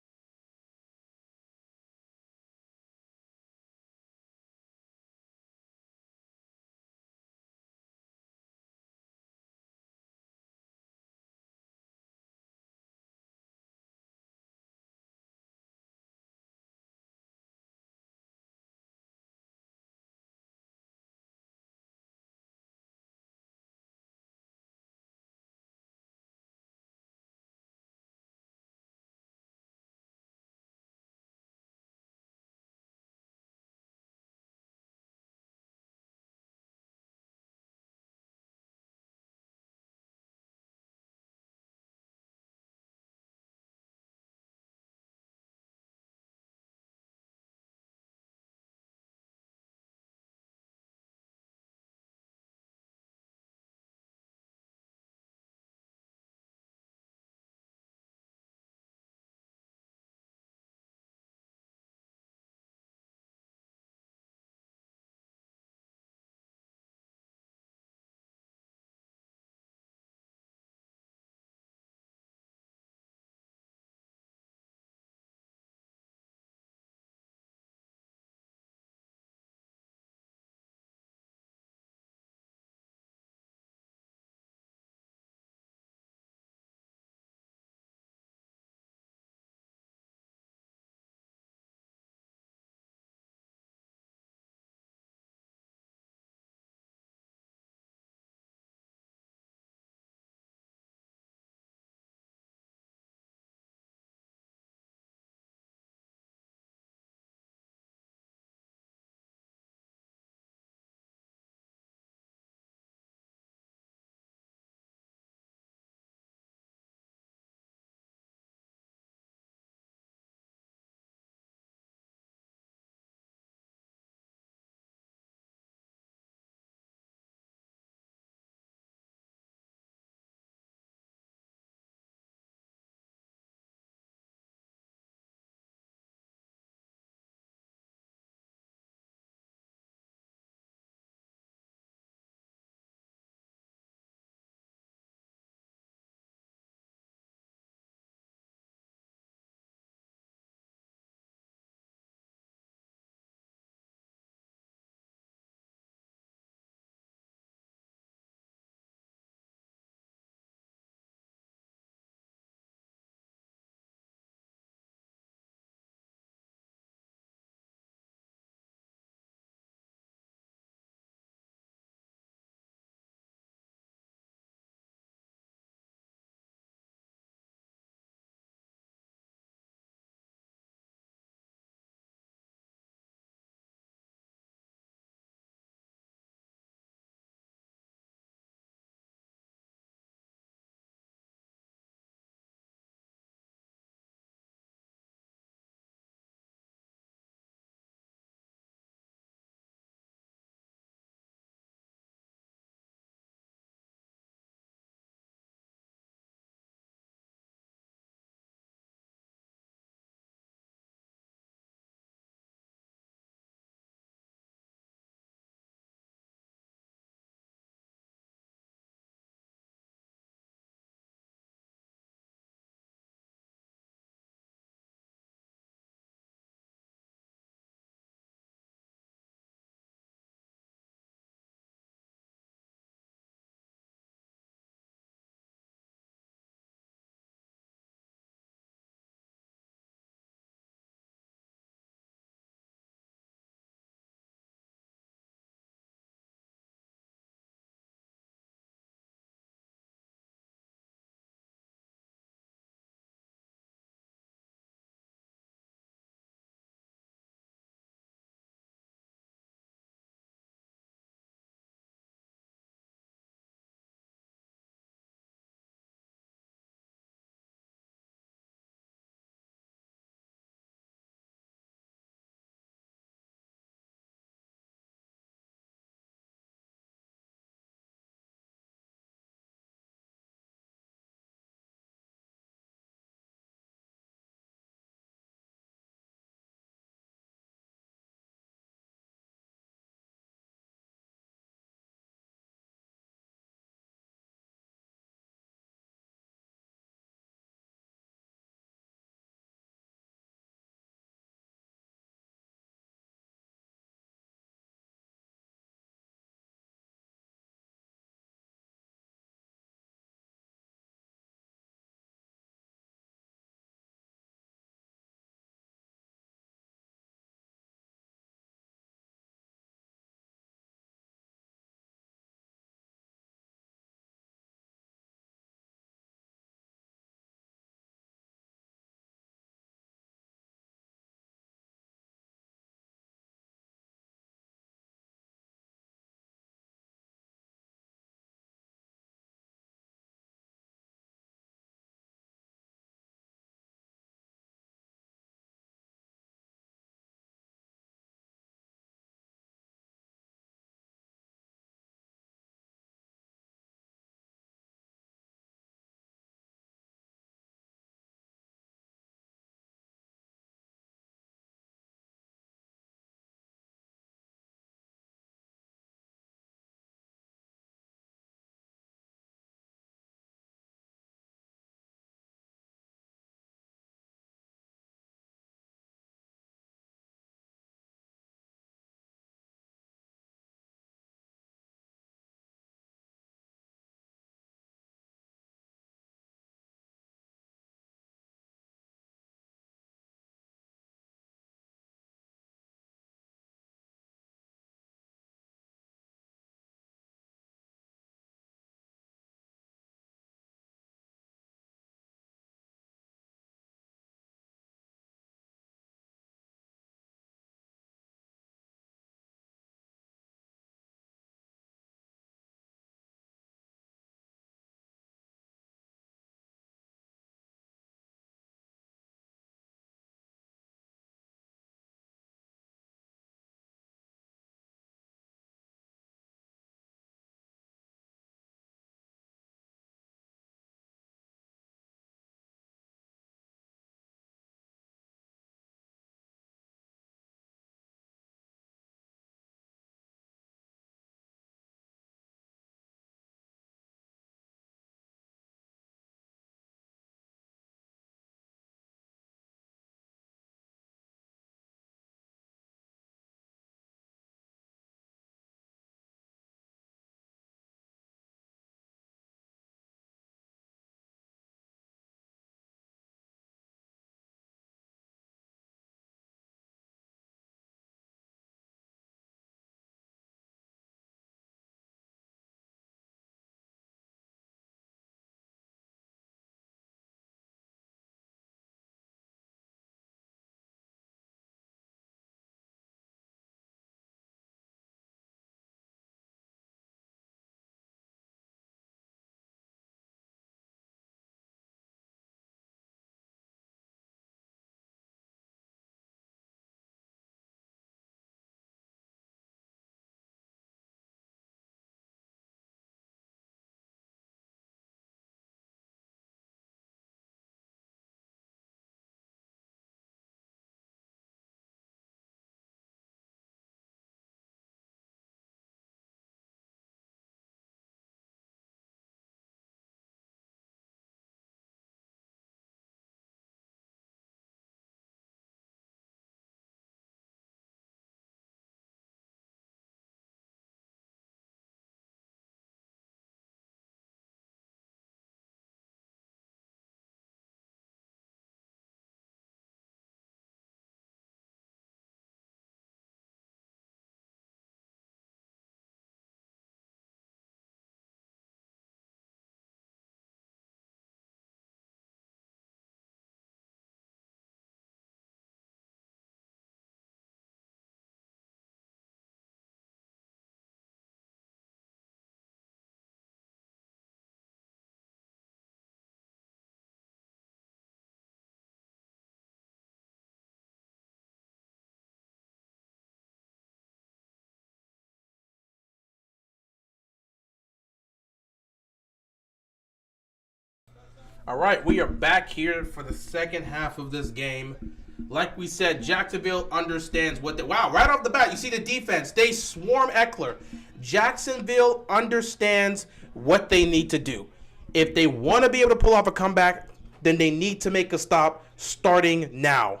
All right, we are back here for the second half of this game. Like we said, Jacksonville understands what they... Wow, right off the bat, you see the defense. They swarm Eckler. Jacksonville understands what they need to do. If they want to be able to pull off a comeback, then they need to make a stop starting now.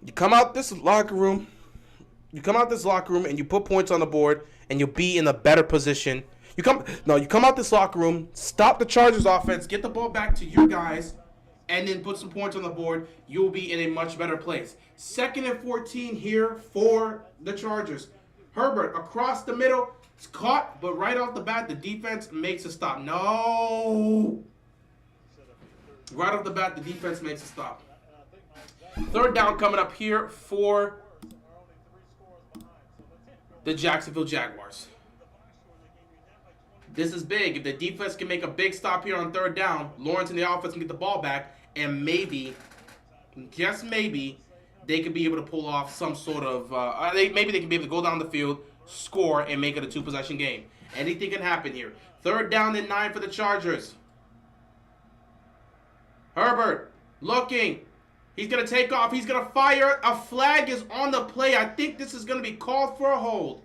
You come out this locker room, and you put points on the board, and you'll be in a better position. You come out this locker room, stop the Chargers offense, get the ball back to your guys, and then put some points on the board. You'll be in a much better place. 2nd and 14 here for the Chargers. Herbert across the middle. It's caught, but right off the bat, the defense makes a stop. No! Right off the bat, the defense makes a stop. 3rd down coming up here for the Jacksonville Jaguars. This is big. If the defense can make a big stop here on 3rd down, Lawrence and the offense can get the ball back, and maybe, just maybe, they could be able to pull off some sort of, maybe they can be able to go down the field, score, and make it a 2-possession game. Anything can happen here. 3rd down and 9 for the Chargers. Herbert looking. He's going to take off. He's going to fire. A flag is on the play. I think this is going to be called for a hold.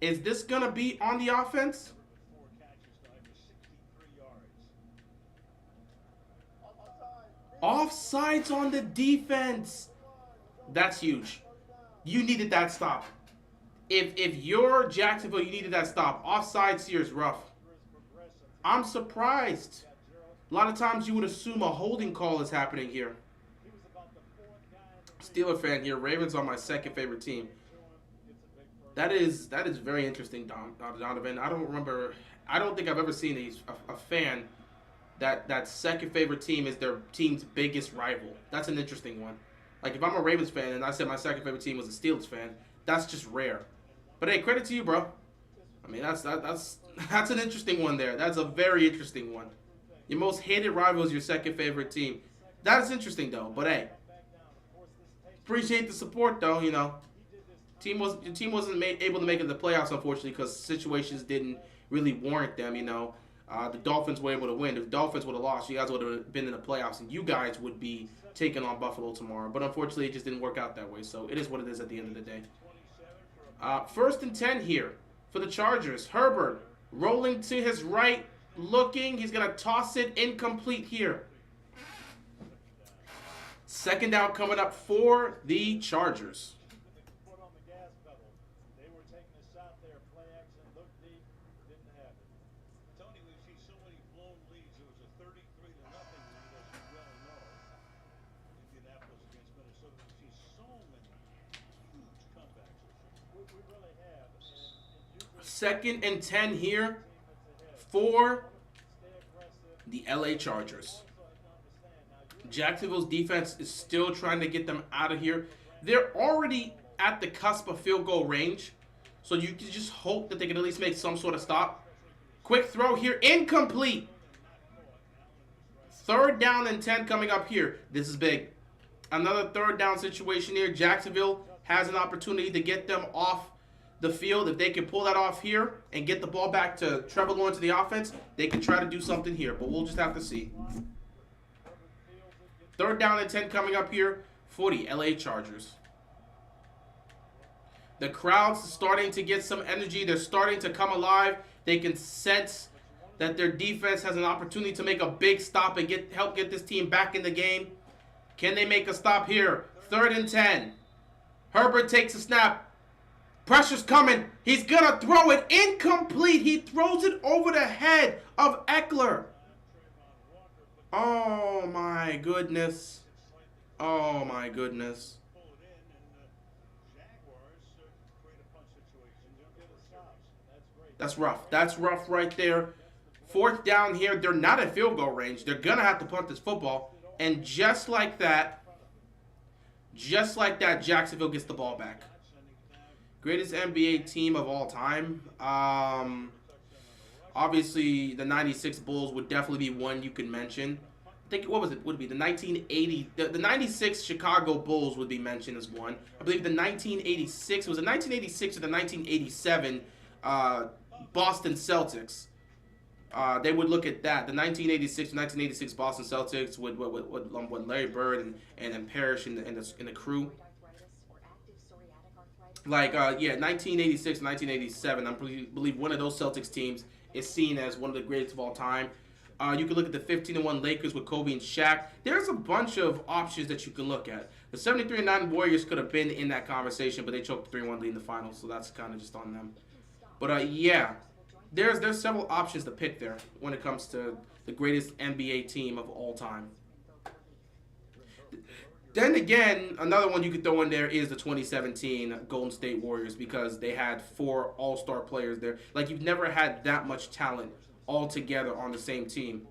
Is this going to be on the offense? Offsides on the defense. That's huge. You needed that stop. If you're Jacksonville, you needed that stop. Offsides here is rough. I'm surprised. A lot of times you would assume a holding call is happening here. Steeler fan here. Ravens are my 2nd favorite team. That is very interesting, Donovan. I don't think I've ever seen a fan that 2nd favorite team is their team's biggest rival. That's an interesting one. Like, if I'm a Ravens fan and I said my 2nd favorite team was a Steelers fan, that's just rare. But hey, credit to you, bro. I mean, that's an interesting one there. That's a very interesting one. Your most hated rival is your 2nd favorite team. That is interesting, though. But hey, appreciate the support, though. You know, your team wasn't able to make it to the playoffs, unfortunately, because situations didn't really warrant them. You know, the Dolphins were able to win. If the Dolphins would have lost, you guys would have been in the playoffs, and you guys would be taking on Buffalo tomorrow. But unfortunately, it just didn't work out that way. So it is what it is at the end of the day. 1st and 10 here for the Chargers. Herbert rolling to his right, looking. He's going to toss it incomplete here. 2nd down coming up for the Chargers. Tony, we've seen so many blown leads. It was a 33-0 lead, as you well know. Indianapolis against Minnesota. We've seen so many huge comebacks. We really have. And 2nd and 10 here for the LA Chargers. Jacksonville's defense is still trying to get them out of here. They're already at the cusp of field goal range, so you can just hope that they can at least make some sort of stop. Quick throw here, incomplete. 3rd down and 10 coming up here. This is big. Another 3rd down situation here. Jacksonville has an opportunity to get them off the field. If they can pull that off here and get the ball back to Trevor Lawrence to the offense, they can try to do something here, but we'll just have to see. 3rd down and 10 coming up here for the LA Chargers. The crowd's starting to get some energy. They're starting to come alive. They can sense that their defense has an opportunity to make a big stop and help get this team back in the game. Can they make a stop here? 3rd and 10. Herbert takes a snap. Pressure's coming. He's going to throw it incomplete. He throws it over the head of Eckler. Oh, my goodness. Oh, my goodness. That's rough. That's rough right there. 4th down here. They're not at field goal range. They're going to have to punt this football. And just like that, Jacksonville gets the ball back. Greatest NBA team of all time. Obviously, the 96 Bulls would definitely be one you could mention. think, what was it? Would be the 1980, the 96 Chicago Bulls would be mentioned as one. I believe the 1986, was it 1986 or the 1987 Boston Celtics? They would look at that. The 1986 Boston Celtics with Larry Bird and Parrish and the crew. Like, yeah, 1986, 1987, I believe one of those Celtics teams is seen as one of the greatest of all time. You can look at the 15-1 Lakers with Kobe and Shaq. There's a bunch of options that you can look at. The 73-9 Warriors could have been in that conversation, but they choked 3-1 lead in the finals, so that's kind of just on them. But, yeah, there's several options to pick there when it comes to the greatest NBA team of all time. Then again, another one you could throw in there is the 2017 Golden State Warriors because they had 4 all-star players there. Like, you've never had that much talent all together on the same team.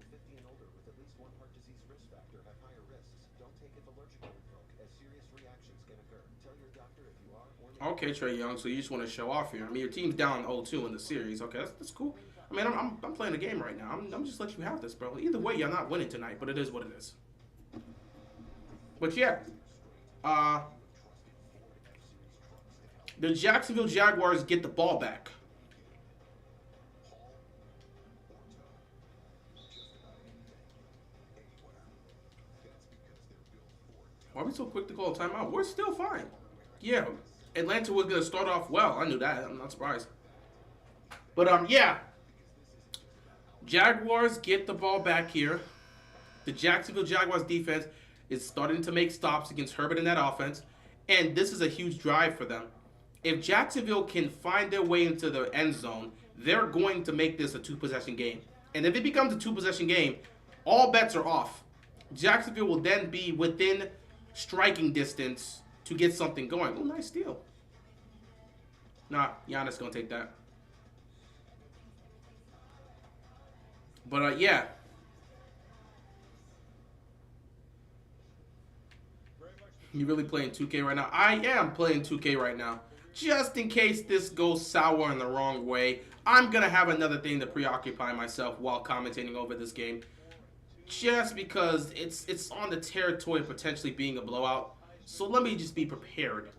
Okay, Trae Young, so you just want to show off here. I mean, your team's down 0-2 in the series. Okay, that's cool. I mean, I'm playing the game right now. I'm just letting you have this, bro. Either way, you're not winning tonight, but it is what it is. But yeah, the Jacksonville Jaguars get the ball back. Why are we so quick to call a timeout? We're still fine. Yeah, Atlanta was going to start off well. I knew that. I'm not surprised. But, yeah. Jaguars get the ball back here. The Jacksonville Jaguars defense is starting to make stops against Herbert in that offense. And this is a huge drive for them. If Jacksonville can find their way into the end zone, they're going to make this a 2-possession game. And if it becomes a 2-possession game, all bets are off. Jacksonville will then be within striking distance to get something going. Oh, nice steal. Nah, Giannis going to take that. But, yeah. You really playing 2K right now? I am playing 2K right now. Just in case this goes sour in the wrong way, I'm going to have another thing to preoccupy myself while commentating over this game. Just because it's on the territory of potentially being a blowout. So let me just be prepared.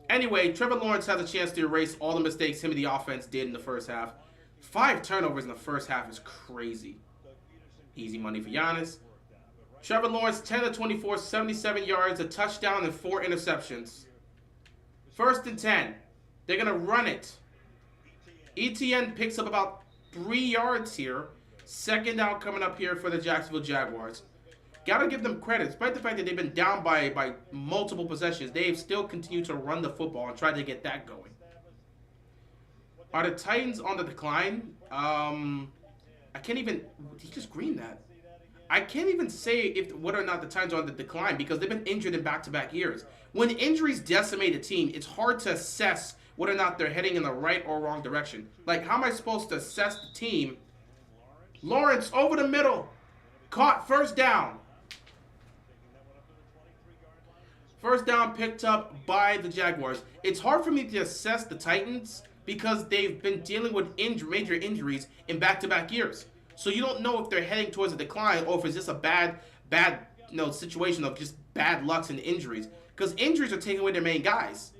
Anyway, Trevor Lawrence has a chance to erase all the mistakes him and the offense did in the first half. 5 turnovers in the first half is crazy. Easy money for Giannis. Trevor Lawrence, 10 of 24, 77 yards, a touchdown, and 4 interceptions. 1st and 10. They're going to run it. ETN picks up about 3 yards here. 2nd down coming up here for the Jacksonville Jaguars. Got to give them credit. Despite the fact that they've been down by multiple possessions, they've still continued to run the football and try to get that going. Are the Titans on the decline? I can't even... He just greened that. I can't even say whether or not the Titans are on the decline because they've been injured in back-to-back years. When injuries decimate a team, it's hard to assess whether or not they're heading in the right or wrong direction. Like, how am I supposed to assess the team? Lawrence over the middle. Caught 1st down. 1st down picked up by the Jaguars. It's hard for me to assess the Titans because they've been dealing with major injuries in back-to-back years. So you don't know if they're heading towards a decline or if it's just a bad situation of just bad lucks and injuries. Because injuries are taking away their main guys.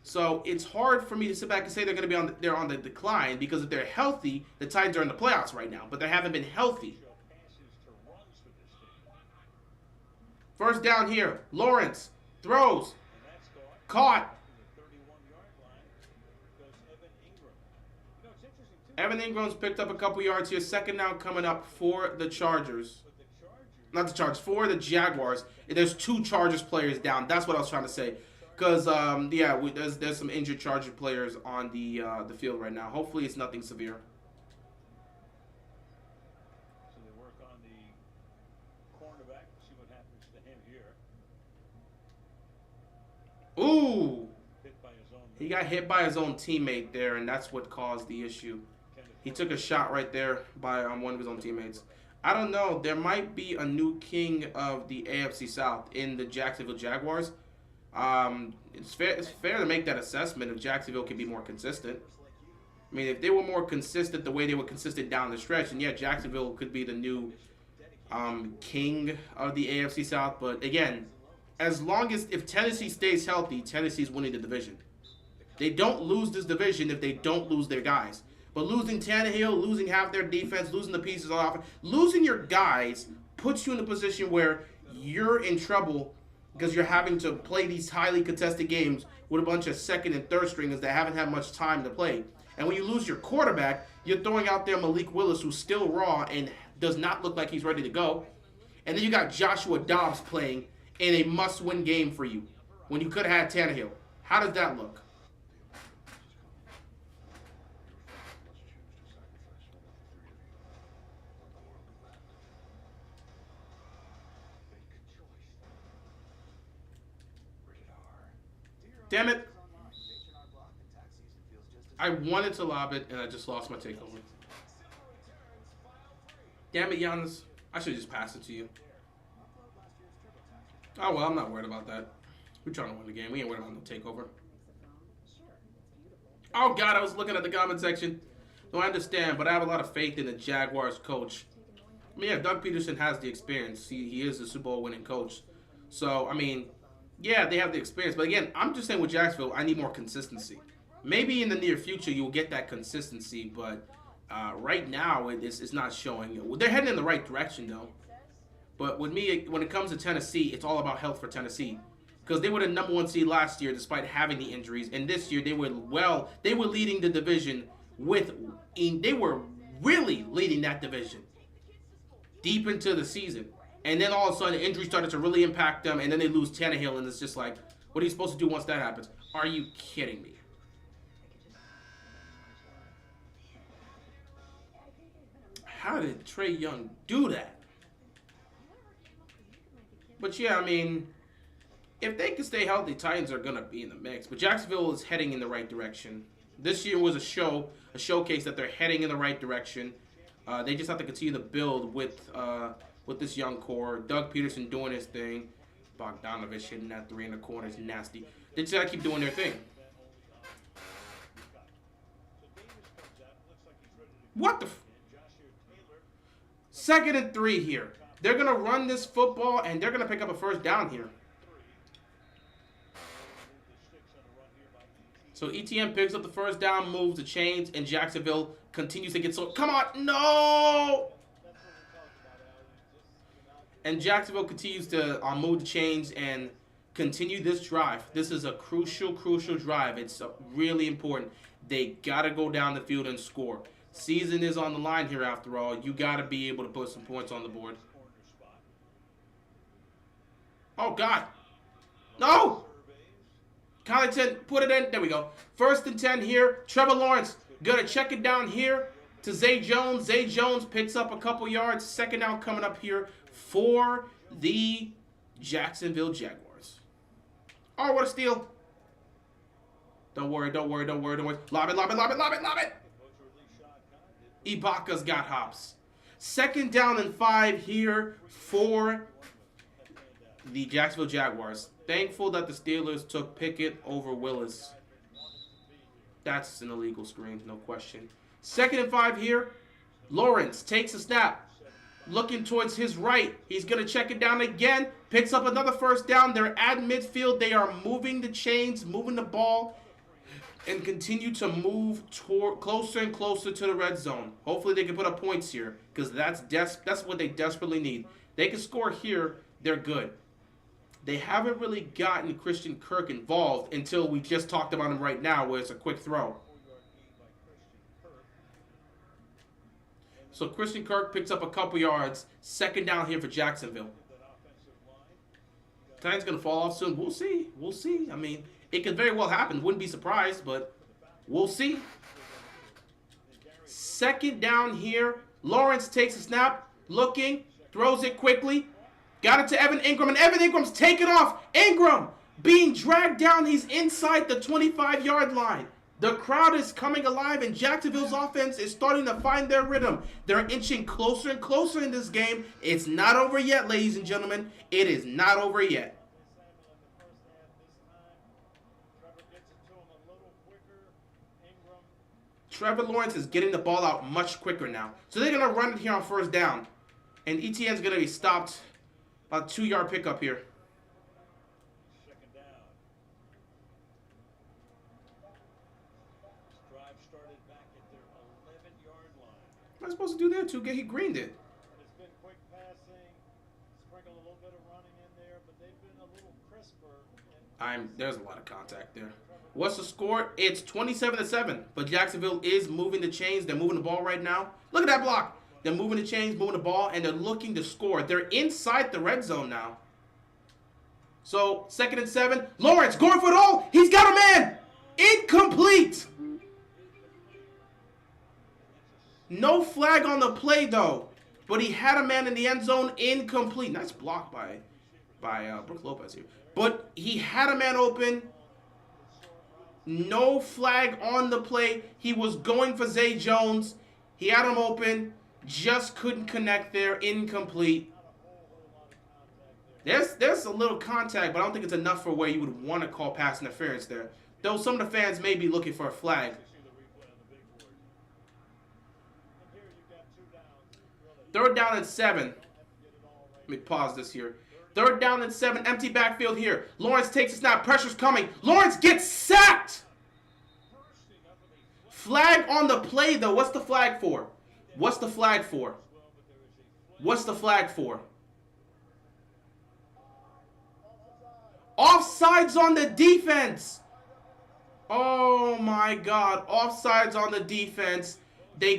So it's hard for me to sit back and say they're going to be on the decline because if they're healthy, the Titans are in the playoffs right now. But they haven't been healthy. 1st down here. Lawrence throws. Caught. Evan Ingram's picked up a couple yards here. 2nd down coming up for the Chargers. Not the Chargers, for the Jaguars. There's 2 Chargers players down. That's what I was trying to say. Because, yeah, there's some injured Charger players on the field right now. Hopefully it's nothing severe. So they work on the cornerback, see what happens to him here. Ooh! Hit by his own. He got hit by his own teammate there, and that's what caused the issue. He took a shot right there by one of his own teammates. I don't know. There might be a new king of the AFC South in the Jacksonville Jaguars. It's fair to make that assessment if Jacksonville can be more consistent. I mean, if they were more consistent the way they were consistent down the stretch, and yeah, Jacksonville could be the new king of the AFC South. But again, as long as if Tennessee stays healthy, Tennessee's winning the division. They don't lose this division if they don't lose their guys. But losing Tannehill, losing half their defense, losing the pieces on offense, losing your guys puts you in a position where you're in trouble because you're having to play these highly contested games with a bunch of second and third stringers that haven't had much time to play. And when you lose your quarterback, you're throwing out there Malik Willis, who's still raw and does not look like he's ready to go. And then you got Joshua Dobbs playing in a must-win game for you when you could have had Tannehill. How does that look? Damn it. I wanted to lob it, and I just lost my takeover. Damn it, Giannis. I should just pass it to you. Oh, well, I'm not worried about that. We're trying to win the game. We ain't worried about no takeover. Oh, God, I was looking at the comment section. No, I understand, but I have a lot of faith in the Jaguars coach. I mean, yeah, Doug Peterson has the experience. He is a Super Bowl winning coach. So, I mean, yeah, they have the experience. But again, I'm just saying with Jacksonville, I need more consistency. Maybe in the near future you'll get that consistency, but right now it's not showing. They're heading in the right direction, though. But with me, when it comes to Tennessee, it's all about health for Tennessee. Because they were the number 1 seed last year despite having the injuries. And this year they were leading the division they were really leading that division deep into the season. And then all of a sudden, the injury started to really impact them, and then they lose Tannehill, and it's just like, what are you supposed to do once that happens? Are you kidding me? How did Trey Young do that? But yeah, I mean, if they can stay healthy, Titans are going to be in the mix. But Jacksonville is heading in the right direction. This year was a showcase that they're heading in the right direction. They just have to continue to build with this young core. Doug Peterson doing his thing. Bogdanovich hitting that 3 in the corner is nasty. They just got to keep doing their thing. What the? 2nd and 3 here. They're going to run this football, and they're going to pick up a first down here. So ETN picks up the first down, moves the chains, and Jacksonville continues to get so... Come on! No! And Jacksonville continues to move the chains and continue this drive. This is a crucial, crucial drive. It's really important. They got to go down the field and score. Season is on the line here after all. You got to be able to put some points on the board. Oh, God. No! Collington, put it in. There we go. 1st and 10 here. Trevor Lawrence going to check it down here to Zay Jones. Zay Jones picks up a couple yards. 2nd down coming up here for the Jacksonville Jaguars. Oh, what a steal. Don't worry, don't worry, don't worry, don't worry. Lob it, lob it, lob it, lob it, lob it. Ibaka's got hops. 2nd down and 5 here for the Jacksonville Jaguars. Thankful that the Steelers took Pickett over Willis. That's an illegal screen, no question. 2nd and 5 here. Lawrence takes a snap. Looking towards his right. He's going to check it down again. Picks up another first down. They're at midfield. They are moving the chains, moving the ball, and continue to move closer and closer to the red zone. Hopefully they can put up points here because that's what they desperately need. They can score here. They're good. They haven't really gotten Christian Kirk involved until we just talked about him right now where it's a quick throw. So Christian Kirk picks up a couple yards. 2nd down here for Jacksonville. Titans going to fall off soon. We'll see. We'll see. I mean, it could very well happen. Wouldn't be surprised, but we'll see. 2nd down here. Lawrence takes a snap. Looking. Throws it quickly. Got it to Evan Ingram, and Evan Ingram's taken off. Ingram being dragged down. He's inside the 25-yard line. The crowd is coming alive, and Jacksonville's offense is starting to find their rhythm. They're inching closer and closer in this game. It's not over yet, ladies and gentlemen. It is not over yet. Trevor Lawrence is getting the ball out much quicker now. So they're going to run it here on 1st down. And ETN's going to be stopped. About 2-yard pickup here. Second down. This drive started back at their 11-yard line. What am I supposed to do there, 2K? He greened it. It's been quick passing, sprinkle a little bit of running in there, but they've been a little crisper. There's a lot of contact there. What's the score? It's 27-7. But Jacksonville is moving the chains. They're moving the ball right now. Look at that block. They're moving the chains, moving the ball, and they're looking to score. They're inside the red zone now. So, 2nd and 7. Lawrence going for it all. He's got a man. Incomplete. No flag on the play, though. But he had a man in the end zone. Incomplete. Nice block by Brook Lopez here. But he had a man open. No flag on the play. He was going for Zay Jones. He had him open. Just couldn't connect there. Incomplete. There's a little contact, but I don't think it's enough for where you would want to call pass interference there. Though some of the fans may be looking for a flag. Third down and 7. Let me pause this here. 3rd down and 7. Empty backfield here. Lawrence takes a snap. Pressure's coming. Lawrence gets sacked. Flag on the play, though. What's the flag for? What's the flag for? What's the flag for? Offsides on the defense. Oh my God. Offsides on the defense. They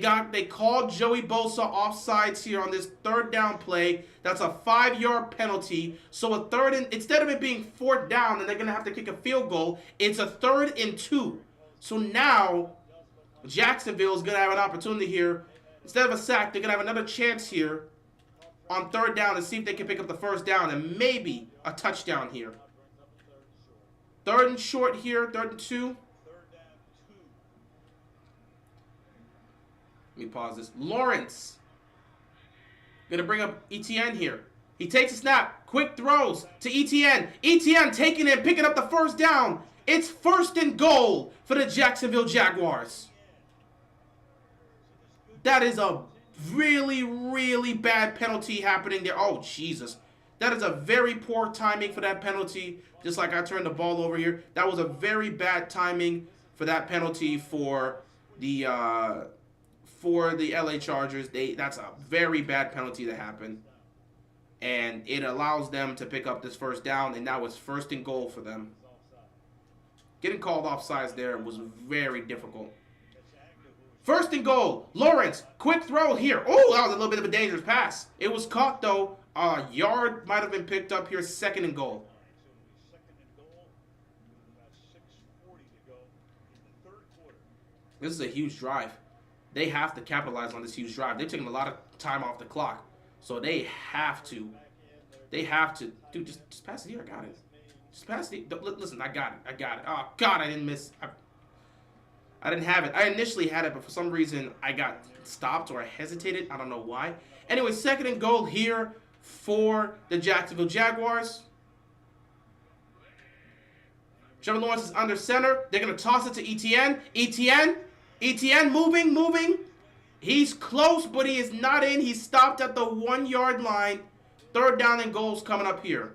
called Joey Bosa offsides here on this 3rd down play. That's a 5-yard penalty. So a third and instead of it being 4th down and they're gonna have to kick a field goal, it's a 3rd and 2. So now Jacksonville is gonna have an opportunity here. Instead of a sack, they're gonna have another chance here on 3rd down to see if they can pick up the 1st down and maybe a touchdown here. 3rd and short here, 3rd and 2. Let me pause this. Lawrence. Gonna bring up ETN here. He takes a snap. Quick throws to ETN. ETN taking it, picking up the 1st down. It's 1st and goal for the Jacksonville Jaguars. That is a really, really bad penalty happening there. Oh, Jesus. That is a very poor timing for that penalty. Just like I turned the ball over here. That was a very bad timing for that penalty for the LA Chargers. That's a very bad penalty that happened. And it allows them to pick up this 1st down. And now it's 1st and goal for them. Getting called offsides there was very difficult. 1st and goal. Lawrence, quick throw here. Oh, that was a little bit of a dangerous pass. It was caught, though. A yard might have been picked up here. 2nd and goal. This is a huge drive. They have to capitalize on this huge drive. They're taking a lot of time off the clock. So they have to. They have to. Dude, just pass it here. I got it. Just pass it. Listen, I got it. I got it. Oh, God, I didn't miss. I didn't have it. I initially had it, but for some reason, I got stopped or I hesitated. I don't know why. Anyway, 2nd and goal here for the Jacksonville Jaguars. Trevor Lawrence is under center. They're going to toss it to ETN. ETN moving. He's close, but he is not in. He's stopped at the 1-yard line. 3rd down and goals coming up here.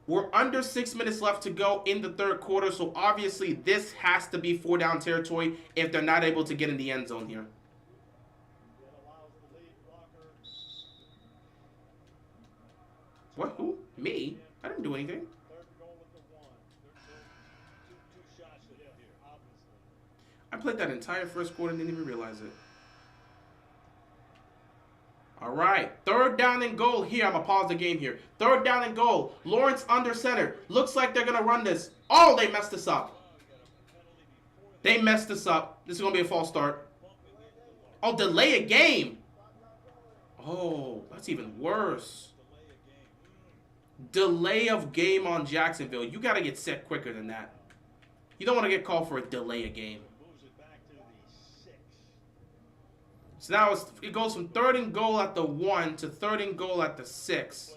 We're under 6 minutes left to go in the 3rd quarter, so obviously this has to be 4-down territory if they're not able to get in the end zone here. What? Who? Me? I didn't do anything. I played that entire 1st quarter and didn't even realize it. All right, 3rd down and goal here. I'm going to pause the game here. 3rd down and goal. Lawrence under center. Looks like they're going to run this. Oh, they messed this up. They messed this up. This is going to be a false start. Oh, delay a game. Oh, that's even worse. Delay of game on Jacksonville. You got to get set quicker than that. You don't want to get called for a delay a game. So now it goes from 3rd and goal at the 1 to 3rd and goal at the 6.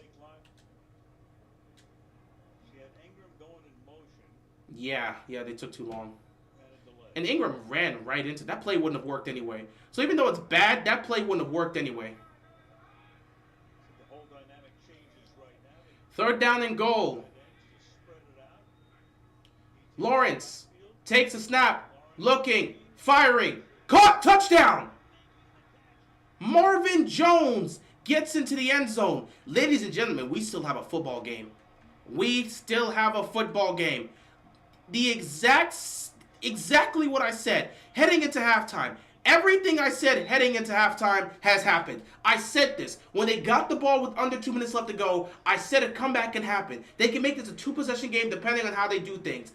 Yeah, they took too long. And Ingram ran right into that play wouldn't have worked anyway. So even though it's bad, that play wouldn't have worked anyway. The whole dynamic changes right now. Third down and goal. Spread it out. Lawrence takes a snap, looking, firing, caught, touchdown. Marvin Jones gets into the end zone. Ladies and gentlemen, we still have a football game. We still have a football game. Exactly what I said heading into halftime. Everything I said heading into halftime has happened. I said this. When they got the ball with under 2 minutes left to go, I said a comeback can happen. They can make this a 2-possession game depending on how they do things.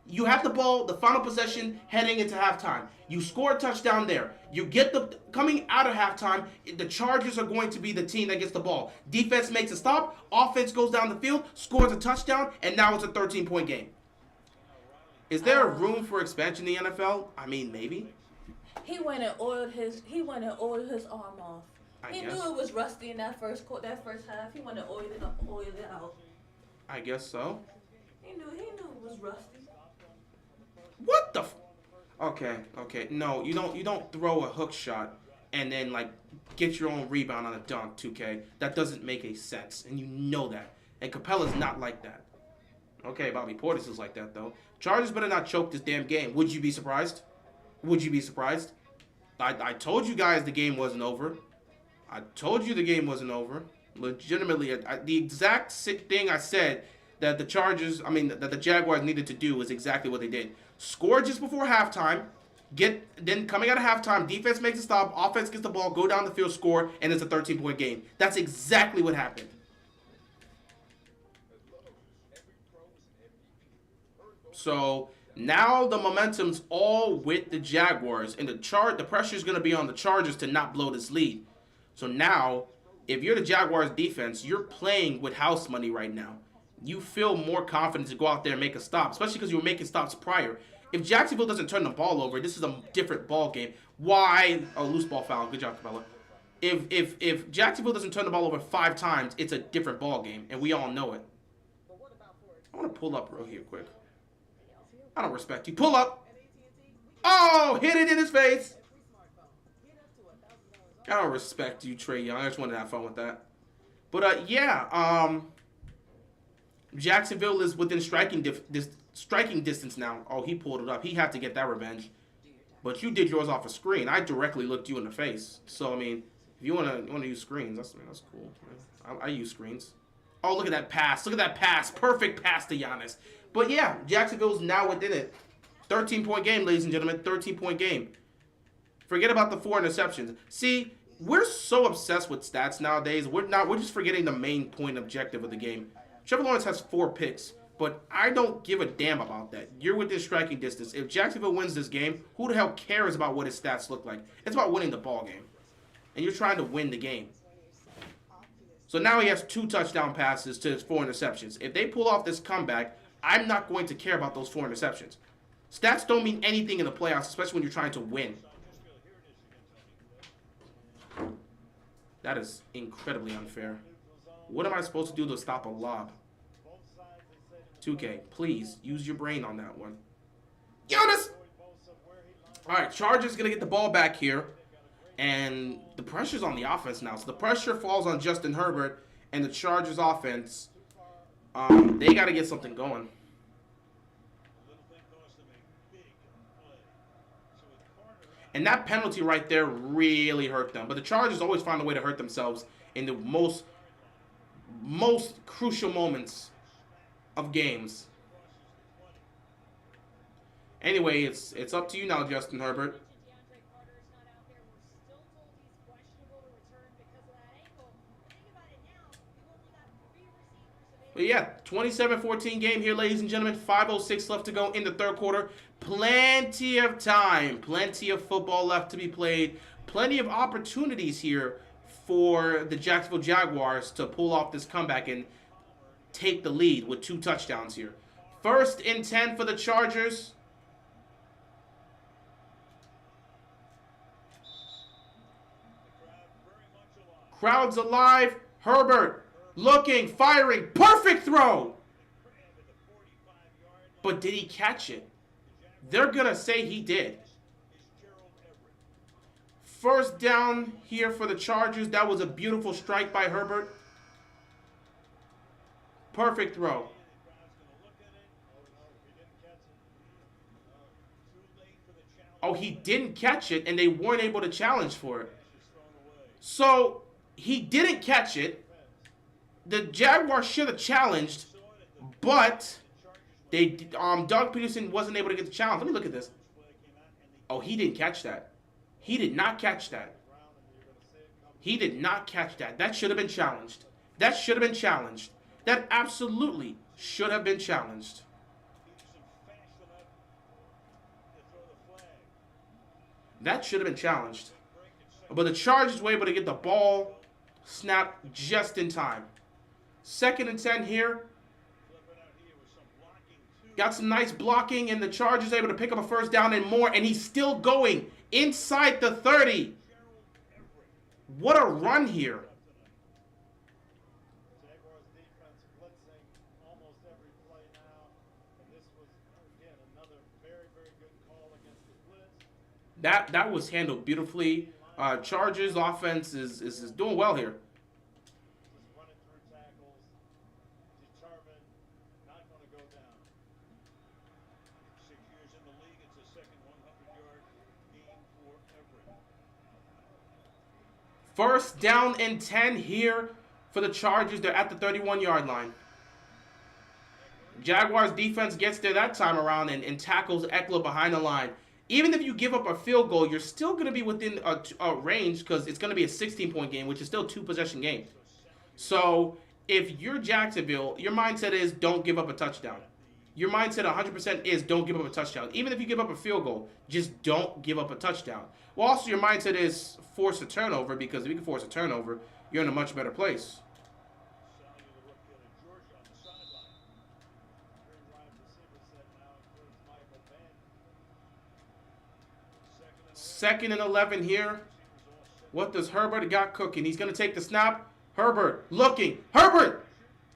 You have the ball, the final possession, heading into halftime. You score a touchdown there. You get the, coming out of halftime, the Chargers are going to be the team that gets the ball. Defense makes a stop, offense goes down the field, scores a touchdown, and now it's a 13-point game. Is there a room for expansion in the NFL? I mean, maybe. He went and oiled his arm off. He knew it was rusty in that first half. He went and oiled it out. I guess so. He knew it was rusty. What the? Okay. No, you don't throw a hook shot and then like get your own rebound on a dunk. 2K. That doesn't make any sense, and you know that. And Capella's not like that. Okay, Bobby Portis is like that though. Chargers better not choke this damn game. Would you be surprised? Would you be surprised? I told you guys the game wasn't over. I told you the game wasn't over. Legitimately, the exact thing I said that the Jaguars needed to do was exactly what they did. Score just before halftime. Then coming out of halftime, defense makes a stop, offense gets the ball, go down the field, score, and it's a 13-point game. That's exactly what happened. So now the momentum's all with the Jaguars, and the pressure's going to be on the Chargers to not blow this lead. So now, if you're the Jaguars defense, you're playing with house money right now. You feel more confident to go out there and make a stop, especially because you were making stops prior. If Jacksonville doesn't turn the ball over, this is a different ball game. Why? Oh, loose ball foul. Good job, Capella. If Jacksonville doesn't turn the ball over 5 times, it's a different ball game, and we all know it. I want to pull up real here quick. I don't respect you. Pull up. Oh, hit it in his face. I don't respect you, Trey Young. I just wanted to have fun with that. But, Jacksonville is within striking distance now. Oh, he pulled it up. He had to get that revenge. But you did yours off a screen. I directly looked you in the face. So, I mean, if you want to use screens, that's cool. I use screens. Oh, look at that pass. Look at that pass. Perfect pass to Giannis. But, yeah, Jacksonville's now within it. 13-point game, ladies and gentlemen. 13-point game. Forget about the 4 interceptions. See, we're so obsessed with stats nowadays. We're just forgetting the main point objective of the game. Trevor Lawrence has 4 picks, but I don't give a damn about that. You're within striking distance. If Jacksonville wins this game, who the hell cares about what his stats look like? It's about winning the ball game. And you're trying to win the game. So now he has 2 touchdown passes to his 4 interceptions. If they pull off this comeback, I'm not going to care about those 4 interceptions. Stats don't mean anything in the playoffs, especially when you're trying to win. That is incredibly unfair. What am I supposed to do to stop a lob? 2K, please use your brain on that one. Giannis! Alright, Chargers going to get the ball back here. And the pressure's on the offense now. So the pressure falls on Justin Herbert and the Chargers offense. They got to get something going. And that penalty right there really hurt them. But the Chargers always find a way to hurt themselves in the most crucial moments of games. Anyway, it's up to you now, Justin Herbert. But yeah, 27-14 game here, ladies and gentlemen. 5:06 left to go in the third quarter. Plenty of time. Plenty of football left to be played. Plenty of opportunities here for the Jacksonville Jaguars to pull off this comeback and take the lead with 2 touchdowns here. 1st and 10 for the Chargers. Crowd's alive. Herbert looking, firing. Perfect throw. But did he catch it? they're going to say he did. First down here for the Chargers. That was a beautiful strike by Herbert. Perfect throw. Oh, he didn't catch it, and they weren't able to challenge for it. So, he didn't catch it. The Jaguars should have challenged, but Doug Peterson wasn't able to get the challenge. Let me look at this. Oh, he didn't catch that. He did not catch that. He did not catch that. That should have been challenged. That should have been challenged. That absolutely should have been challenged. That should have been challenged. But the Chargers were able to get the ball snapped just in time. 2nd and 10 here. Got some nice blocking, and the Chargers able to pick up a first down and more, and he's still going inside the 30. What a run here. Jaguars defense blitzing almost every play now, and this was, again, another very, very good call against the blitz. That was handled beautifully. Chargers offense is doing well here. Just running through tackles, determined, not going to go down. 6 years in the league, it's a second 100-yard game for Everett. First down and 10 here for the Chargers. They're at the 31-yard line. Jaguars defense gets there that time around and tackles Eckler behind the line. Even if you give up a field goal, you're still going to be within a range because it's going to be a 16-point game, which is still a 2-possession game. So if you're Jacksonville, your mindset is don't give up a touchdown. Your mindset 100% is don't give up a touchdown. Even if you give up a field goal, just don't give up a touchdown. Well, also your mindset is force a turnover, because if you can force a turnover, you're in a much better place. Second and 11 here. What does Herbert got cooking? He's going to take the snap. Herbert looking. Herbert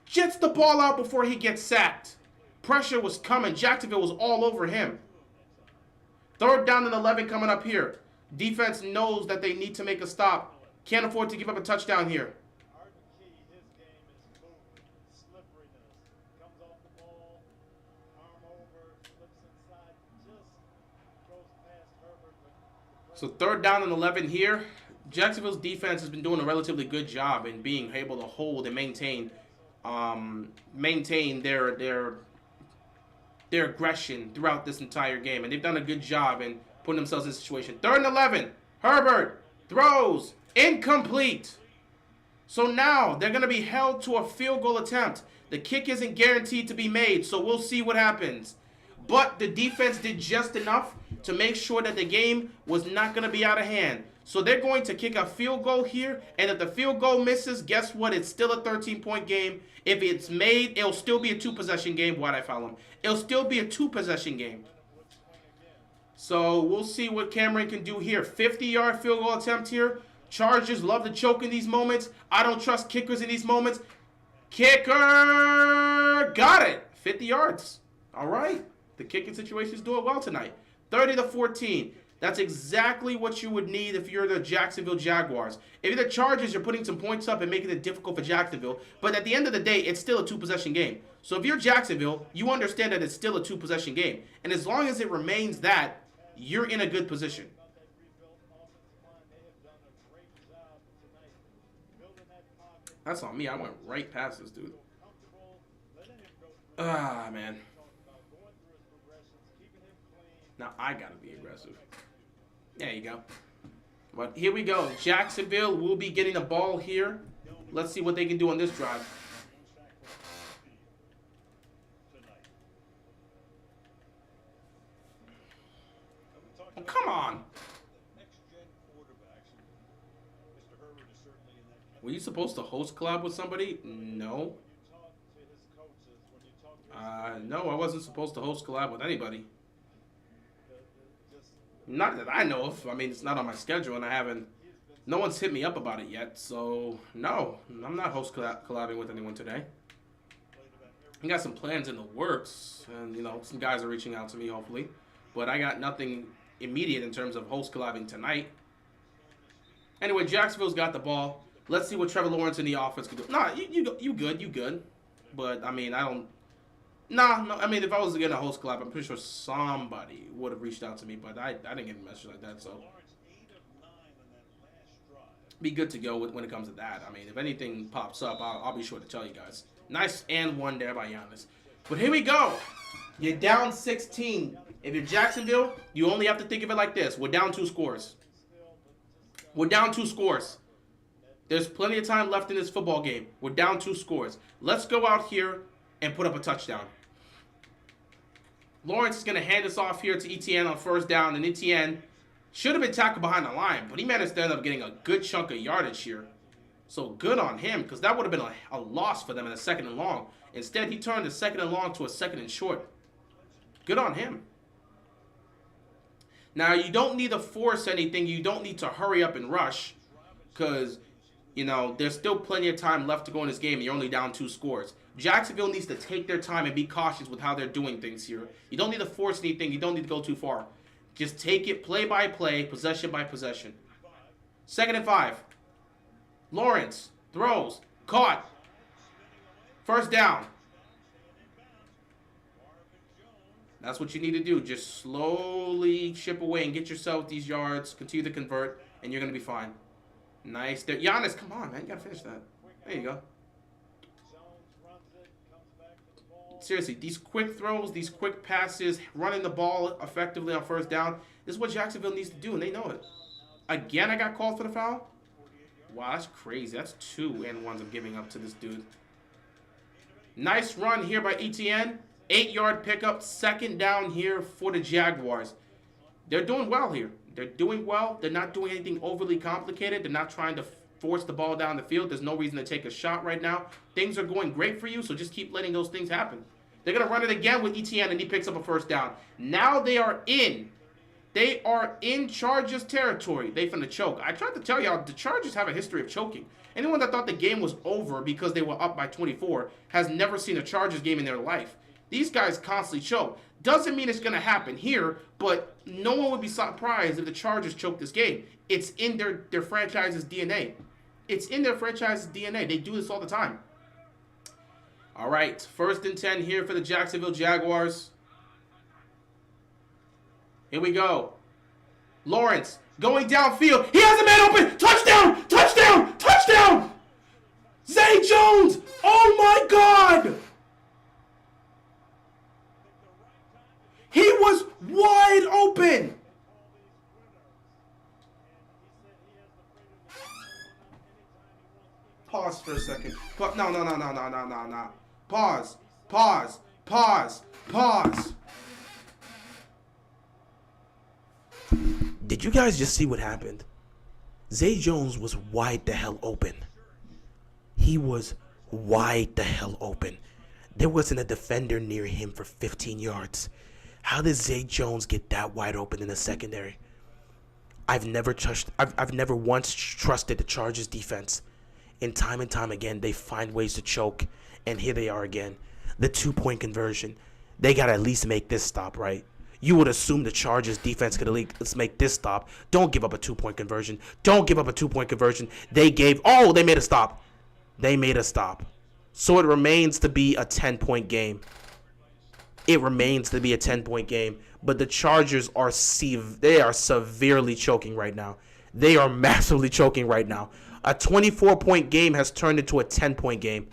jets the ball out before he gets sacked. Pressure was coming. Jacksonville was all over him. 3rd down and 11 coming up here. Defense knows that they need to make a stop. Can't afford to give up a touchdown here. So 3rd down and 11 here. Jacksonville's defense has been doing a relatively good job in being able to hold and maintain their aggression throughout this entire game. And they've done a good job in putting themselves in this situation. 3rd and 11. Herbert throws. Incomplete. So now they're going to be held to a field goal attempt. The kick isn't guaranteed to be made, so we'll see what happens. But the defense did just enough to make sure that the game was not going to be out of hand. So they're going to kick a field goal here, and if the field goal misses, guess what? It's still a 13-point game. If it's made, it'll still be a 2-possession game. Why'd I foul him? It'll still be a 2-possession game. So we'll see what Cameron can do here. 50-yard field goal attempt here. Chargers love to choke in these moments. I don't trust kickers in these moments. Kicker got it. 50 yards. All right. The kicking situation is doing well tonight. 30-14. That's exactly what you would need if you're the Jacksonville Jaguars. If you're the Chargers, you're putting some points up and making it difficult for Jacksonville. But at the end of the day, it's still a 2-possession game. So if you're Jacksonville, you understand that it's still a 2-possession game. And as long as it remains that, you're in a good position. That's on me. I went right past this dude. Ah, man. Now I gotta be aggressive. There you go. But here we go. Jacksonville will be getting the ball here. Let's see what they can do on this drive. Oh, come on. Were you supposed to host collab with somebody? No. No, I wasn't supposed to host collab with anybody. Not that I know of. I mean, it's not on my schedule, and no one's hit me up about it yet. So, no, I'm not collabing with anyone today. I got some plans in the works, and, some guys are reaching out to me, hopefully. But I got nothing immediate in terms of host collabing tonight. Anyway, Jacksonville's got the ball. Let's see what Trevor Lawrence in the offense can do. Nah, you good. But, I mean, I don't... Nah, no, I mean, if I was getting a host collab, I'm pretty sure somebody would have reached out to me. But I didn't get a message like that, so... Be good to go when it comes to that. I mean, if anything pops up, I'll be sure to tell you guys. Nice and one there by Giannis. But here we go. You're down 16. If you're Jacksonville, you only have to think of it like this. We're down 2 scores. We're down 2 scores. There's plenty of time left in this football game. We're down 2 scores. Let's go out here and put up a touchdown. Lawrence is going to hand this off here to Etienne on first down, and Etienne should have been tackled behind the line, but he managed to end up getting a good chunk of yardage here. So good on him, because that would have been a loss for them in a 2nd and long. Instead, he turned the 2nd and long to a 2nd and short. Good on him. Now, you don't need to force anything. You don't need to hurry up and rush, because, you know, there's still plenty of time left to go in this game, and you're only down 2 scores. Jacksonville needs to take their time and be cautious with how they're doing things here. You don't need to force anything. You don't need to go too far. Just take it play by play, possession by possession. 2nd and 5. Lawrence throws. Caught. First down. That's what you need to do. Just slowly chip away and get yourself these yards. Continue to convert, and you're going to be fine. Nice there. Giannis, come on, man. You got to finish that. There you go. Seriously, these quick throws, these quick passes, running the ball effectively on first down, this is what Jacksonville needs to do, and they know it. Again, I got called for the foul? Wow, that's crazy. That's 2 and 1s I'm giving up to this dude. Nice run here by Etienne. 8-yard pickup, 2nd down here for the Jaguars. They're doing well here. They're doing well. They're not doing anything overly complicated. They're not trying to force the ball down the field. There's no reason to take a shot right now. Things are going great for you, so just keep letting those things happen. They're going to run it again with Etienne, and he picks up a first down. Now they are in. They are in Chargers territory. They finna choke. I tried to tell y'all, the Chargers have a history of choking. Anyone that thought the game was over because they were up by 24 has never seen a Chargers game in their life. These guys constantly choke. Doesn't mean it's going to happen here, but no one would be surprised if the Chargers choke this game. It's in their franchise's DNA. It's in their franchise's DNA. They do this all the time. All right, 1st and 10 here for the Jacksonville Jaguars. Here we go. Lawrence going downfield. He has a man open. Touchdown! Touchdown! Touchdown! Zay Jones! Oh my God! He was wide open. Pause for a second. No. Pause. Did you guys just see what happened? Zay Jones was wide the hell open. He was wide the hell open. There wasn't a defender near him for 15 yards. How did Zay Jones get that wide open in the secondary? I've never once trusted the Chargers defense. And time again, they find ways to choke. And here they are again. The 2-point conversion. They got to at least make this stop, right? You would assume the Chargers defense could at least make this stop. Don't give up a 2-point conversion. Don't give up a 2-point conversion. They made a stop. They made a stop. So it remains to be a 10-point game. It remains to be a 10-point game. But the Chargers are severely choking right now. They are massively choking right now. A 24-point game has turned into a 10-point game.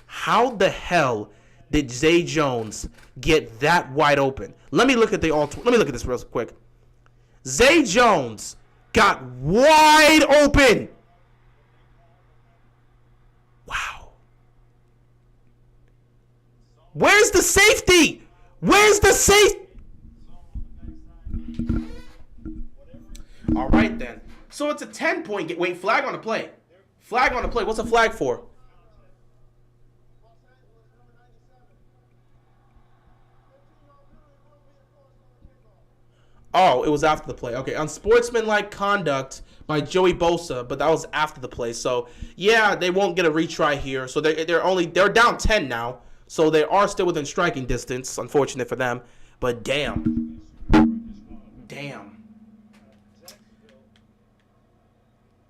How the hell did Zay Jones get that wide open? Let me look at this real quick. Zay Jones got wide open. Wow. Where's the safety? Where's the safety? All right, then. So it's a 10-point game. Wait, flag on the play. Flag on the play. What's a flag for? Oh, it was after the play. Okay, unsportsmanlike conduct by Joey Bosa, but that was after the play. So, yeah, they won't get a retry here. So they're down 10 now. So they are still within striking distance. Unfortunate for them. But damn. Damn.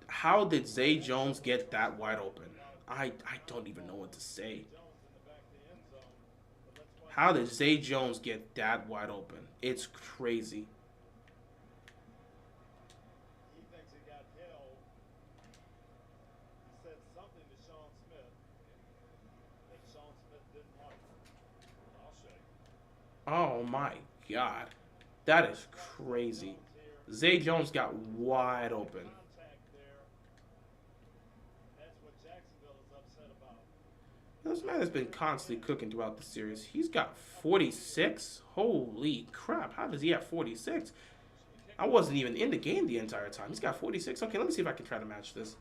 How did Zay Jones get that wide open? I don't even know what to say. How did Zay Jones get that wide open? It's crazy. He thinks he got held. He said something to Sean Smith that Sean Smith didn't like. I'll say. Oh my God. That is crazy. Zay Jones got wide open. Contact there. That's what Jacksonville is upset about. This man has been constantly cooking throughout the series. He's got 46. Holy crap. How does he have 46? I wasn't even in the game the entire time. He's got 46. Okay, let me see if I can try to match this.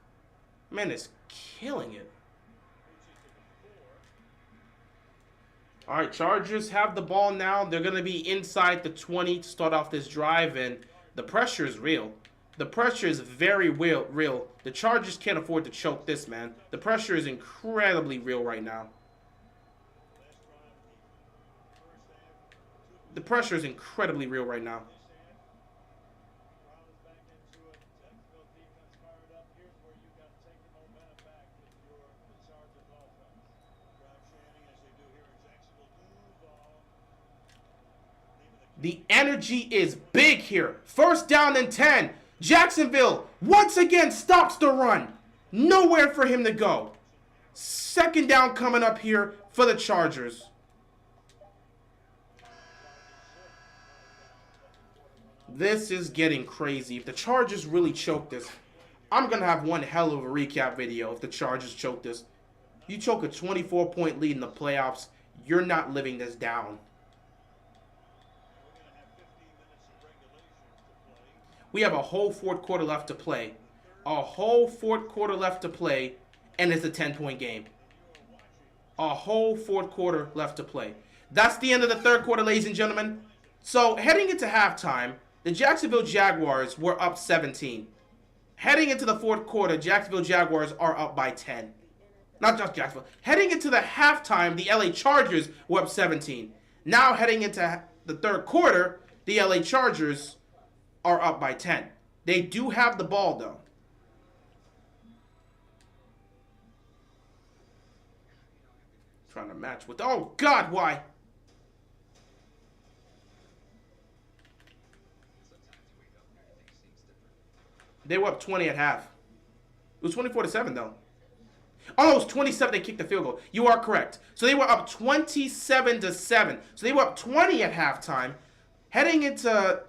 Man is killing it. All right, Chargers have the ball now. They're going to be inside the 20 to start off this drive, and the pressure is real. The pressure is very real. The Chargers can't afford to choke this, man. The pressure is incredibly real right now. The pressure is incredibly real right now. The energy is big here. First down and 10. Jacksonville once again stops the run. Nowhere for him to go. Second down coming up here for the Chargers. This is getting crazy. If the Chargers really choke this, I'm going to have one hell of a recap video if the Chargers choke this. You choke a 24-point lead in the playoffs, you're not living this down. We have a whole fourth quarter left to play. A whole fourth quarter left to play, and it's a 10-point game. A whole fourth quarter left to play. That's the end of the third quarter, ladies and gentlemen. So, heading into halftime, the Jacksonville Jaguars were up 17. Heading into the fourth quarter, Jacksonville Jaguars are up by 10. Not just Jacksonville. Heading into the halftime, the LA Chargers were up 17. Now, heading into the third quarter, the LA Chargers are up by 10. They do have the ball, though. Trying to match with... Oh, God, why? They were up 20 at half. It was 24-7, though. Oh, it was 27. They kicked the field goal. You are correct. So they were up 27-7. So they were up 20 at halftime. Heading into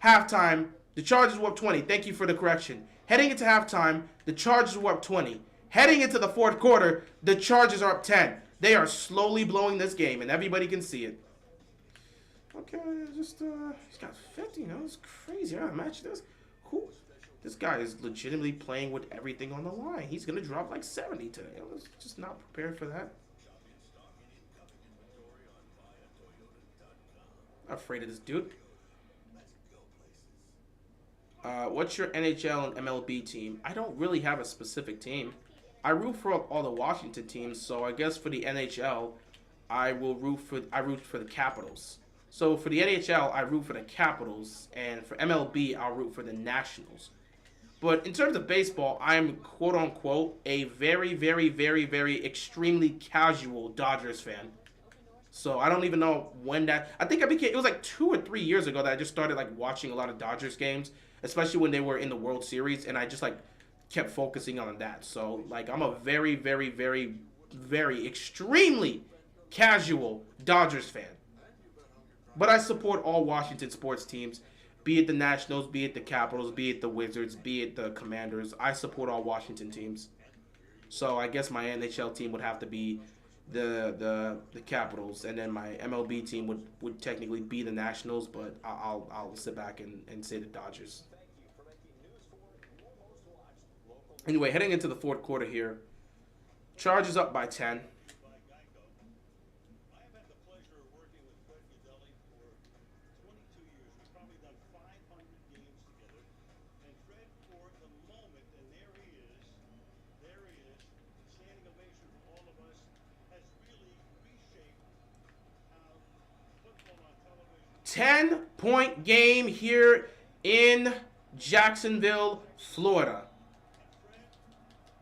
halftime, the Chargers were up 20. Thank you for the correction. Heading into halftime, the Chargers were up 20. Heading into the fourth quarter, the Chargers are up 10. They are slowly blowing this game, and everybody can see it. Okay, just, he's got 50. That was crazy. I match this. Who? This guy is legitimately playing with everything on the line. He's going to drop like 70 today. I was just not prepared for that. I'm afraid of this dude. What's your NHL and MLB team? I don't really have a specific team. I root for all the Washington teams, so I guess for the NHL, I root for the Capitals. So for the NHL, I root for the Capitals, and for MLB, I'll root for the Nationals. But in terms of baseball, I'm quote-unquote a very, very, very, very extremely casual Dodgers fan. So I don't even know when that... I think it was like 2 or 3 years ago that I just started like watching a lot of Dodgers games, especially when they were in the World Series, and I just like kept focusing on that. So like I'm a very, very, very, very extremely casual Dodgers fan. But I support all Washington sports teams, be it the Nationals, be it the Capitals, be it the Wizards, be it the Commanders. I support all Washington teams. So I guess my NHL team would have to be the Capitals, and then my MLB team would technically be the Nationals, but I'll sit back and say the Dodgers. Anyway, heading into the fourth quarter here, Chargers up by 10. Ten-point game here in Jacksonville, Florida.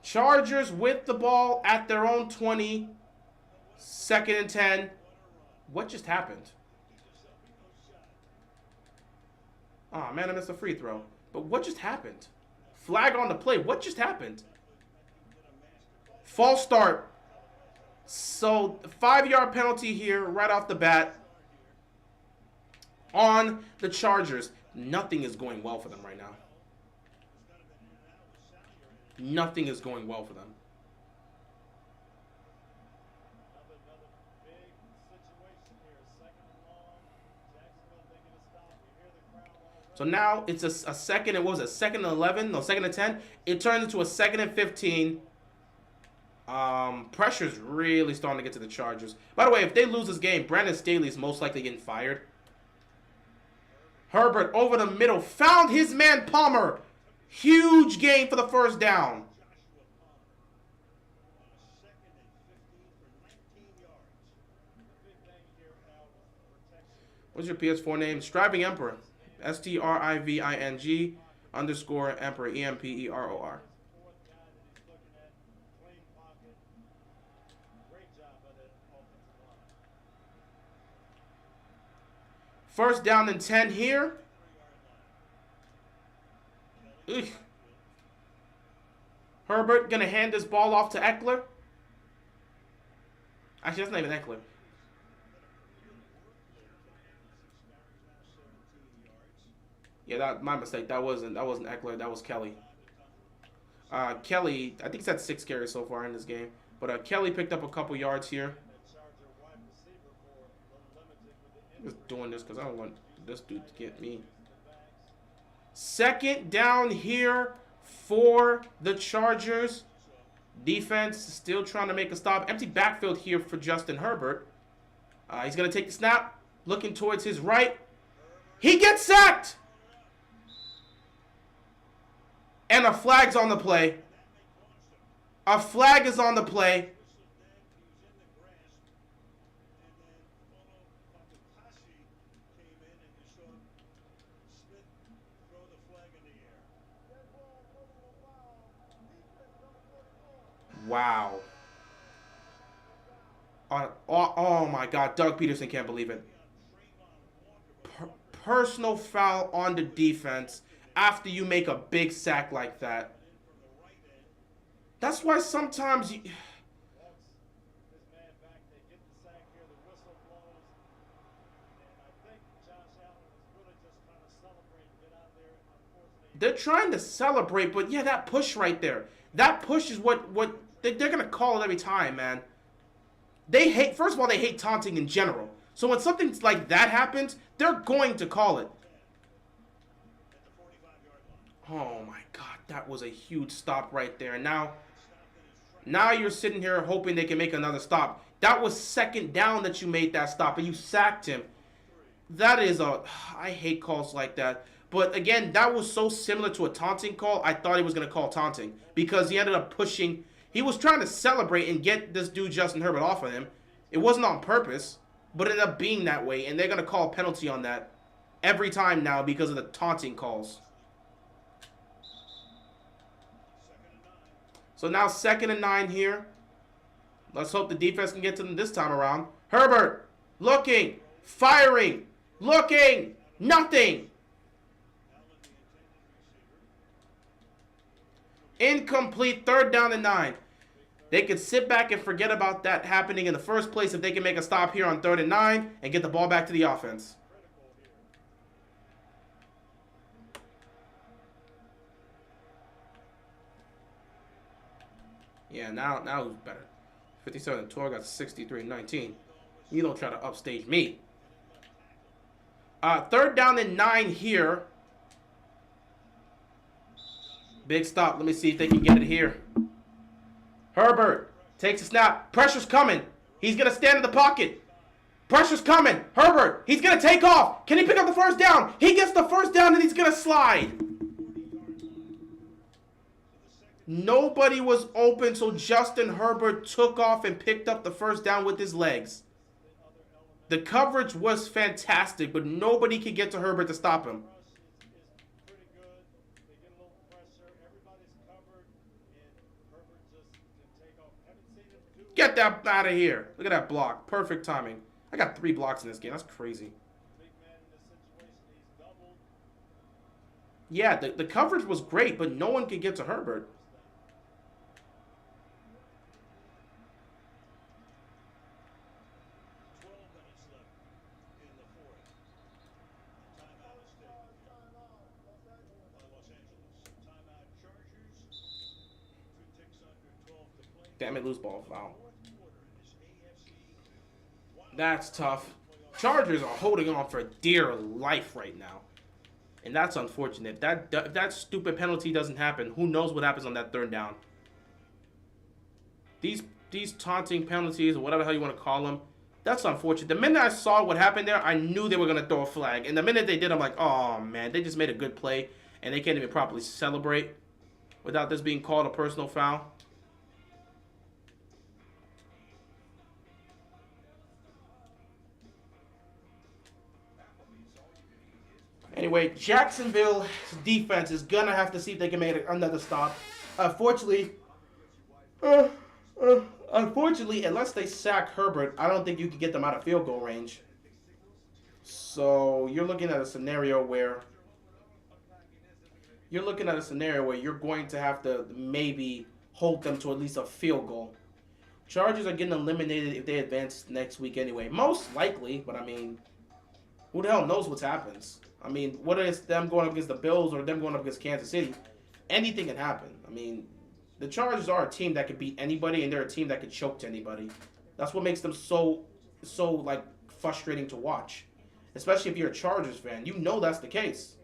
Chargers with the ball at their own 20. 2nd and 10. What just happened? Oh, man, I missed a free throw. But what just happened? Flag on the play. What just happened? False start. So, 5-yard penalty here right off the bat on the Chargers. Nothing is going well for them right now. Nothing is going well for them. So now it's a 2nd and what was it? 2nd and 11? No, 2nd and 10. It turns into a 2nd and 15. Pressure's really starting to get to the Chargers. By the way, if they lose this game, Brandon Staley's most likely getting fired. Herbert over the middle. Found his man Palmer. Huge gain for the first down. What's your PS4 name? Striving Emperor. STRIVING _ Emperor. EMPEROR. First down and 10 here. Ugh. Herbert gonna hand this ball off to Eckler. Actually, that's not even Eckler. Yeah, that my mistake. That wasn't Eckler. That was Kelly. Kelly, I think he's had 6 carries so far in this game. But Kelly picked up a couple yards here. Just doing this because I don't want this dude to get me. 2nd down here for the Chargers. Defense still trying to make a stop. Empty backfield here for Justin Herbert. He's going to take the snap. Looking towards his right. He gets sacked! And a flag's on the play. A flag is on the play. Wow. Oh my God. Doug Peterson can't believe it. Personal foul on the defense after you make a big sack like that. That's why sometimes you... They're trying to celebrate, but yeah, that push right there. That push is what they're going to call it every time, man. They hate, first of all, they hate taunting in general. So when something like that happens, they're going to call it. Oh my God, that was a huge stop right there. And now you're sitting here hoping they can make another stop. That was 2nd down that you made that stop, and you sacked him. That is I hate calls like that. But again, that was so similar to a taunting call, I thought he was going to call taunting. Because he ended up pushing. He was trying to celebrate and get this dude Justin Herbert off of him. It wasn't on purpose, but it ended up being that way. And they're going to call a penalty on that every time now because of the taunting calls. So now 2nd and 9 here. Let's hope the defense can get to them this time around. Herbert, looking, firing, looking, nothing. Incomplete, 3rd down and 9. They could sit back and forget about that happening in the first place if they can make a stop here on 3rd and 9 and get the ball back to the offense. Yeah, now who's better? 57-12 got 63-19. You don't try to upstage me. 3rd down and 9 here. Big stop. Let me see if they can get it here. Herbert takes a snap. Pressure's coming. He's going to stand in the pocket. Pressure's coming. Herbert, he's going to take off. Can he pick up the first down? He gets the first down and he's going to slide. Nobody was open, so Justin Herbert took off and picked up the first down with his legs. The coverage was fantastic, but nobody could get to Herbert to stop him. Get that out of here. Look at that block. Perfect timing. I got 3 blocks in this game. That's crazy. Yeah, the coverage was great, but no one could get to Herbert. Damn it, lose ball foul. That's tough. Chargers are holding on for dear life right now. And that's unfortunate. That stupid penalty doesn't happen, who knows what happens on that 3rd down. These taunting penalties, or whatever the hell you want to call them, that's unfortunate. The minute I saw what happened there, I knew they were going to throw a flag. And the minute they did, I'm like, oh, man, they just made a good play. And they can't even properly celebrate without this being called a personal foul. Anyway, Jacksonville's defense is going to have to see if they can make another stop. Unfortunately, unless they sack Herbert, I don't think you can get them out of field goal range. So you're looking at a scenario where you're going to have to maybe hold them to at least a field goal. Chargers are getting eliminated if they advance next week anyway. Most likely, but I mean, who the hell knows what happens? I mean, whether it's them going up against the Bills or them going up against Kansas City, anything can happen. I mean, the Chargers are a team that could beat anybody, and they're a team that could choke to anybody. That's what makes them so like frustrating to watch, especially if you're a Chargers fan. You know that's the case.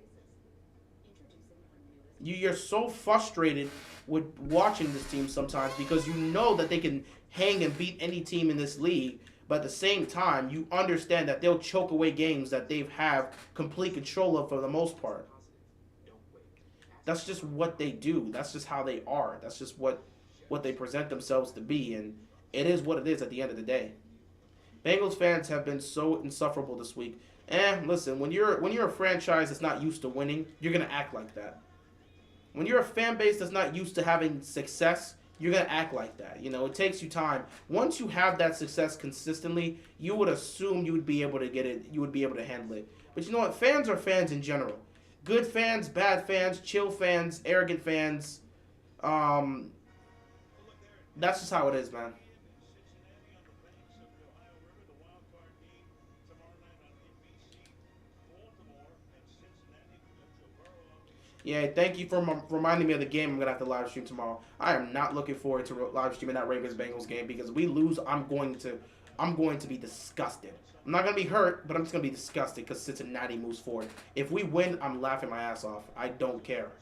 You're so frustrated with watching this team sometimes because you know that they can hang and beat any team in this league. But at the same time, you understand that they'll choke away games that they have complete control of for the most part. That's just what they do. That's just how they are. That's just what they present themselves to be. And it is what it is at the end of the day. Bengals fans have been so insufferable this week. Listen, when you're a franchise that's not used to winning, you're going to act like that. When you're a fan base that's not used to having success, you're going to act like that. You know, it takes you time. Once you have that success consistently, you would assume you would be able to get it. You would be able to handle it. But you know what? Fans are fans in general. Good fans, bad fans, chill fans, arrogant fans. That's just how it is, man. Yeah, thank you for reminding me of the game I'm going to have to live stream tomorrow. I am not looking forward to live streaming that Ravens-Bengals game because if we lose, I'm going to be disgusted. I'm not going to be hurt, but I'm just going to be disgusted because Cincinnati moves forward. If we win, I'm laughing my ass off. I don't care.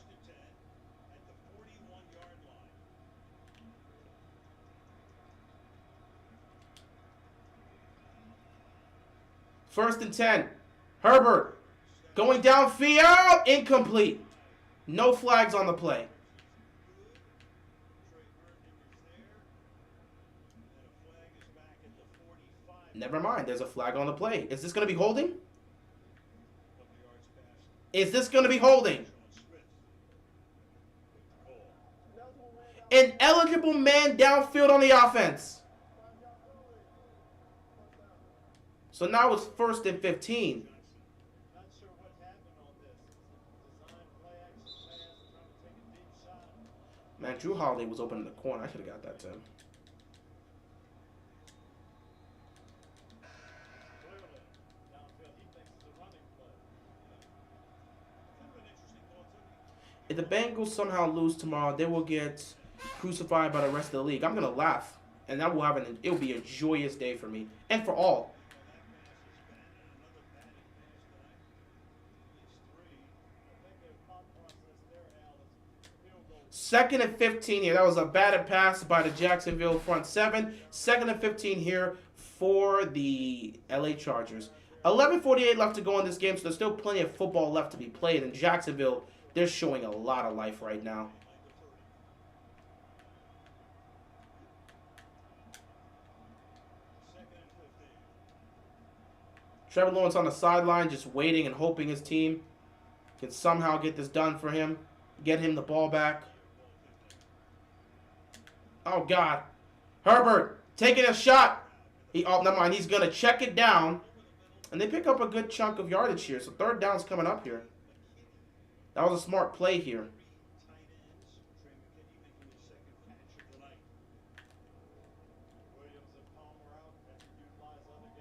First and 10. Herbert going downfield. Incomplete. No flags on the play. Never mind. There's a flag on the play. Is this going to be holding? Is this going to be holding? An eligible man downfield on the offense. So now it's 1st and 15. Man, Drew Holiday was open in the corner. I should have got that to him. If the Bengals somehow lose tomorrow, they will get crucified by the rest of the league. I'm gonna laugh, and that will have it will be a joyous day for me and for all. 2nd and 15 here. That was a batted pass by the Jacksonville front 7. 2nd and 15 here for the LA Chargers. 11:48 left to go in this game, so there's still plenty of football left to be played. And Jacksonville, they're showing a lot of life right now. Trevor Lawrence on the sideline just waiting and hoping his team can somehow get this done for him. Get him the ball back. Oh, God. Herbert Taking a shot. Oh, never mind. He's going to check it down. And they pick up a good chunk of yardage here. So third down's coming up here. That was a smart play here.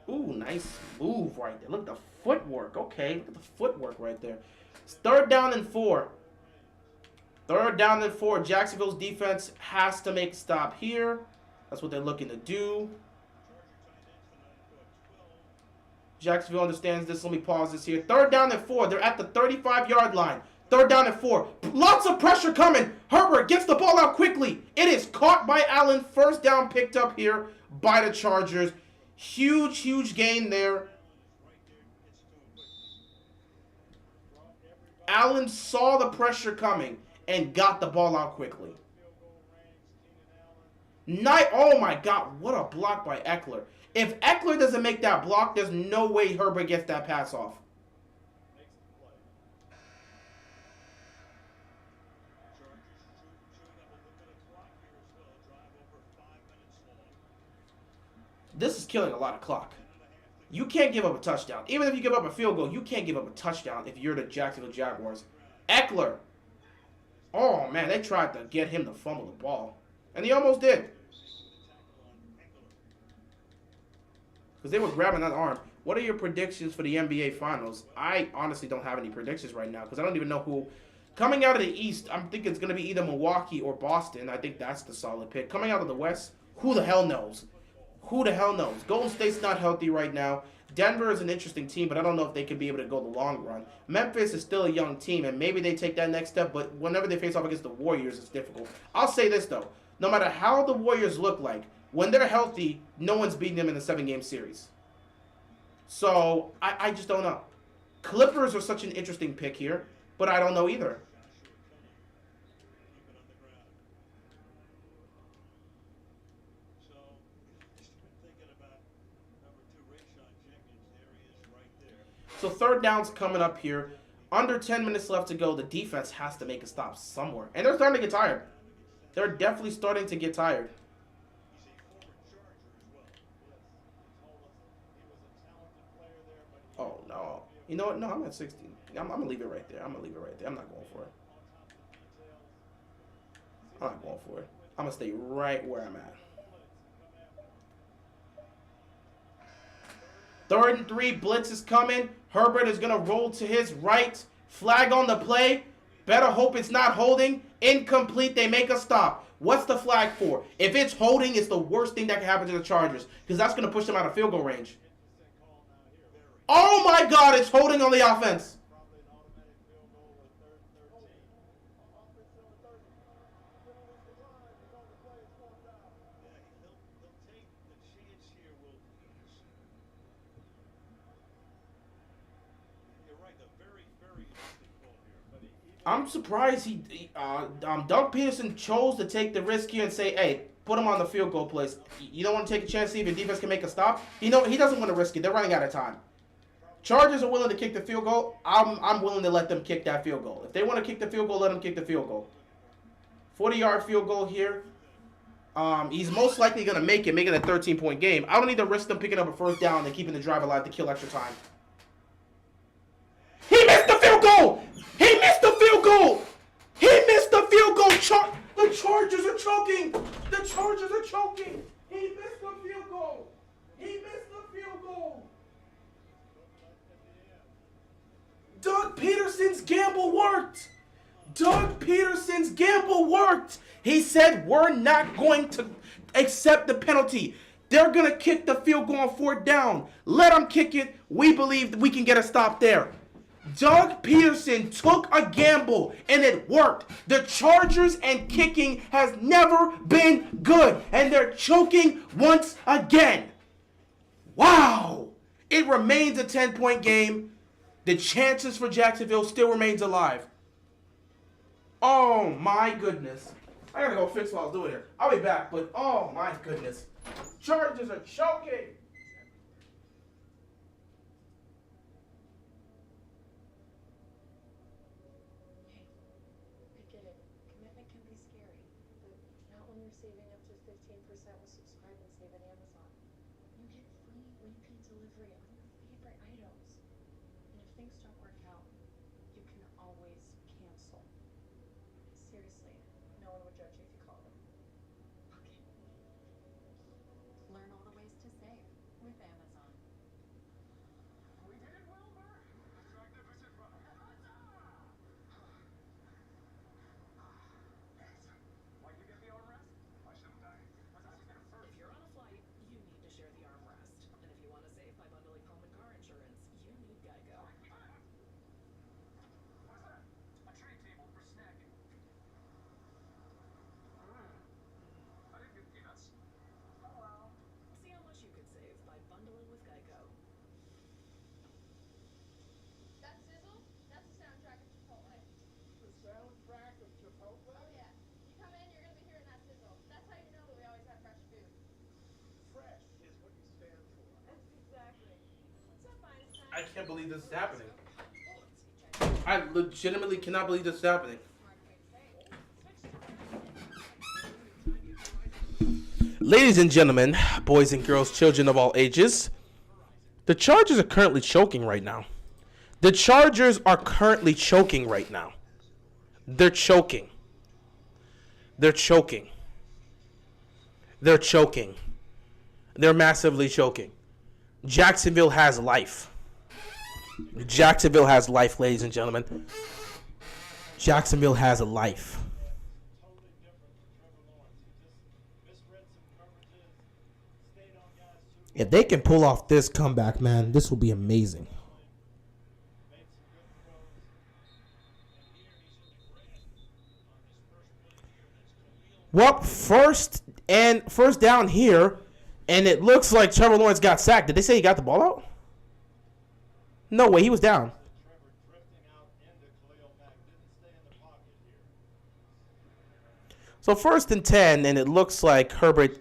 Ooh, nice move right there. Look at the footwork. Okay, look at the footwork right there. It's third down and 4. Third down and 4. Jacksonville's defense has to make a stop here. That's what they're looking to do. Jacksonville understands this. Let me pause this here. Third down and 4. They're at the 35-yard line. Third down and 4. Lots of pressure coming. Herbert gets the ball out quickly. It is caught by Allen. First down picked up here by the Chargers. Huge, huge gain there. Allen saw the pressure coming and got the ball out quickly. Oh my God, what a block by Eckler. If Eckler doesn't make that block, there's no way Herbert gets that pass off. This is killing a lot of clock. You can't give up a touchdown. Even if you give up a field goal, you can't give up a touchdown if you're the Jacksonville Jaguars. Eckler. Oh, man, they tried to get him to fumble the ball. And he almost did. Because they were grabbing that arm. What are your predictions for the NBA Finals? I honestly don't have any predictions right now because I don't even know who. Coming out of the East, I'm thinking it's going to be either Milwaukee or Boston. I think that's the solid pick. Coming out of the West, who the hell knows? Who the hell knows? Golden State's not healthy right now. Denver is an interesting team, but I don't know if they could be able to go the long run. Memphis is still a young team, and maybe they take that next step, but whenever they face off against the Warriors, it's difficult. I'll say this, though. No matter how the Warriors look like, when they're healthy, no one's beating them in a 7-game series. So, I just don't know. Clippers are such an interesting pick here, but I don't know either. So third down's coming up here. Under 10 minutes left to go. The defense has to make a stop somewhere. And they're starting to get tired. They're definitely starting to get tired. Oh, no. You know what? No, I'm at 16. I'm going to leave it right there. I'm going to leave it right there. I'm not going for it. I'm not going for it. I'm going to stay right where I'm at. 3rd and 3, blitz is coming. Herbert is going to roll to his right. Flag on the play. Better hope it's not holding. Incomplete. They make a stop. What's the flag for? If it's holding, it's the worst thing that can happen to the Chargers because that's going to push them out of field goal range. Oh, my God. It's holding on the offense. I'm surprised Doug Peterson chose to take the risk here and say, hey, put him on the field goal place. You don't want to take a chance to see if your defense can make a stop? He doesn't want to risk it. They're running out of time. Chargers are willing to kick the field goal. I'm willing to let them kick that field goal. If they want to kick the field goal, let them kick the field goal. 40-yard field goal here. He's most likely going to make it a 13-point game. I don't need to risk them picking up a first down and keeping the drive alive to kill extra time. He missed the field goal! He missed the field goal! He missed the field goal! The Chargers are choking! The Chargers are choking! He missed the field goal! He missed the field goal! Doug Peterson's gamble worked! Doug Peterson's gamble worked! He said, we're not going to accept the penalty. They're going to kick the field goal on 4th down. Let them kick it. We believe that we can get a stop there. Doug Peterson took a gamble, and it worked. The Chargers and kicking has never been good, and they're choking once again. Wow! It remains a 10-point game. The chances for Jacksonville still remains alive. Oh, my goodness. I gotta go fix what I was doing here. I'll be back, but oh, my goodness. Chargers are choking. Saving up to 15% with subscribe and save save at Amazon. You get free repeat delivery on your favorite items. And if things don't work out, you can always cancel. Seriously, no one would judge you if you called them. Okay. Learn all the ways to save with Amazon. We did it, Wilbur! Magnificent run. Why'd you get the armrest? Why shouldn't I? I thought you got it first. If you're on a flight, you need to share the armrest. And if you want to save by bundling home and car insurance, you need Geico. What's that? A tray table for snacking. I didn't get peanuts. Oh well. See how much you could save by bundling with Geico. That sizzle? That's the soundtrack of Chipotle. The soundtrack of Chipotle? Oh yeah. You come in, you're gonna be hearing that sizzle. That's how you know that we always have fresh food. Fresh is what you stand for. That's exactly. What's up, Einstein? I can't believe this is happening. I legitimately cannot believe this is happening. Ladies and gentlemen, boys and girls, children of all ages, the Chargers are currently choking right now. The Chargers are currently choking right now. They're choking. They're choking. They're choking. They're massively choking. Jacksonville has life. Jacksonville has life, ladies and gentlemen. Jacksonville has a life. Totally different from Trevor Lawrence. He just misread some coverages, stayed on guys too If they can pull off this comeback, man, this will be amazing. made some good throws. And here he's in the red on his first play here against Khalil. Well, first down here, and it looks like Trevor Lawrence got sacked. Did they say he got the ball out? No way, he was down. Trevor drifting out into Khalil Mack, didn't stay in the pocket here. So 1st and 10, and it looks like Herbert.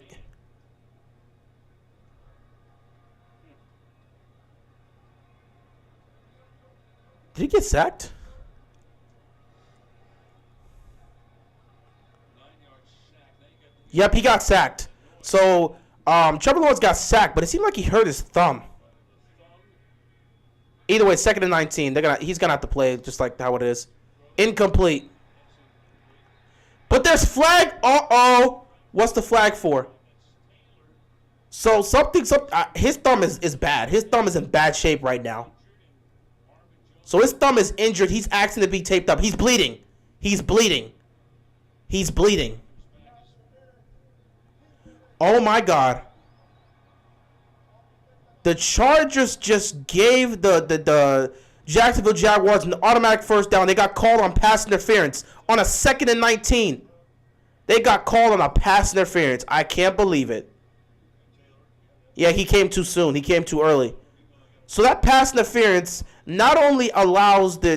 Did he get sacked? 9-yard sack. Then you get Yep, he got sacked. So Trevor Lawrence got sacked, but it seemed like he hurt his thumb. Either way, 2nd and 19. He's gonna have to play just like how it is. Incomplete. But there's flag. What's the flag for? So his thumb is bad. His thumb is in bad shape right now. So his thumb is injured. He's asking to be taped up. He's bleeding. He's bleeding. He's bleeding. Oh my God. The Chargers just gave the Jacksonville Jaguars an automatic first down. They got called on pass interference on a 2nd and 19. They got called on a pass interference. I can't believe it. Yeah, he came too soon. He came too early. So that pass interference not only allows the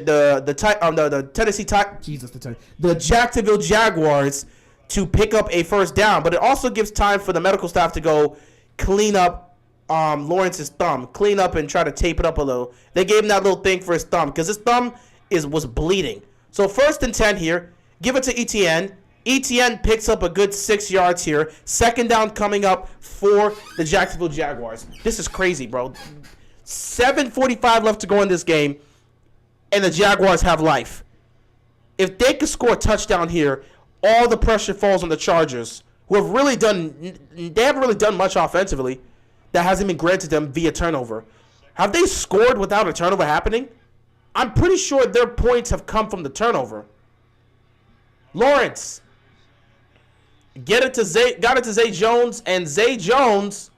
Jacksonville Jaguars to pick up a first down, but it also gives time for the medical staff to go clean up Lawrence's thumb, clean up and try to tape it up a little. They gave him that little thing for his thumb because his thumb was bleeding. So 1st and 10 here. Give it to Etienne. Etienne picks up a good 6 yards here. 2nd down coming up for the Jacksonville Jaguars. This is crazy, bro. 7:45 left to go in this game, and the Jaguars have life. If they could score a touchdown here, all the pressure falls on the Chargers, who have they haven't really done much offensively. That hasn't been granted them via turnover. Have they scored without a turnover happening? I'm pretty sure their points have come from the turnover. Lawrence got it to Zay Jones, and Zay Jones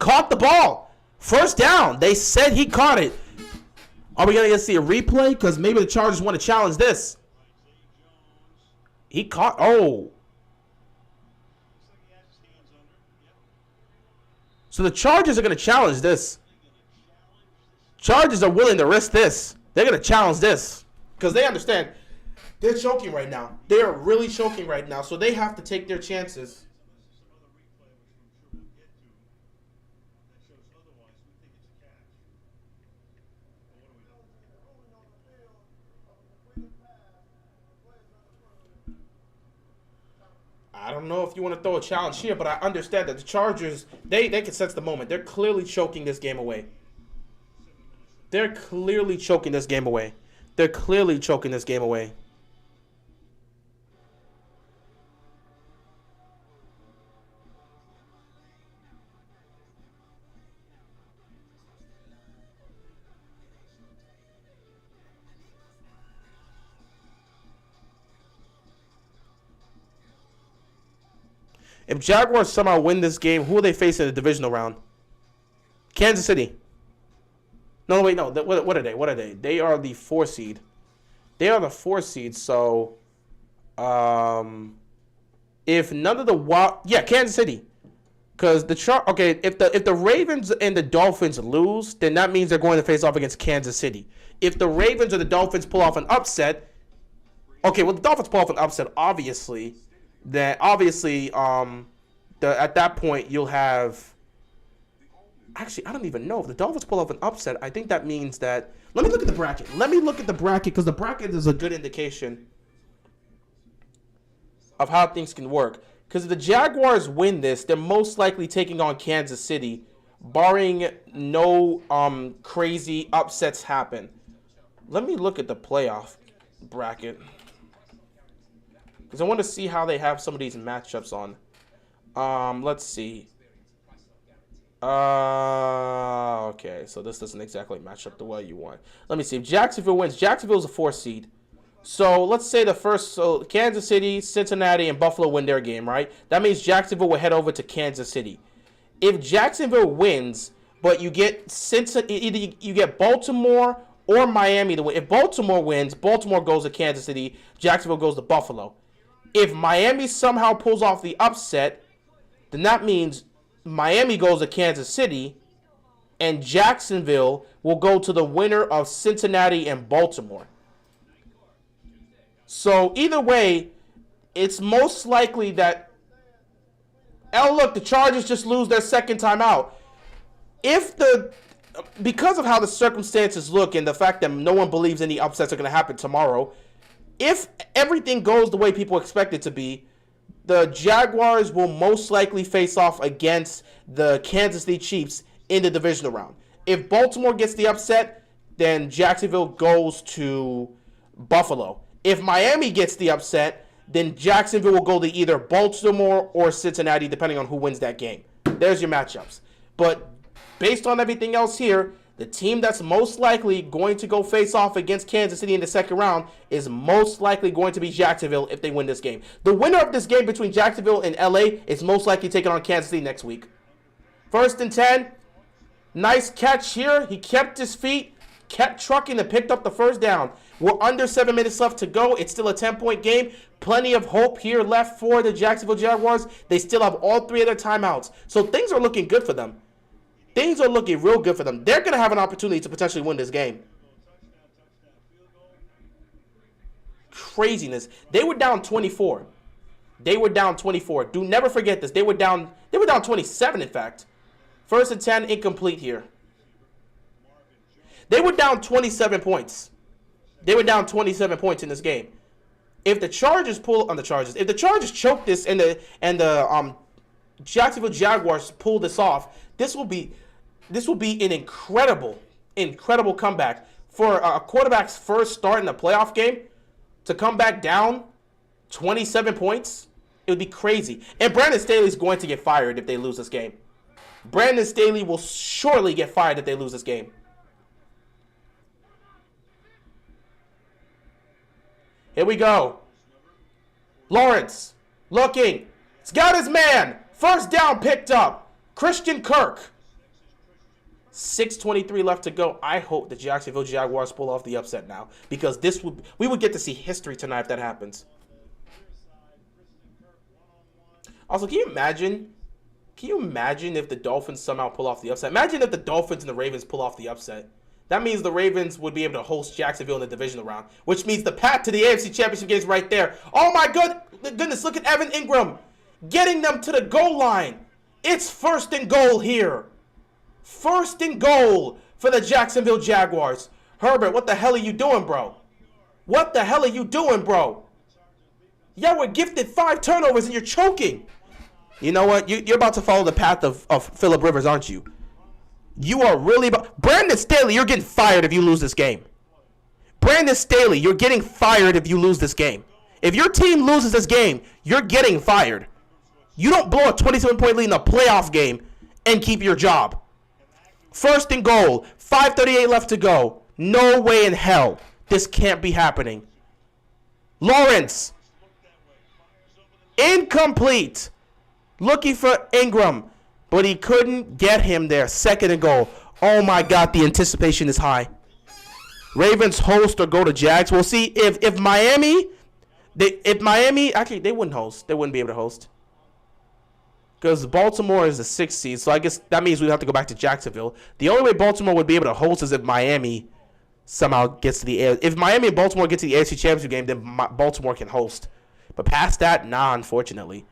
caught the ball. First down. They said he caught it. Are we going to see a replay? Because maybe the Chargers want to challenge this. He caught. So the Chargers are going to challenge this. Chargers are willing to risk this. They're going to challenge this. Because they understand they're choking right now. They are really choking right now. So they have to take their chances. I don't know if you want to throw a challenge here, but I understand that the Chargers, they can sense the moment. They're clearly choking this game away. They're clearly choking this game away. They're clearly choking this game away. If Jaguars somehow win this game, who will they face in the divisional round? Kansas City. No, wait, no. What are they? What are they? They are the 4 seed. They are the 4 seed. So, if none of the Kansas City, because if the Ravens and the Dolphins lose, then that means they're going to face off against Kansas City. If the Ravens or the Dolphins pull off an upset, the Dolphins pull off an upset, obviously. At that point you'll have. Actually, I don't even know if the Dolphins pull off an upset. I think that means that. Let me look at the bracket. Because the bracket is a good indication of how things can work. Because if the Jaguars win this, they're most likely taking on Kansas City, barring no crazy upsets happen. Let me look at the playoff bracket. Because I want to see how they have some of these matchups on. Let's see. Okay, so this doesn't exactly match up the way you want. Let me see. If Jacksonville wins, Jacksonville's a 4 seed. So let's say Kansas City, Cincinnati, and Buffalo win their game, right? That means Jacksonville will head over to Kansas City. If Jacksonville wins, but you get either you get Baltimore or Miami to win. If Baltimore wins, Baltimore goes to Kansas City, Jacksonville goes to Buffalo. If Miami somehow pulls off the upset, then that means Miami goes to Kansas City, and Jacksonville will go to the winner of Cincinnati and Baltimore. So either way, it's most likely that. Oh, look, the Chargers just lose their second time out. Because of how the circumstances look and the fact that no one believes any upsets are going to happen tomorrow, if everything goes the way people expect it to be, the Jaguars will most likely face off against the Kansas City Chiefs in the divisional round. If Baltimore gets the upset, then Jacksonville goes to Buffalo. If Miami gets the upset, then Jacksonville will go to either Baltimore or Cincinnati, depending on who wins that game. There's your matchups. But based on everything else here, the team that's most likely going to go face off against Kansas City in the second round is most likely going to be Jacksonville if they win this game. The winner of this game between Jacksonville and LA is most likely taking on Kansas City next week. 1st and 10. Nice catch here. He kept his feet, kept trucking, and picked up the first down. We're under 7 minutes left to go. It's still a 10-point game. Plenty of hope here left for the Jacksonville Jaguars. They still have all 3 of their timeouts. So things are looking good for them. Things are looking real good for them. They're going to have an opportunity to potentially win this game. Craziness. They were down 24. Do never forget this. They were down 27, in fact. 1st and 10, incomplete here. They were down 27 points. They were down 27 points in this game. If the Chargers if the Chargers choke this and the Jacksonville Jaguars pull this off, this will be an incredible comeback for a quarterback's first start in a playoff game. To come back down 27 points, it would be crazy. And Brandon Staley's going to get fired if they lose this game. Brandon Staley will surely get fired if they lose this game. Here we go. Lawrence looking. He's got his man. First down picked up. Christian Kirk. 6:23 left to go. I hope the Jacksonville Jaguars pull off the upset now, because we would get to see history tonight if that happens. Also, can you imagine if the Dolphins somehow pull off the upset? Imagine if the Dolphins and the Ravens pull off the upset. That means the Ravens would be able to host Jacksonville in the divisional round, which means the path to the AFC Championship game is right there. Oh my goodness, look at Evan Ingram getting them to the goal line. It's 1st and goal here. 1st and goal for the Jacksonville Jaguars. Herbert, what the hell are you doing, bro? What the hell are you doing, bro? Yeah, we're gifted 5 turnovers and you're choking. You know what? You're about to follow the path of Phillip Rivers, aren't you? You are really about... Brandon Staley, you're getting fired if you lose this game. Brandon Staley, you're getting fired if you lose this game. If your team loses this game, you're getting fired. You don't blow a 27-point lead in a playoff game and keep your job. 1st and goal. 5:38 left to go. No way in hell. This can't be happening. Lawrence. Incomplete. Looking for Ingram. But he couldn't get him there. 2nd and goal. Oh my God, the anticipation is high. Ravens host or go to Jags. We'll see if Miami, actually they wouldn't host. They wouldn't be able to host. Because Baltimore is the 6th seed, so I guess that means we'd have to go back to Jacksonville. The only way Baltimore would be able to host is if Miami somehow gets to the air. If Miami and Baltimore get to the AFC Championship game, then Baltimore can host. But past that, nah, unfortunately.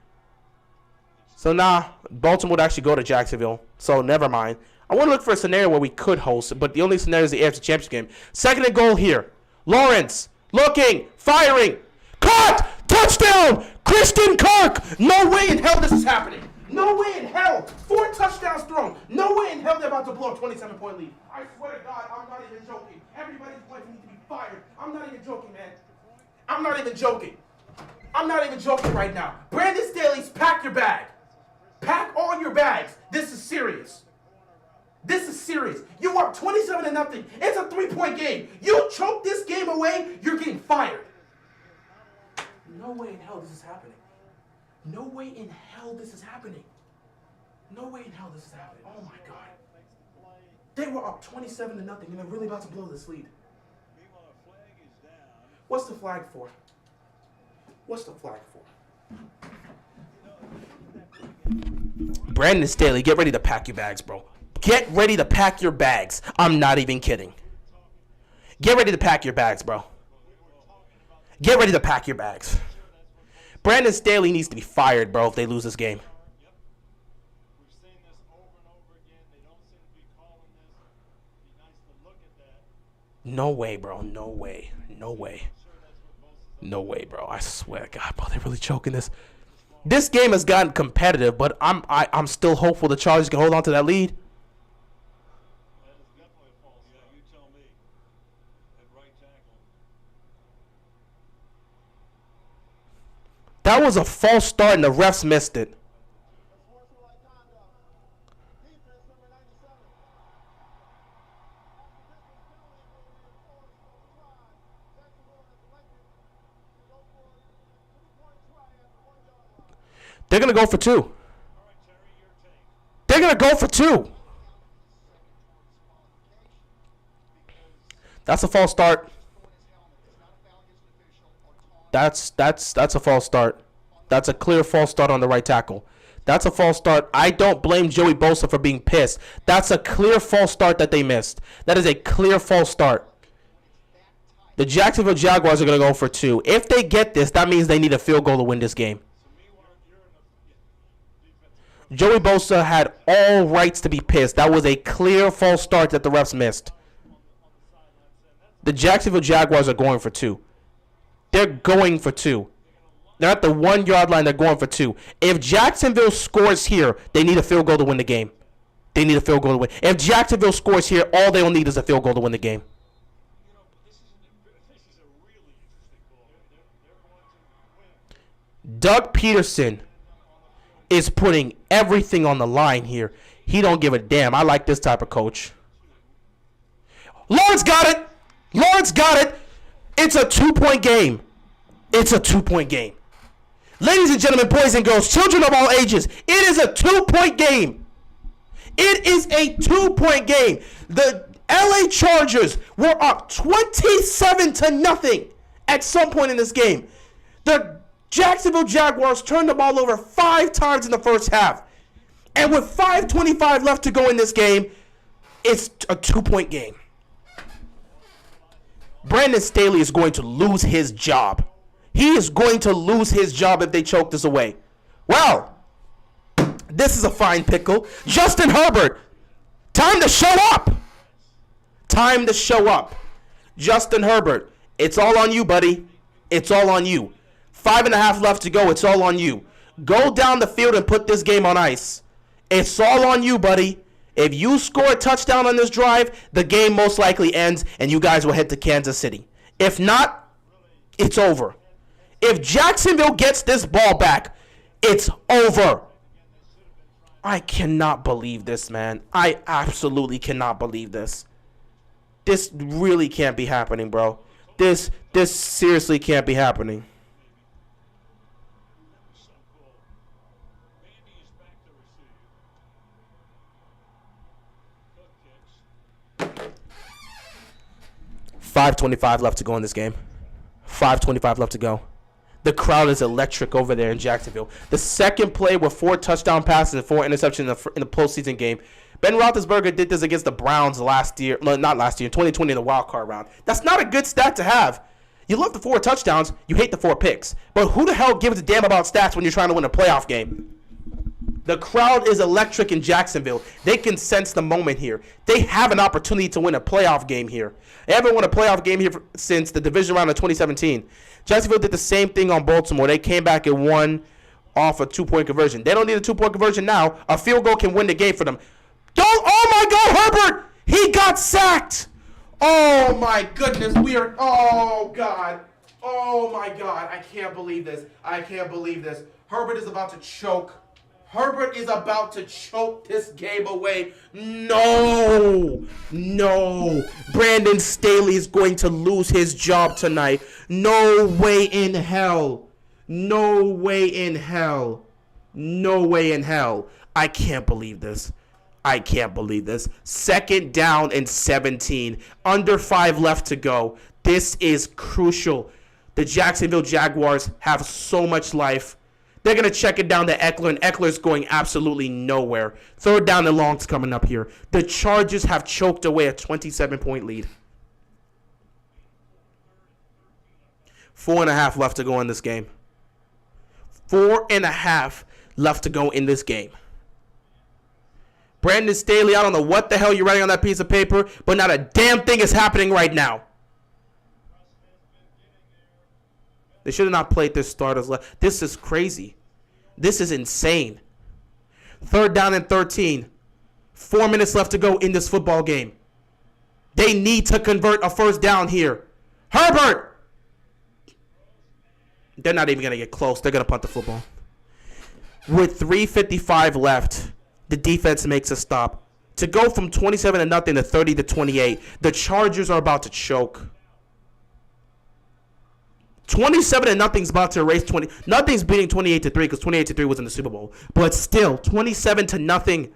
So nah, Baltimore would actually go to Jacksonville. So never mind. I want to look for a scenario where we could host, but the only scenario is the AFC Championship game. 2nd and goal here. Lawrence, looking, firing. Caught! Touchdown! Christian Kirk! No way in hell this is happening. No way in hell. 4 touchdowns thrown. No way in hell they're about to blow a 27-point lead. I swear to God, I'm not even joking. Everybody's playing needs to be fired. I'm not even joking, man. I'm not even joking. I'm not even joking right now. Brandon Staley's pack your bag. Pack all your bags. This is serious. This is serious. You are 27-0. It's a 3-point game. You choke this game away, you're getting fired. No way in hell this is happening. No way in hell this is happening. No way in hell this is happening. Oh my God. They were up 27-0 and they're really about to blow this lead. What's the flag for? What's the flag for? Brandon Staley, get ready to pack your bags, bro. Get ready to pack your bags. I'm not even kidding. Get ready to pack your bags, bro. Get ready to pack your bags. Brandon Staley needs to be fired, bro, if they lose this game. We've seen this over and over again. They don't seem to be calling this. It'd be nice to look at that. No way, bro. No way. No way. No way, bro. I swear to God, bro, they're really choking this. This game has gotten competitive, but I'm still hopeful the Chargers can hold on to that lead. That is definitely a false. Yeah, you tell me. At right tackle. That was a false start, and the refs missed it. They're going to go for 2. They're going to go for 2. That's a false start. That's a false start. That's a clear false start on the right tackle. That's a false start. I don't blame Joey Bosa for being pissed. That's a clear false start that they missed. That is a clear false start. The Jacksonville Jaguars are going to go for 2. If they get this, that means they need a field goal to win this game. Joey Bosa had all rights to be pissed. That was a clear false start that the refs missed. The Jacksonville Jaguars are going for 2. They're going for 2. They're at the 1-yard line. They're going for 2. If Jacksonville scores here, they need a field goal to win the game. They need a field goal to win. If Jacksonville scores here, all they'll need is a field goal to win the game. This is a really interesting ball. They're going to win. Doug Peterson is putting everything on the line here. He don't give a damn. I like this type of coach. Lawrence got it. Lawrence got it. It's a 2-point game. It's a 2-point game. Ladies and gentlemen, boys and girls, children of all ages, it is a 2-point game. It is a 2-point game. The LA Chargers were up 27-0 at some point in this game. The Jacksonville Jaguars turned the ball over 5 times in the first half. And with 5:25 left to go in this game, it's a 2-point game. Brandon Staley is going to lose his job. He is going to lose his job if they choke this away. Well, this is a fine pickle. Justin Herbert, time to show up. Time to show up. Justin Herbert, it's all on you, buddy. It's all on you. 5.5 left to go. It's all on you. Go down the field and put this game on ice. It's all on you, buddy. If you score a touchdown on this drive, the game most likely ends and you guys will head to Kansas City. If not, it's over. If Jacksonville gets this ball back, it's over. I cannot believe this, man. I absolutely cannot believe this. This really can't be happening, bro. This seriously can't be happening. Mandy is back to receive. Cook kicks. 5:25 left to go in this game. 5:25 left to go. The crowd is electric over there in Jacksonville. The second play with 4 touchdown passes and 4 interceptions in the postseason game. Ben Roethlisberger did this against the Browns last year. No, not last year. 2020 in the wild card round. That's not a good stat to have. You love the 4 touchdowns. You hate the 4 picks. But who the hell gives a damn about stats when you're trying to win a playoff game? The crowd is electric in Jacksonville. They can sense the moment here. They have an opportunity to win a playoff game here. They haven't won a playoff game here since the division round of 2017. Jacksonville did the same thing on Baltimore. They came back and won off a 2-point conversion. They don't need a 2-point conversion now. A field goal can win the game for them. Oh my God, Herbert! He got sacked! Oh my goodness, oh God. Oh my God, I can't believe this. I can't believe this. Herbert is about to choke. Herbert is about to choke this game away. No. Brandon Staley is going to lose his job tonight. No way in hell. No way in hell. No way in hell. I can't believe this. I can't believe this. 2nd down and 17. Under 5 left to go. This is crucial. The Jacksonville Jaguars have so much life. They're going to check it down to Eckler, and Eckler's going absolutely nowhere. 3rd down and long's coming up here. The Chargers have choked away a 27-point lead. 4.5 left to go in this game. 4.5 left to go in this game. Brandon Staley, I don't know what the hell you're writing on that piece of paper, but not a damn thing is happening right now. They should have not played their starters left. This is crazy. This is insane. 3rd down and 13. 4 minutes left to go in this football game. They need to convert a 1st down here. Herbert! They're not even going to get close. They're going to punt the football. With 3:55 left, the defense makes a stop. To go from 27-0 to 30-28, the Chargers are about to choke. 27-0 is about to erase 20. Nothing's beating 28-3 because 28-3 was in the Super Bowl. But still, 27-0.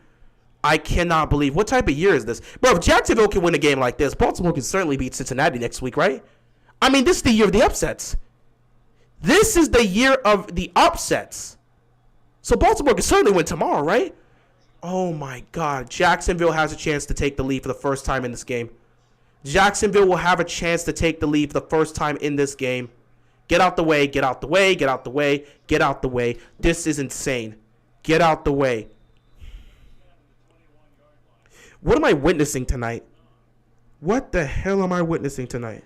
I cannot believe. What type of year is this? Bro, if Jacksonville can win a game like this, Baltimore can certainly beat Cincinnati next week, right? I mean, this is the year of the upsets. This is the year of the upsets. So Baltimore can certainly win tomorrow, right? Oh, my God. Jacksonville has a chance to take the lead for the first time in this game. Jacksonville will have a chance to take the lead for the first time in this game. Get out the way, get out the way, get out the way, get out the way. This is insane. Get out the way. What am I witnessing tonight? What the hell am I witnessing tonight?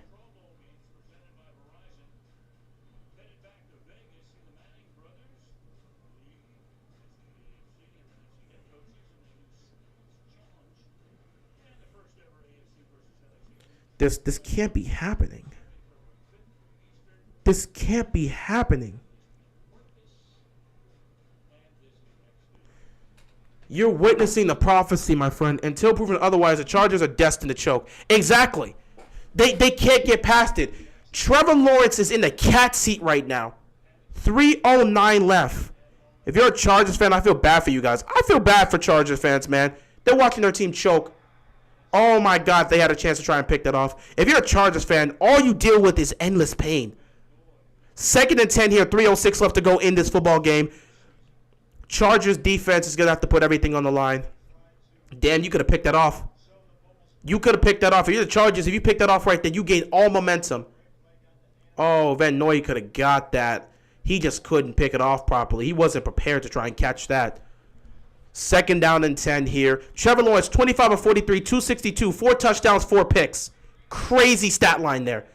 This can't be happening. This can't be happening. You're witnessing the prophecy, my friend. Until proven otherwise, the Chargers are destined to choke. Exactly. They can't get past it. Trevor Lawrence is in the cat seat right now. 3:09 left. If you're a Chargers fan, I feel bad for you guys. I feel bad for Chargers fans, man. They're watching their team choke. Oh, my God, they had a chance to try and pick that off. If you're a Chargers fan, all you deal with is endless pain. 2nd and 10 here, 3:06 left to go in this football game. Chargers defense is going to have to put everything on the line. Dan, you could have picked that off. You could have picked that off. If you're the Chargers, if you picked that off right then, you gain all momentum. Oh, Van Noy could have got that. He just couldn't pick it off properly. He wasn't prepared to try and catch that. 2nd down and 10 here. Trevor Lawrence, 25 of 43, 262, 4 touchdowns, 4 picks. Crazy stat line there.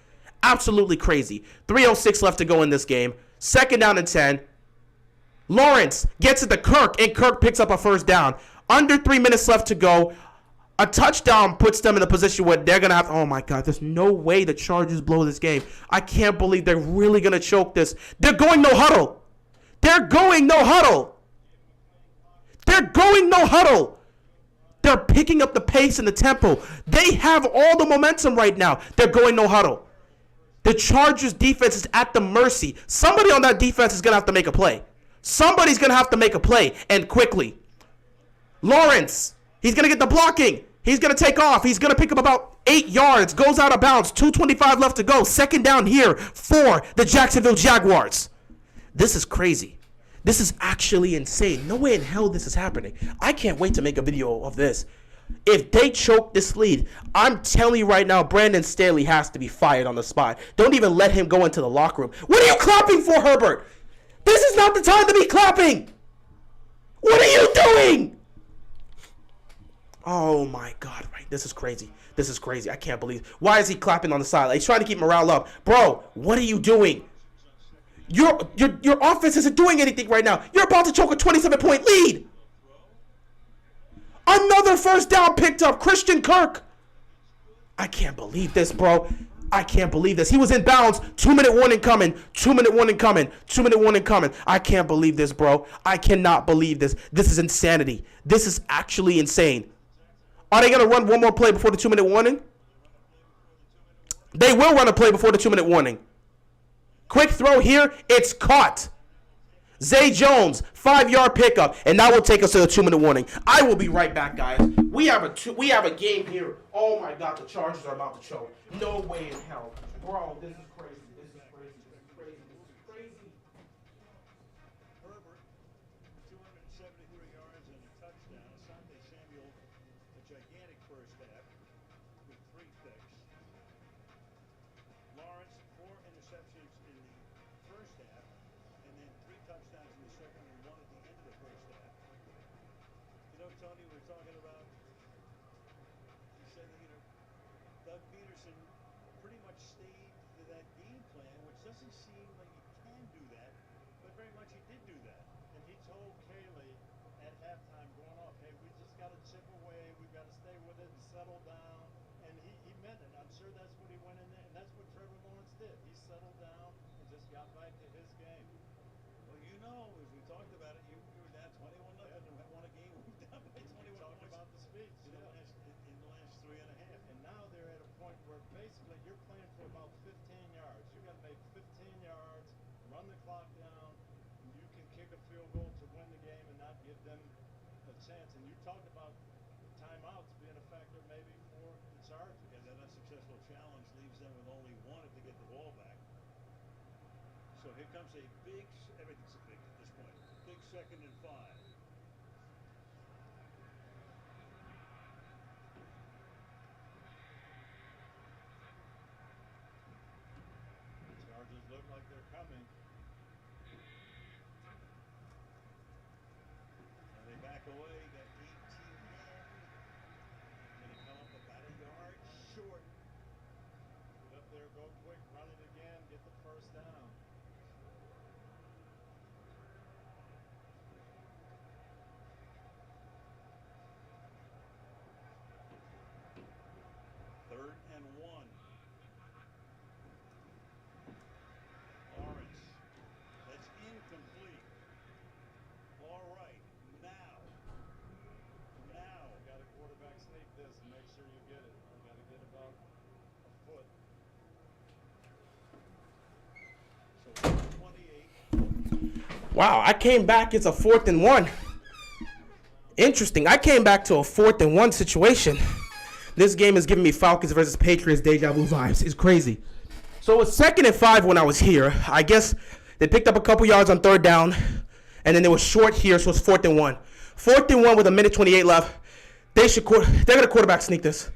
Absolutely crazy. 3:06 left to go in this game. 2nd down and 10. Lawrence gets it to Kirk, and Kirk picks up a first down. Under 3 minutes left to go. A touchdown puts them in a position where they're going to have, oh my God, there's no way the Chargers blow this game. I can't believe they're really going to choke this. They're going no huddle. They're going no huddle. They're going no huddle. They're picking up the pace and the tempo. They have all the momentum right now. They're going no huddle. The Chargers defense is at the mercy. Somebody on that defense is going to have to make a play. Somebody's going to have to make a play, and quickly. Lawrence, he's going to get the blocking. He's going to take off. He's going to pick up about 8 yards. Goes out of bounds. 2:25 left to go. 2nd down here for the Jacksonville Jaguars. This is crazy. This is actually insane. No way in hell this is happening. I can't wait to make a video of this. If they choke this lead, I'm telling you right now, Brandon Staley has to be fired on the spot. Don't even let him go into the locker room. What are you clapping for, Herbert? This is not the time to be clapping. What are you doing? Oh my God, right? This is crazy. This is crazy. I can't believe. Why is he clapping on the sideline? He's trying to keep morale up. Bro, what are you doing? Your offense isn't doing anything right now. You're about to choke a 27-point lead. Another first down picked up. Christian Kirk. I can't believe this, bro. I can't believe this. He was in bounds. 2-minute warning coming. 2-minute warning coming. 2-minute warning coming. I can't believe this, bro. I cannot believe this. This is insanity. This is actually insane. Are they going to run one more play before the 2-minute warning? They will run a play before the 2-minute warning. Quick throw here. It's caught. Zay Jones, 5-yard pickup, and that will take us to the 2-minute warning. I will be right back, guys. We have a game here. Oh my God, the Chargers are about to choke. No way in hell, bro. This is crazy. This is crazy. This is crazy. This is crazy. Herbert, 273 yards and a touchdown. Asante Samuel, a gigantic first half with 3 picks. Lawrence, 4 interceptions in the first half, and then 3 touchdowns in the second and 1 at the end of the first half. You know, Tony, we're talking about, you said that, Doug Peterson pretty much stayed to that game plan, which doesn't seem like he can do that, but very much he did do that. And he told Kaylee at halftime going off, hey, we just got to chip away, we've got to stay with it and settle down. And he meant it. I'm sure that's what he went in there, and that's what Trevor Lawrence did. He settled down and just got back to his game. Well, as we talked about it, you were down 21-0 and won a game. We were down by 21 Talked points about the speech. in the last 3.5. And now they're at a point where basically you're playing for about 15 yards. You got to make 15 yards, run the clock down, and you can kick a field goal to win the game and not give them a chance. And you talked about timeouts being a factor maybe for the Chargers. And that unsuccessful challenge leaves them with only 1 to get the ball back. So here comes a big, everything's a big at this point, big 2nd and 5. The Chargers look like they're coming. And they back away, got 18 men. Going to come up about a yard short. Get up there, go quick, run it again, get the first down. Third and 1. Lawrence. That's incomplete. All right. Now. Got a quarterback sneak this and make sure you get it. You got to get about a foot. So 128. Wow, I came back. It's a 4th and 1. Interesting. I came back to a 4th and 1 situation. This game is giving me Falcons versus Patriots deja vu vibes. It's crazy. So it was 2nd and 5 when I was here. I guess they picked up a couple yards on 3rd down, and then it was short here, so it's 4th and 1. 4th and 1 with 1:28 left. They're gonna quarterback sneak this.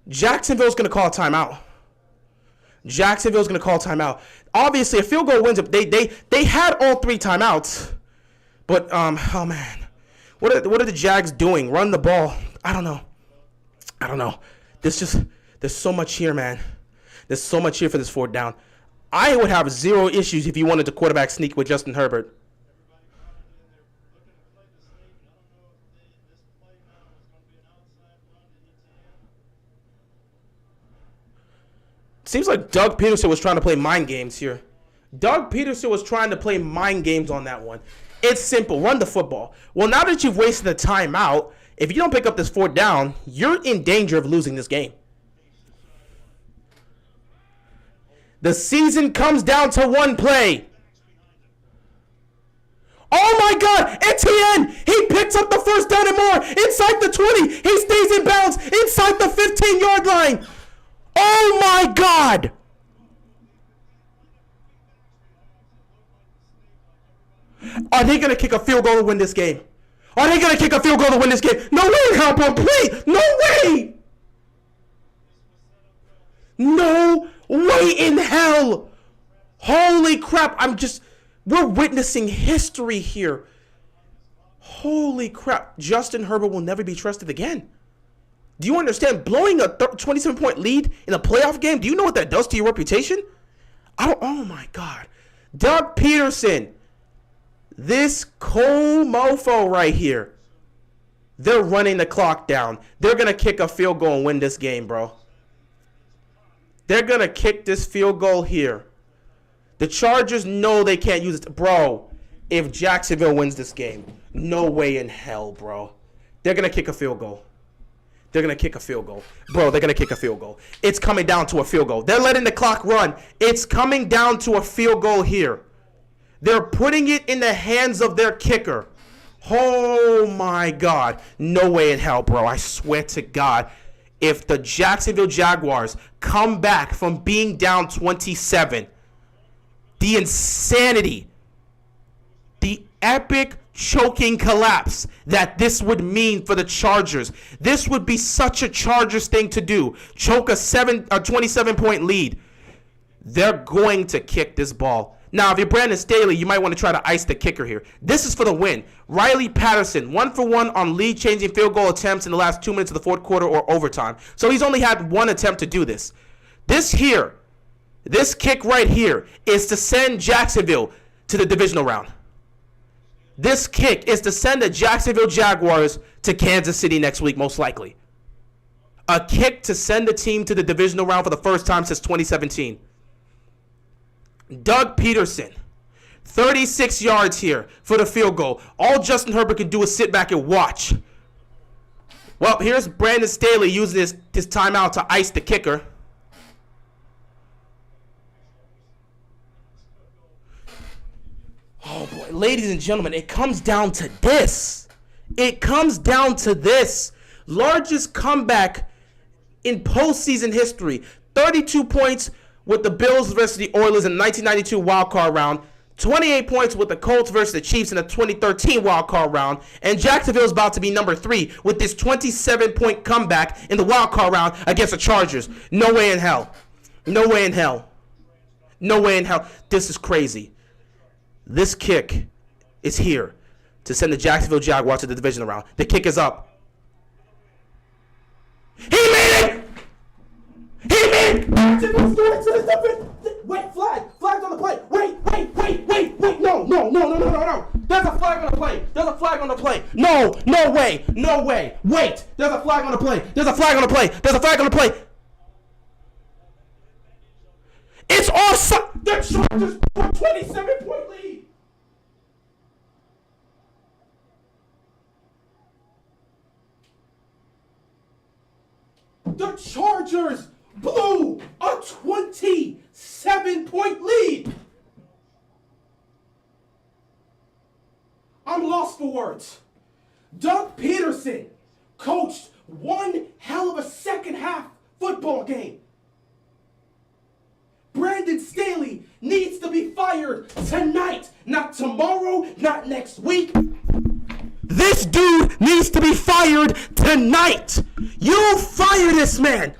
Jacksonville's gonna call a timeout. Jacksonville's gonna call timeout. Obviously, a field goal wins it. They had all 3 timeouts, but oh man. What are the Jags doing? Run the ball. I don't know. There's so much here, man. There's so much here for this 4th down. I would have zero issues if you wanted to quarterback sneak with Justin Herbert. Seems like Doug Peterson was trying to play mind games here. Doug Peterson was trying to play mind games on that one. It's simple. Run the football. Well, now that you've wasted the timeout, if you don't pick up this 4th down, you're in danger of losing this game. The season comes down to one play. Oh my God, Etienne! He picks up the 1st down and more inside the 20. He stays in bounds inside the 15-yard line. Oh my God! Are they going to kick a field goal to win this game? Are they going to kick a field goal to win this game? No way in hell, bro. Please. No way. No way in hell. Holy crap. We're witnessing history here. Holy crap. Justin Herbert will never be trusted again. Do you understand? Blowing a 27-point lead in a playoff game, do you know what that does to your reputation? Oh my God. Doug Peterson. This Cole mofo right here. They're running the clock down. They're going to kick a field goal and win this game, bro. They're going to kick this field goal here. The Chargers know they can't use it. Bro, if Jacksonville wins this game, no way in hell, bro. They're going to kick a field goal. They're going to kick a field goal. Bro, they're going to kick a field goal. It's coming down to a field goal. They're letting the clock run. It's coming down to a field goal here. They're putting it in the hands of their kicker. Oh, my God. No way in hell, bro. I swear to God. If the Jacksonville Jaguars come back from being down 27, the insanity, the epic choking collapse that this would mean for the Chargers. This would be such a Chargers thing to do. Choke a 27-point lead. They're going to kick this ball. Now, if you're Brandon Staley, you might want to try to ice the kicker here. This is for the win. Riley Patterson, 1 for 1 on lead-changing field goal attempts in the last 2 minutes of the 4th quarter or overtime. So he's only had 1 attempt to do this. This kick right here, is to send Jacksonville to the divisional round. This kick is to send the Jacksonville Jaguars to Kansas City next week, most likely. A kick to send the team to the divisional round for the first time since 2017. Doug Peterson, 36 yards here for the field goal. All Justin Herbert can do is sit back and watch. Well, here's Brandon Staley using his timeout to ice the kicker. Oh, boy. Ladies and gentlemen, it comes down to this. It comes down to this. Largest comeback in postseason history. 32 points with the Bills versus the Oilers in the 1992 wildcard round. 28 points with the Colts versus the Chiefs in the 2013 wildcard round. And Jacksonville's about to be number 3 with this 27-point comeback in the wildcard round against the Chargers. No way in hell. No way in hell. No way in hell. This is crazy. This kick is here to send the Jacksonville Jaguars to the divisional round. The kick is up. He made it! He made it! Wait, flag's on the play. Wait. No. There's a flag on the play. No way. Wait, there's a flag on the play. It's offside. The Chargers put a 27-point lead. The Chargers blew a 27-point lead. I'm lost for words. Doug Peterson coached one hell of a second half football game. Brandon Staley needs to be fired tonight, not tomorrow, not next week. This dude needs to be fired tonight. You fire this man.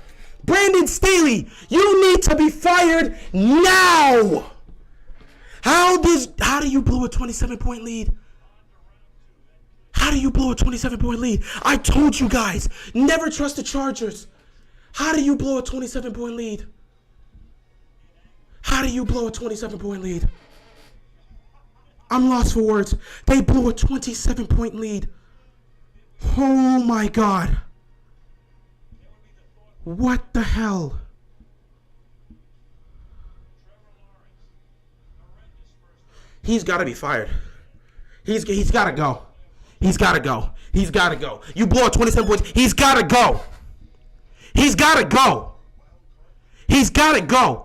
Brandon Staley, you need to be fired now. How do you blow a 27-point lead? How do you blow a 27-point lead? I told you guys, never trust the Chargers. How do you blow a 27-point lead? How do you blow a 27-point lead? I'm lost for words. They blew a 27-point lead. Oh my God. What the hell? He's got to be fired. He's got to go. He's got to go. He's got to go. You blow a 27 points. He's got to go. He's got to go. He's got to go.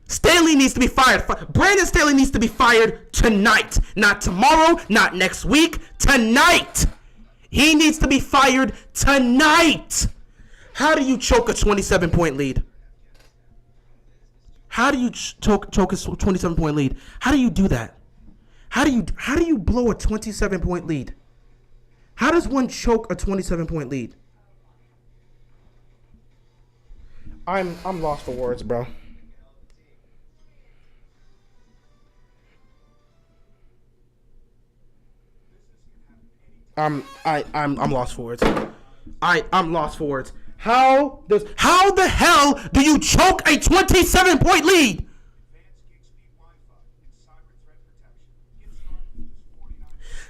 Staley needs to be fired. Brandon Staley needs to be fired tonight. Not tomorrow, not next week. Tonight. He needs to be fired tonight. How do you choke a 27-point lead? How do you choke a 27-point lead? How do you do that? How do you blow a 27-point lead? How does one choke a 27-point lead? I'm lost for words, bro. I'm lost for words. I'm lost for words. How the hell do you choke a 27-point lead?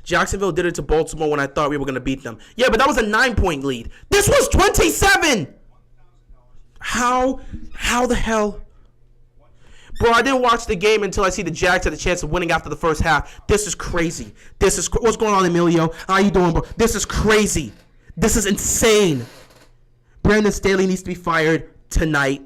Jacksonville did it to Baltimore when I thought we were going to beat them. Yeah, but that was a 9-point lead. This was 27. How the hell? Bro, I didn't watch the game until I see the Jags had a chance of winning after the first half. This is crazy. What's going on, Emilio? How you doing, bro? This is crazy. This is insane. Brandon Staley needs to be fired tonight.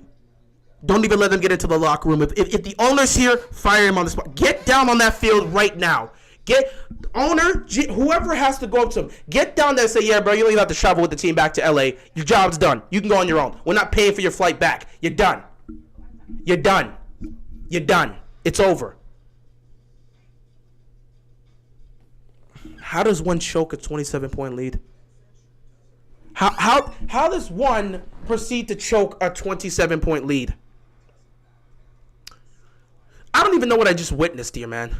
Don't even let them get into the locker room. If the owner's here, fire him on the spot. Get down on that field right now. Get owner, whoever has to go up to him, get down there and say, yeah, bro, you don't even have to travel with the team back to LA. Your job's done. You can go on your own. We're not paying for your flight back. You're done. You're done. You're done. It's over. How does one choke a 27-point lead? How does one proceed to choke a 27-point lead? I don't even know what I just witnessed here, man.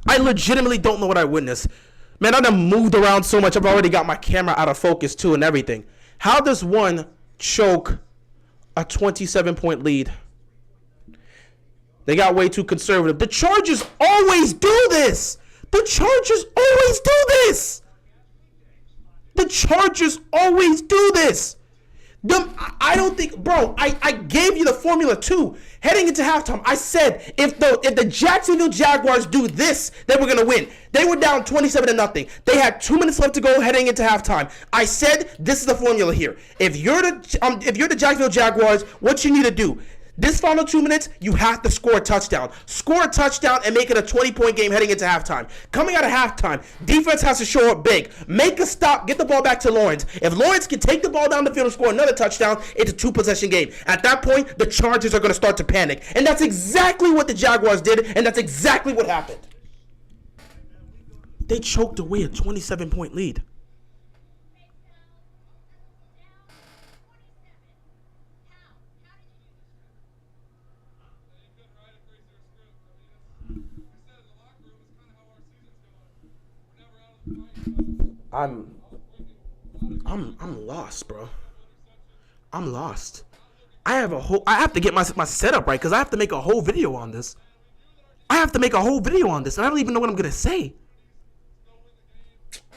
I legitimately don't know what I witnessed. Man, I done moved around so much. I've already got my camera out of focus too and everything. How does one choke a 27-point lead? They got way too conservative. The Chargers always do this. The Chargers always do this. The Chargers always do this. I don't think, bro, I gave you the formula too. Heading into halftime, I said if the Jacksonville Jaguars do this, then we're going to win. They were down 27-0. They had 2 minutes left to go heading into halftime. I said this is the formula here. If you're the Jacksonville Jaguars, what you need to do, this final 2 minutes, you have to score a touchdown. Score a touchdown and make it a 20-point game heading into halftime. Coming out of halftime, defense has to show up big. Make a stop. Get the ball back to Lawrence. If Lawrence can take the ball down the field and score another touchdown, it's a 2-possession game. At that point, the Chargers are going to start to panic. And that's exactly what the Jaguars did, and that's exactly what happened. They choked away a 27-point lead. I'm lost, bro. I'm lost. I have to get my setup right because I have to make a whole video on this. And I don't even know what I'm gonna say.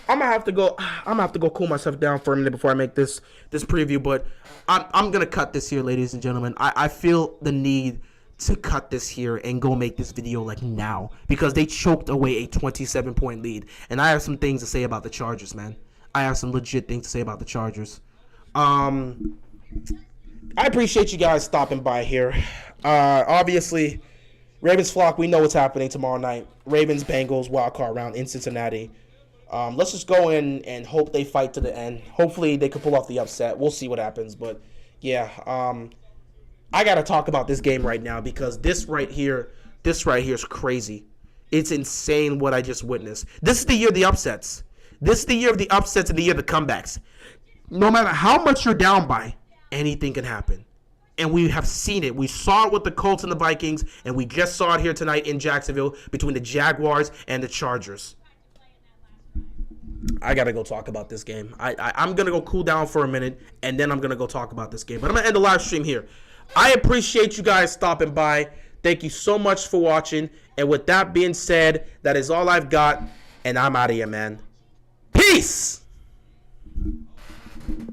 I'm gonna have to go cool myself down for a minute before I make this preview, but I'm gonna cut this here, ladies and gentlemen. I feel the need to cut this here and go make this video like now because they choked away a 27-point lead, and I have some things to say about the Chargers, man. I have some legit things to say about the Chargers. I appreciate you guys stopping by here. Obviously, Ravens flock, we know what's happening tomorrow night. Ravens Bengals wildcard round in Cincinnati. Let's just go in and hope they fight to the end. Hopefully they can pull off the upset. We'll see what happens, but yeah. I gotta talk about this game right now because this right here is crazy. It's insane what I just witnessed. This is the year of the upsets. This is the year of the upsets and the year of the comebacks. No matter how much you're down by, anything can happen. And we have seen it. We saw it with the Colts and the Vikings, and we just saw it here tonight in Jacksonville between the Jaguars and the Chargers. I gotta go talk about this game. I'm gonna go cool down for a minute, and then I'm gonna go talk about this game. But I'm gonna end the live stream here. I appreciate you guys stopping by. Thank you so much for watching. And with that being said, that is all I've got. And I'm out of here, man. Peace!